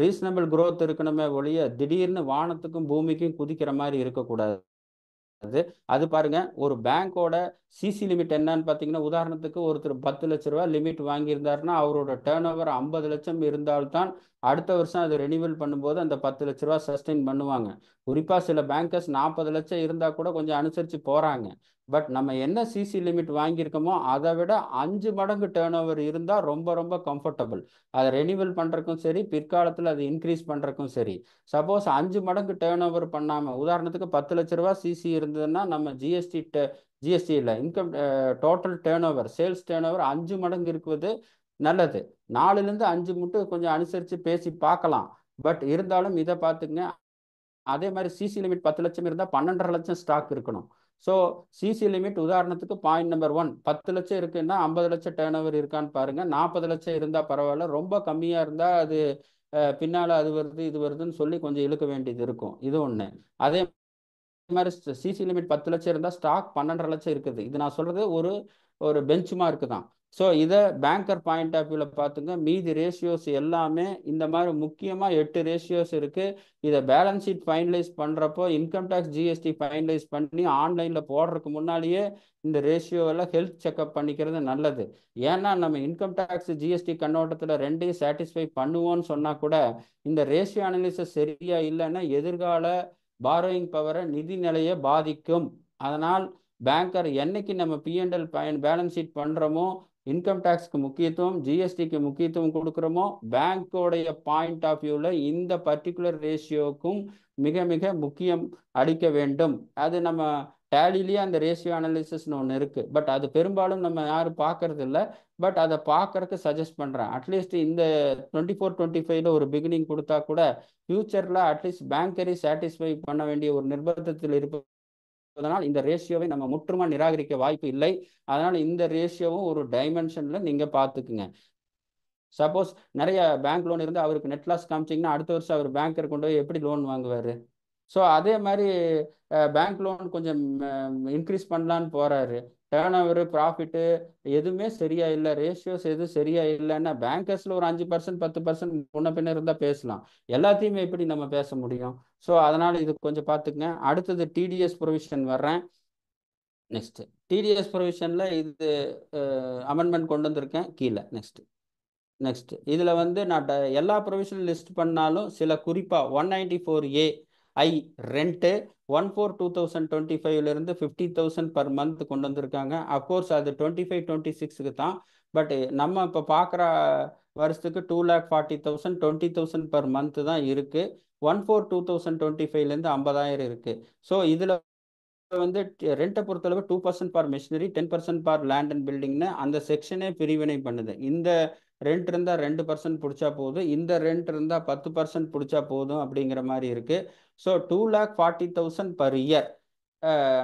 ரீசனபிள் growth இருக்கணுமே ஒழிய திடீர்னு வானத்துக்கும் பூமிக்கும் குதிக்கிற மாதிரி இருக்கக்கூடாது. அது பாருங்க, ஒரு பேங்கோட சிசி லிமிட் என்னன்னு பார்த்தீங்கன்னா, உதாரணத்துக்கு ஒருத்தர் 10 லட்ச ரூபா லிமிட் வாங்கியிருந்தாருன்னா அவரோட டேர்ன் ஓவர் 50 லட்சம் இருந்தால்தான் அடுத்த வருஷம் அது ரெனிவல் பண்ணும்போது அந்த 10 லட்ச ரூபா சஸ்டெயின் பண்ணுவாங்க. குறிப்பாக சில பேங்கர்ஸ் 40 லட்சம் இருந்தால் கூட கொஞ்சம் அனுசரித்து போகிறாங்க. பட் நம்ம என்ன சிசி லிமிட் வாங்கியிருக்கோமோ அதை விட 5 மடங்கு டேர்ன் ஓவர் இருந்தால் ரொம்ப ரொம்ப கம்ஃபர்டபுள். அதை ரெனிவல் பண்ணுறக்கும் சரி, பிற்காலத்தில் அது இன்க்ரீஸ் பண்ணுறக்கும் சரி. சப்போஸ் 5 மடங்கு டேர்ன் ஓவர் பண்ணாமல், உதாரணத்துக்கு 10 லட்ச ரூபா சிசி இருந்ததுன்னா நம்ம ஜிஎஸ்டி இல்லை, income total turn over, sales turn over 5 மடங்கு இருக்குது நல்லது. 4லேருந்து 5 மட்டும் கொஞ்சம் அனுசரித்து பேசி பார்க்கலாம். பட் இருந்தாலும் இதை பார்த்துங்க. அதே மாதிரி சிசி லிமிட் 10 லட்சம் இருந்தால் 12.5 லட்சம் ஸ்டாக் இருக்கணும். ஸோ சிசி லிமிட் உதாரணத்துக்கு பாயிண்ட் நம்பர் 1, 10 லட்சம் இருக்குன்னா 50 லட்சம் டேர்ன் ஓவர் இருக்கான்னு பாருங்க. 40 லட்சம் இருந்தால் பரவாயில்ல. ரொம்ப கம்மியாக இருந்தால் அது பின்னால் அது வருது இது வருதுன்னு சொல்லி கொஞ்சம் இழுக்க வேண்டியது இருக்கும். இது ஒன்று. அதே மாதிரி சிசி லிமிட் 10 லட்சம் இருந்தால் ஸ்டாக் 12.5 லட்சம் இருக்குது. இது நான் சொல்கிறது ஒரு பெஞ்ச் மார்க்கு தான். ஸோ இதை பேங்கர் பாயிண்ட் ஆஃப் வியூவில் பார்த்துங்க, மீதி ரேஷியோஸ் எல்லாமே இந்த மாதிரி முக்கியமாக 8 ரேஷியோஸ் இருக்குது. இதை பேலன்ஸ் ஷீட் ஃபைனலைஸ் பண்ணுறப்போ இன்கம் டேக்ஸ் ஜிஎஸ்டி ஃபைனலைஸ் பண்ணி ஆன்லைனில் போடுறதுக்கு முன்னாடியே இந்த ரேஷியோவெல்லாம் ஹெல்த் செக்அப் பண்ணிக்கிறது நல்லது. ஏன்னா நம்ம இன்கம் டேக்ஸ் ஜிஎஸ்டி கண்ணோட்டத்தில் ரெண்டையும் சாட்டிஸ்ஃபை பண்ணுவோன்னு சொன்னால் கூட இந்த ரேஷியோ அனாலிசிஸ் சரியா இல்லைன்னா எதிர்கால பாரோயிங் பவரை நிதி நிலையை பாதிக்கும். அதனால் பேங்கர் என்னைக்கு நம்ம பிஎன்எல் பேலன்ஸ் ஷீட் பண்ணுறோமோ, இன்கம் டேக்ஸ்க்கு முக்கியத்துவம், ஜிஎஸ்டிக்கு முக்கியத்துவம் கொடுக்குறோமோ, பேங்கோடைய பாயிண்ட் ஆஃப் வியூவில் இந்த பர்டிகுலர் ரேஷியோவுக்கும் மிக மிக முக்கியம் அளிக்க வேண்டும். அது நம்ம டேலிலேயே அந்த ரேஷியோ அனாலிசிஸ்னு ஒன்று இருக்குது. பட் அது பெரும்பாலும் நம்ம யாரும் பார்க்கறது இல்லை. பட் அதை பார்க்கறதுக்கு சஜஸ்ட் பண்ணுறேன். அட்லீஸ்ட் இந்த 24-25 ஒரு பிகினிங் கொடுத்தா கூட ஃபியூச்சரில் அட்லீஸ்ட் பேங்கரை சாட்டிஸ்ஃபை பண்ண வேண்டிய ஒரு நிர்பந்தத்தில் இருப்பதனால் இந்த ரேஷியோவை நம்ம முற்றுமா நிராகரிக்க வாய்ப்பு இல்லை. அதனால் இந்த ரேஷியோவும் ஒரு டைமென்ஷனில் நீங்கள் பார்த்துக்குங்க. சப்போஸ் நிறைய பேங்க் லோன் இருந்து அவருக்கு நெட் லாஸ் காமிச்சிங்கன்னா அடுத்த வருஷம் அவர் பேங்கர் கொண்டு போய் எப்படி லோன் வாங்குவார்? ஸோ அதே மாதிரி பேங்க் லோன் கொஞ்சம் இன்க்ரீஸ் பண்ணலான்னு போகிறாரு, டேர்ன் ஓவரு ப்ராஃபிட்டு எதுவுமே சரியா இல்லை, ரேஷியோஸ் எதுவும் சரியா இல்லைன்னா பேங்கர்ஸில் ஒரு 5% 10% முன்ன பின்ன இருந்தால் பேசலாம், எல்லாத்தையுமே எப்படி நம்ம பேச முடியும்? ஸோ அதனால் இது கொஞ்சம் பார்த்துக்குங்க. அடுத்தது டிடிஎஸ் ப்ரொவிஷன் வர்றேன். நெக்ஸ்ட் டிடிஎஸ் ப்ரொவிஷனில் இது அமெண்ட்மெண்ட் கொண்டு வந்திருக்கேன் கீழே. நெக்ஸ்ட் இதில் வந்து நான் எல்லா ப்ரொவிஷன் லிஸ்ட் பண்ணாலும் சில குறிப்பாக 194A ஐ ரெண்ட்டு 1/4/2025 50,000 பர் மந்த் கொண்டு வந்திருக்காங்க. அஃப்கோர்ஸ் அது 25-26க்கு தான். பட் நம்ம இப்போ பார்க்குற வருஷத்துக்கு 2,40,000 20,000 பர் மந்த் தான் இருக்குது. 1/4/2025 50,000 இருக்குது. ஸோ இதில் வந்து ரெண்ட்டை பொறுத்தளவு 2% for machinery, 10% for land and பில்டிங்னு அந்த செக்ஷனே பிரிவினை பண்ணுது. இந்த ரெண்ட் இருந்தால் 2% பிடிச்சா போதும், இந்த ரெண்ட் இருந்தால் 10% பிடிச்சா போதும் அப்படிங்கிற மாதிரி இருக்குது. So 2,40,000 per year.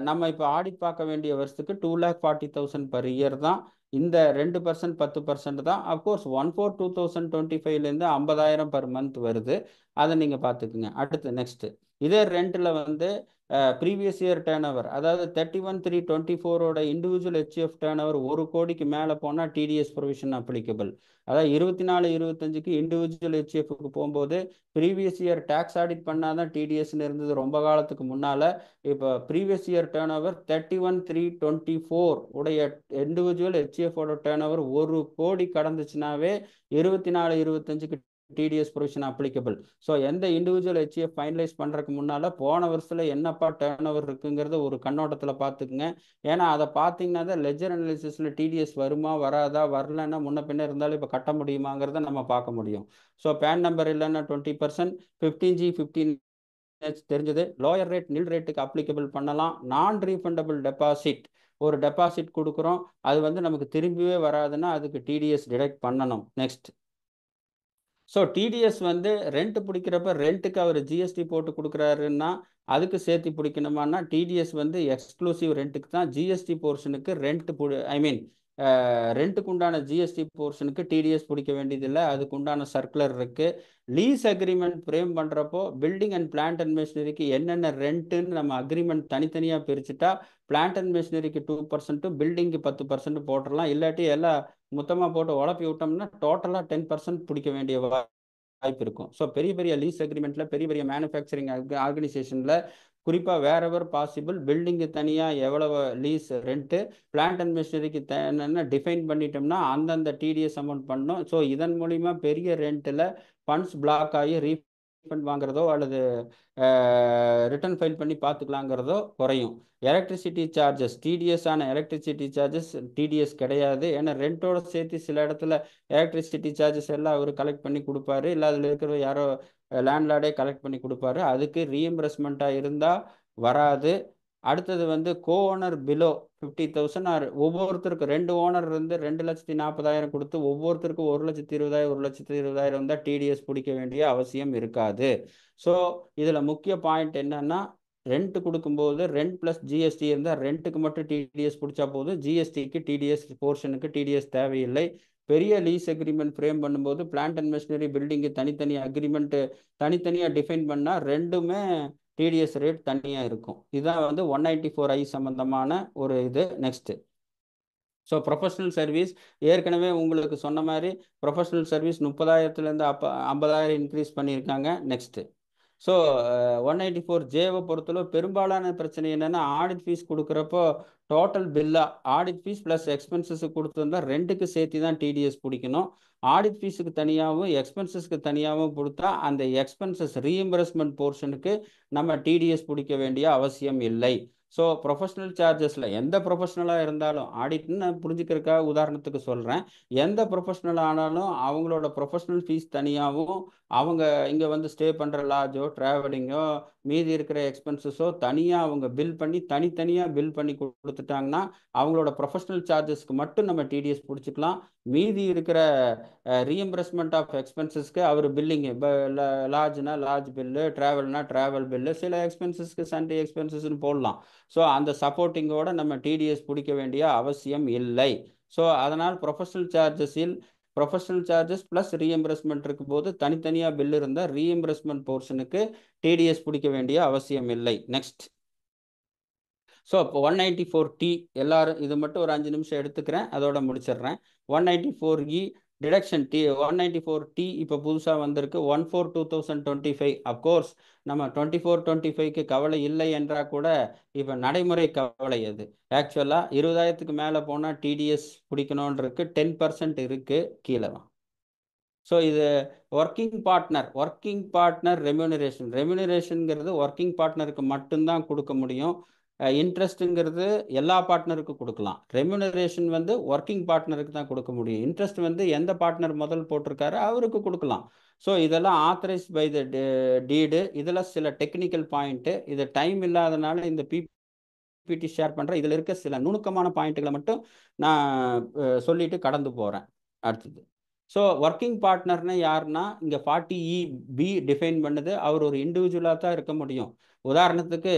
நம்ம இப்போ ஆடிட் பார்க்க வேண்டிய வருஷத்துக்கு 2,40,000 பர் இயர் தான். இந்த 2% 10% தான். அஃப்கோர்ஸ் 1/4/2025 50,000 பர் மந்த் வருது. அதை நீங்கள் பார்த்துக்குங்க. அடுத்து நெக்ஸ்ட் இதே ரெண்டில் வந்து ப்ரீவியஸ் இயர் டேர்ன் ஓவர், அதாவது 31/3/24 இண்டிவிஜுவல் ஹெச்எஃப் டேர்ன் ஓவர் 1 கோடிக்கு மேலே போனால் டிடிஎஸ் ப்ரொவிஷன் அப்ளிகபிள். அதாவது 24-25க்கு இண்டிவிஜுவல் ஹெச்எஃப்க்கு போகும்போது ப்ரீவியஸ் இயர் டேக்ஸ் ஆடிட் பண்ணாதான் டிடிஎஸ்ன்னு இருந்தது ரொம்ப காலத்துக்கு முன்னால். இப்போ ப்ரீவியஸ் இயர் டேர்ன் ஓவர் 31/3/24 உடைய இண்டிவிஜுவல் ஹெச்எஃபோட டேர்ன் ஓவர் 1 கோடி கடந்துச்சுனாவே 24-25க்கு டிடிஎஸ் ப்ரொவிஷன் அப்ளிகபிள். ஸோ எந்த இண்டிவிஜுவல் ஹெச்எஃப் ஃபைனலைஸ் பண்ணுறதுக்கு முன்னால் போன வருஷத்தில் என்னப்பா டேர்ன் ஓவர் இருக்குங்கிறத ஒரு கண்ணோட்டத்தில் பார்த்துக்குங்க. ஏன்னா அதை பார்த்தீங்கன்னா தான் லெஜர் அனாலிசிஸில் டிடிஎஸ் வருமா வராதா, வரலன்னா முன்ன பின்ன இருந்தாலும் இப்போ கட்ட முடியுமாங்கிறத நம்ம பார்க்க முடியும். ஸோ பேன் நம்பர் இல்லைன்னா 20%, 15G 15H தெரிஞ்சது. லோயர் ரேட் நில் ரேட்டுக்கு அப்ளிகபிள் பண்ணலாம். நான் ரீஃபண்டபிள் டெபாசிட், ஒரு டெபாசிட் கொடுக்குறோம், அது வந்து நமக்கு திரும்பியே வராதுன்னா அதுக்கு டிடிஎஸ் டிடெக்ட் பண்ணணும். நெக்ஸ்ட் ஸோ டிடிஎஸ் வந்து ரெண்ட் பிடிக்கிறப்ப ரெண்ட்டுக்கு அவர் ஜிஎஸ்டி போட்டு கொடுக்குறாருன்னா அதுக்கு சேர்த்து பிடிக்கணுமான்னா டிடிஎஸ் வந்து எக்ஸ்க்ளூசிவ் ரெண்ட்டுக்கு தான். ஜிஎஸ்டி போர்ஷனுக்கு ரெண்ட்டுக்கு உண்டான ஜிஎஸ்டி போர்ஷனுக்கு டிடிஎஸ் பிடிக்க வேண்டியதில்லை. அதுக்கு உண்டான சர்க்குலர் இருக்குது. லீஸ் அக்ரிமெண்ட் ஃப்ரேம் பண்ணுறப்போ பில்டிங் அண்ட் பிளான்ட் அண்ட் மிஷினரிக்கு என்னென்ன ரெண்ட்டுன்னு நம்ம அக்ரிமெண்ட் தனித்தனியாக பிரிச்சுட்டா பிளான்ட் அண்ட் மிஷினரிக்கு 2%, பில்டிங்க்கு 10% போட்டுடலாம். இல்லாட்டி எல்லாம் மொத்தமாக போட்டு உழப்பி விட்டோம்னா டோட்டலாக 10% பிடிக்க வேண்டிய வாய்ப்பு இருக்கும். ஸோ பெரிய பெரிய லீஸ் அக்ரிமெண்ட்டில், பெரிய பெரிய மேனுஃபேக்சரிங் ஆர்கனைசேஷனில் குறிப்பாக வேறெவர் பாசிபிள் பில்டிங்கு தனியாக எவ்வளவு லீஸ் ரெண்ட்டு, பிளான்ட் அண்ட் மிஷினரிக்கு என்னென்ன டிஃபைன் பண்ணிட்டோம்னா அந்தந்த டிடிஎஸ் அமௌண்ட் பண்ணணும். ஸோ இதன் மூலிமா பெரிய ரெண்ட்டில் ஃபண்ட்ஸ் பிளாக் ஆகி ரீஃபண்ட் வாங்குறதோ அல்லது ரிட்டர்ன் ஃபைல் பண்ணி பார்த்துக்கலாங்கிறதோ குறையும். எலக்ட்ரிசிட்டி சார்ஜஸ், டிடிஎஸ் ஆன எலக்ட்ரிசிட்டி சார்ஜஸ் டிடிஎஸ் கிடையாது. ஏன்னா ரெண்டோட சேர்த்து சில இடத்துல எலக்ட்ரிசிட்டி சார்ஜஸ் எல்லாம் அவர் கலெக்ட் பண்ணி கொடுப்பாரு, இல்லை அதில் இருக்கிற யாரோ லேண்ட்லார்டே கலெக்ட் பண்ணி கொடுப்பாரு. அதுக்கு ரீஎம்பர்ஸ்மெண்ட்டாக இருந்தால் வராது. அடுத்தது வந்து கோ ஓனர் பிலோ 50,000 ஒவ்வொருத்தருக்கு 2 ஓனர் இருந்து 2,40,000 கொடுத்து ஒவ்வொருத்தருக்கும் 1,20,000 1,20,000 வந்தால் டிடிஎஸ் பிடிக்க வேண்டிய அவசியம் இருக்காது. ஸோ இதில் முக்கிய பாயிண்ட் என்னன்னா, ரெண்ட் கொடுக்கும்போது ரெண்ட் ப்ளஸ் ஜிஎஸ்டி இருந்தால் ரெண்ட்டுக்கு மட்டும் டிடிஎஸ் பிடிச்சா போதும், ஜிஎஸ்டிக்கு டிடிஎஸ் போர்ஷனுக்கு டிடிஎஸ் தேவையில்லை. பெரிய லீஸ் அக்ரிமெண்ட் ஃப்ரேம் பண்ணும்போது பிளான்ட் அண்ட் மிஷினரி, பில்டிங்கு தனித்தனி அக்ரிமெண்ட்டு தனித்தனியாக டிஃபைன் பண்ணால் ரெண்டுமே டிடிஎஸ் ரேட் தனியாக இருக்கும். இதுதான் வந்து 194I சம்பந்தமான ஒரு இது. நெக்ஸ்ட் ஸோ ப்ரொஃபஷனல் சர்வீஸ் ஏற்கனவே உங்களுக்கு சொன்ன மாதிரி ப்ரொஃபஷனல் சர்வீஸ் 30,000லேருந்து 50,000 இன்க்ரீஸ் பண்ணியிருக்காங்க. நெக்ஸ்ட்டு ஸோ 194Jவை பொறுத்தளவு பெரும்பாலான பிரச்சனை என்னென்னா ஆடிட் ஃபீஸ் கொடுக்குறப்போ டோட்டல் பில்லாக ஆடிட் ஃபீஸ் ப்ளஸ் எக்ஸ்பென்சஸ் கொடுத்துருந்தா ரெண்டுக்கு சேர்த்து தான் டிடிஎஸ் பிடிக்கணும். ஆடிட் ஃபீஸுக்கு தனியாகவும் எக்ஸ்பென்சஸ்க்கு தனியாகவும் கொடுத்தா அந்த எக்ஸ்பென்சஸ் ரீஎம்பர்ஸ்மெண்ட் போர்ஷனுக்கு நம்ம டிடிஎஸ் பிடிக்க வேண்டிய அவசியம் இல்லை. ஸோ ப்ரொஃபஷனல் சார்ஜஸில் எந்த ப்ரொஃபஷனலாக இருந்தாலும் ஆடிட்னு நான் புரிஞ்சுக்கிறதுக்காக உதாரணத்துக்கு சொல்கிறேன். எந்த ப்ரொஃபஷனல் ஆனாலும் அவங்களோட ப்ரொஃபஷனல் ஃபீஸ் தனியாகவும் அவங்க இங்கே வந்து ஸ்டே பண்ணுற லாட்ஜோ ட்ராவலிங்கோ மீதி இருக்கிற எக்ஸ்பென்சஸோ தனியாக அவங்க பில் பண்ணி தனித்தனியாக பில் பண்ணி கொடுத்துட்டாங்கன்னா அவங்களோட ப்ரொஃபஷனல் சார்ஜஸ்க்கு மட்டும் நம்ம டிடிஎஸ் பிடிச்சிக்கலாம். மீதி இருக்கிற ரீஎம்பர்ஸ்மெண்ட் ஆஃப் எக்ஸ்பென்சஸ்க்கு அவர் பில்லிங்கு இப்போ லாட்ஜ்னா லாட்ஜ் பில்லு, ட்ராவல்னா ட்ராவல் பில்லு, சில எக்ஸ்பென்சஸ்க்கு சண்டே எக்ஸ்பென்சஸ்ன்னு போடலாம். ஸோ அந்த சப்போர்ட்டிங்கோட நம்ம டிடிஎஸ் பிடிக்க வேண்டிய அவசியம் இல்லை. ஸோ அதனால் ப்ரொஃபஷனல் சார்ஜஸ் ப்ளஸ் ரீஎம்பர்ஸ்மெண்ட் இருக்கும் போது தனித்தனியாக பில் இருந்தால் ரீஎம்பர்ஸ்மெண்ட் போர்ஷனுக்கு டிடிஎஸ் பிடிக்க வேண்டிய அவசியம் இல்லை. நெக்ஸ்ட் ஸோ இப்போ 194T எல்லாரும் இது மட்டும் ஒரு 5 நிமிஷம் எடுத்துக்கிறேன், அதோட முடிச்சிடுறேன். 194E டிடக்ஷன் 194T இப்போ புதுசாக வந்திருக்கு 1/4/2025. அப்கோர்ஸ் நம்ம 24-25க்கு கவலை இல்லை என்றால் கூட இப்போ நடைமுறை கவலை அது. ஆக்சுவலாக 20,000க்கு மேலே போனால் டிடிஎஸ் பிடிக்கணுன்றிருக்கு 10% இருக்குது கீழே. ஸோ இது ஒர்க்கிங் பார்ட்னர் ரெம்யூனரேஷனுங்கிறது ஒர்க்கிங் பார்ட்னருக்கு மட்டும்தான் கொடுக்க முடியும். இன்ட்ரெஸ்ட்டுங்கிறது எல்லா பார்ட்னருக்கும் கொடுக்கலாம். ரெம்யூனரேஷன் வந்து ஒர்க்கிங் பார்ட்னருக்கு தான் கொடுக்க முடியும். இன்ட்ரெஸ்ட் வந்து எந்த பார்ட்னர் முதல் போட்டிருக்காரு அவருக்கு கொடுக்கலாம். ஸோ இதெல்லாம் ஆத்தரைஸ் பை த டீடு. இதில் சில டெக்னிக்கல் பாயிண்ட்டு, இது டைம் இல்லாதனால இந்த பிபிடி ஷேர் பண்ணுறேன். இதில் இருக்க சில நுணுக்கமான பாயிண்ட்டுகளை மட்டும் நான் சொல்லிட்டு கடந்து போகிறேன். அடுத்தது ஸோ ஒர்க்கிங் பார்ட்னர்னா யாருன்னா இங்கே 40EB டிஃபைன் பண்ணுது. அவர் ஒரு இண்டிவிஜுவலாக தான் இருக்க முடியும். உதாரணத்துக்கு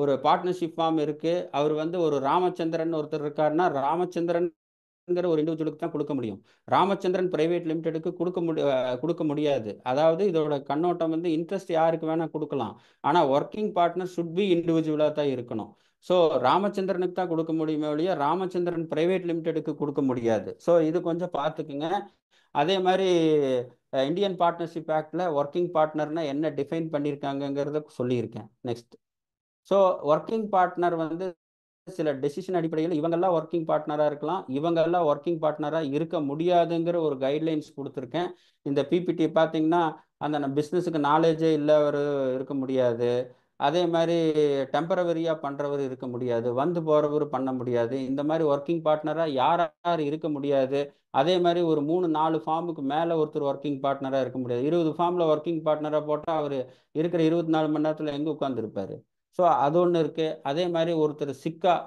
ஒரு பார்ட்னர்ஷிப் ஃபார்ம் இருக்குது, அவர் வந்து ஒரு ராமச்சந்திரன் ஒருத்தர் இருக்காருன்னா ராமச்சந்திரன்ங்கிற ஒரு இண்டிவிஜுவலுக்கு தான் கொடுக்க முடியும். ராமச்சந்திரன் பிரைவேட் லிமிடெடுக்கு கொடுக்க முடியாது. அதாவது இதோட கண்ணோட்டம் வந்து இன்ட்ரெஸ்ட் யாருக்கு வேணால் கொடுக்கலாம், ஆனால் ஒர்க்கிங் பார்ட்னர் ஷுட் பி இண்டிவிஜுவலாக தான் இருக்கணும். ஸோ ராமச்சந்திரனுக்கு தான் கொடுக்க முடியுமே ஒழிய ராமச்சந்திரன் பிரைவேட் லிமிடெடுக்கு கொடுக்க முடியாது. ஸோ இது கொஞ்சம் பார்த்துக்குங்க. அதே மாதிரி இந்தியன் பார்ட்னர்ஷிப் ஆக்டில் ஒர்க்கிங் பார்ட்னர்னா என்ன டிஃபைன் பண்ணியிருக்காங்கங்கிறத சொல்லியிருக்கேன். நெக்ஸ்ட் ஸோ ஒர்க்கிங் பார்ட்னர் வந்து சில டெசிஷன் அடிப்படையில் இவங்கெல்லாம் ஒர்க்கிங் பார்ட்னராக இருக்கலாம், இவங்கெல்லாம் ஒர்க்கிங் பார்ட்னராக இருக்க முடியாதுங்கிற ஒரு கைட்லைன்ஸ் கொடுத்துருக்கேன். இந்த பிபிடி பார்த்தீங்கன்னா அந்த பிஸ்னஸுக்கு நாலேஜே இல்லை அவர் இருக்க முடியாது. அதே மாதிரி டெம்பரவரியாக பண்ணுறவர் இருக்க முடியாது, வந்து போகிறவர் பண்ண முடியாது. இந்த மாதிரி ஒர்க்கிங் பார்ட்னராக யார் யார் இருக்க முடியாது. அதே மாதிரி ஒரு 3-4 ஃபார்முக்கு மேலே ஒருத்தர் ஒர்க்கிங் பார்ட்னராக இருக்க முடியாது. 20 ஃபார்மில் ஒர்க்கிங் பார்ட்னராக போட்டால் அவர் இருக்கிற 24 மணி நேரத்தில் எங்கே உட்காந்துருப்பார். ஸோ அது ஒன்று இருக்குது. அதே மாதிரி ஒருத்தர்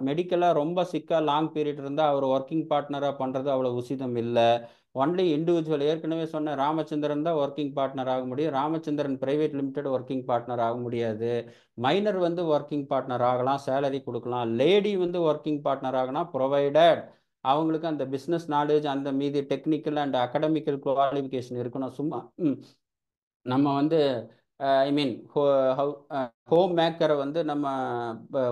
மெடிக்கலாக ரொம்ப லாங் பீரியட் இருந்தால் அவர் ஒர்க்கிங் பார்ட்னராக பண்ணுறது அவ்வளோ உசிதம் இல்லை. Only individual. ஏற்கனவே சொன்ன ராமச்சந்திரன் தான் ஒர்க்கிங் பார்ட்னர் ஆக முடியும். Ramachandran private limited working partner ஆக முடியாது. மைனர் வந்து ஒர்க்கிங் பார்ட்னர் ஆகலாம், சேலரி கொடுக்கலாம். லேடி வந்து ஒர்க்கிங் பார்ட்னர் ஆகலாம் ப்ரொவைடட் அவங்களுக்கு அந்த பிஸ்னஸ் நாலேஜ், அந்த மீதி டெக்னிக்கல் அண்ட் அகடமிக்கல் குவாலிஃபிகேஷன் இருக்கணும். சும்மா நம்ம வந்து ஹோம் மேக்கரை வந்து நம்ம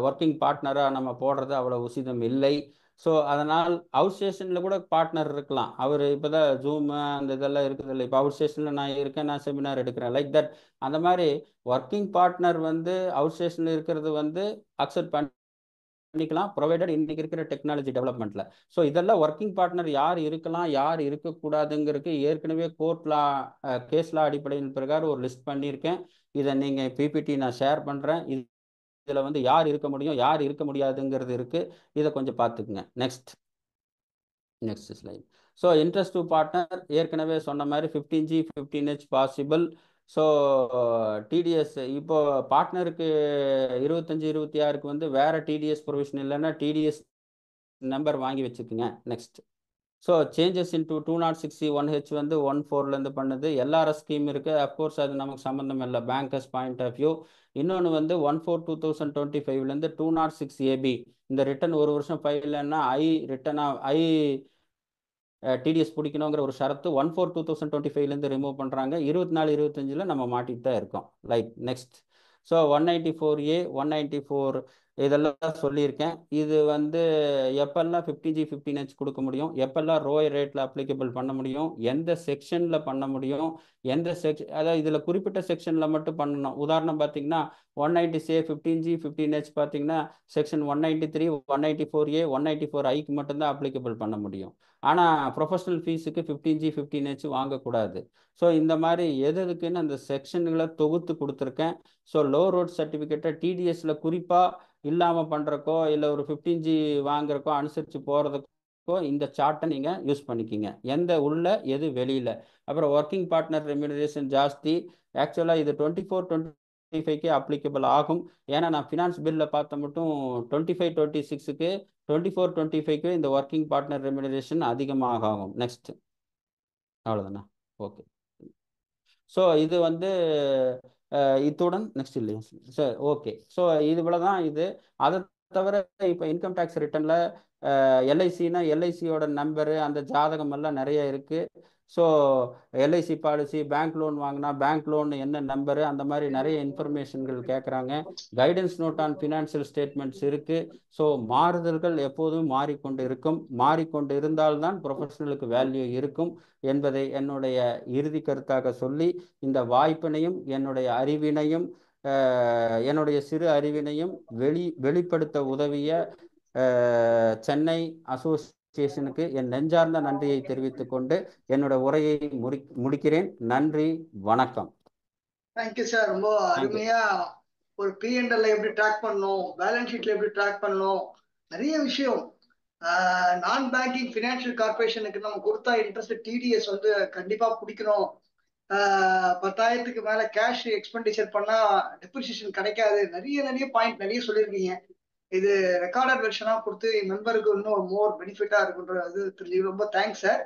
ஒர்க்கிங் பார்ட்னராக நம்ம போடுறது அவ்வளோ உசிதம் இல்லை. ஸோ அதனால் அவுட் ஸ்டேஷனில் கூட பார்ட்னர் இருக்கலாம். அவர் இப்போ தான் ஜூமு அந்த இதெல்லாம் இருக்குது இல்லை. இப்போ அவுட் ஸ்டேஷனில் நான் இருக்கேன், நான் செமினார் எடுக்கிறேன், லைக் தட். அந்த மாதிரி ஒர்க்கிங் பார்ட்னர் வந்து அவுட் ஸ்டேஷனில் இருக்கிறது வந்து அக்செப்ட் பண்ணிக்கலாம், ப்ரொவைடட் இன்னைக்கு இருக்கிற டெக்னாலஜி டெவலப்மெண்ட்டில். ஸோ இதெல்லாம் ஒர்க்கிங் பார்ட்னர் யார் இருக்கலாம் யார் இருக்கக்கூடாதுங்கிறதுக்கு ஏற்கனவே கேஸ் லா அடிப்படையின் பிரகாரம் ஒரு லிஸ்ட் பண்ணியிருக்கேன். இதை நீங்கள் பிபிடி நான் ஷேர் பண்ணுறேன். இதில் வந்து யார் இருக்க முடியும் யார் இருக்க முடியாதுங்கிறது இருக்குது. இதை கொஞ்சம் பார்த்துக்குங்க. Next slide. So interest to partner ஏற்கனவே சொன்ன மாதிரி 15G 15H possible. So TDS இப்போ பார்ட்னருக்கு 25-26க்கு வந்து வேறு டிடிஎஸ் ப்ரொவிஷன் இல்லைன்னா டிடிஎஸ் நம்பர் வாங்கி வச்சுக்குங்க. Next so changes into 206C1H வந்து 14லேருந்து பண்ணுது. எல்ஆர்எஸ் ஸ்கீம் இருக்குது. அஃப்கோர்ஸ் அது நமக்கு சம்மந்தம் இல்லை பேங்கர்ஸ் பாயிண்ட் ஆஃப் வியூ. இன்னொன்று வந்து 1/4/2025லேருந்து 206AB இந்த ரிட்டன் ஒரு வருஷம் ஃபைல்னா டிடிஎஸ் பிடிக்கணுங்கிற ஒரு ஷரத்து 1/4/2025லேருந்து ரிமூவ் பண்ணுறாங்க. 24-25ல் நம்ம மாட்டிட்டு தான் இருக்கோம். லைக் நெக்ஸ்ட் ஸோ 194A 194 இதெல்லாம் சொல்லியிருக்கேன். இது வந்து எப்பெல்லாம் 50G 15H கொடுக்க முடியும், எப்பெல்லாம் ரோய் ரேட்டில் அப்ளிகபிள் பண்ண முடியும், எந்த செக்ஷனில் பண்ண முடியும், எந்த செக்ஷன், அதாவது இதில் குறிப்பிட்ட செக்ஷனில் மட்டும் பண்ணணும். உதாரணம் பார்த்தீங்கன்னா 190 15G 15H பார்த்தீங்கன்னா செக்ஷன் 193 194A 194Iக்கு மட்டும்தான் அப்ளிகபிள் பண்ண முடியும். ஆனால் ப்ரொஃபஷனல் ஃபீஸுக்கு 15G 15H வாங்கக்கூடாது. ஸோ இந்த மாதிரி எதுக்குன்னு அந்த செக்ஷன்களை தொகுத்து கொடுத்துருக்கேன். ஸோ லோ ரோட் சர்டிஃபிகேட்டை டிடிஎஸ்ல குறிப்பாக இல்லாமல் பண்ணுறக்கோ இல்லை ஒரு 15G வாங்குறக்கோ அனுசரித்து போகிறதுக்கோ இந்த சார்ட்டை நீங்கள் யூஸ் பண்ணிக்கிங்க. எந்த உள்ள எது வெளியில். அப்புறம் ஒர்க்கிங் பார்ட்னர் ரெம்யூனரேஷன் ஜாஸ்தி. ஆக்சுவலாக இது 24-25க்கு அப்ளிகபிள் ஆகும். ஏன்னா நான் ஃபினான்ஸ் பில்லில் பார்த்த மட்டும் 25-26க்கு 24-25க்கு இந்த ஒர்க்கிங் பார்ட்னர் ரெம்யூனரேஷன் அதிகமாக ஆகும். நெக்ஸ்ட் அவ்வளோதாண்ணா. ஓகே. ஸோ இது வந்து இத்துடன் நெக்ஸ்ட் இல்லையா சார்? ஓகே. ஸோ இது இவ்வளோ தான். இது அதை தவிர இப்போ இன்கம் டேக்ஸ் ரிட்டர்னில் எல்ஐசினா எல்ஐசியோட நம்பரு அந்த ஜாதகம் எல்லாம் நிறைய இருக்குது. So LIC policy, bank loan வாங்கினா பேங்க் லோன் என்ன நம்பரு, அந்த மாதிரி நிறைய இன்ஃபர்மேஷன்கள் கேட்குறாங்க. Guidance note on financial statements இருக்குது. ஸோ மாறுதல்கள் எப்போதும் மாறிக்கொண்டு இருக்கும். மாறிக்கொண்டு இருந்தால்தான் ப்ரொஃபஷனலுக்கு வேல்யூ இருக்கும் என்பதை என்னுடைய இறுதி கருத்தாக சொல்லி இந்த வாய்ப்பினையும் என்னுடைய அறிவினையும் என்னுடைய சிறு அறிவினையும் வெளிப்படுத்த உதவிய சென்னை அசோசியேஷனுக்கு என் நெஞ்சார்ந்த நன்றியை தெரிவித்துக் கொண்டு என்னோட உரையை முடிக்கிறேன். நன்றி, வணக்கம். Thank you sir. ரொம்ப அருமையா ஒரு P&L எப்படி ட்ராக் பண்ணணும், பேலன்ஸ் ஷீட்ல எப்படி ட்ராக் பண்ணணும், நிறைய விஷயம். நான் பேங்கிங் ஃபினான்ஷியல் கார்பரேஷனுக்கு நம்ம கொடுத்தா இன்ட்ரெஸ்ட் டிடிஎஸ் வந்து கண்டிப்பா பிடிக்கணும். 10,000க்கு மேல கேஷ் எக்ஸ்பெண்டிச்சர் பண்ணா டெப்ரிசியேஷன் கிடைக்காது. நிறைய பாயிண்ட் நிறைய சொல்லியிருக்கீங்க. இது ரெக்கார்டட் வெர்ஷனா கொடுத்து என் மெம்பருக்கு இன்னும் மோர் பெனிஃபிட்டா இருக்குன்றது தெரிஞ்சு ரொம்ப தேங்க்ஸ் சார்.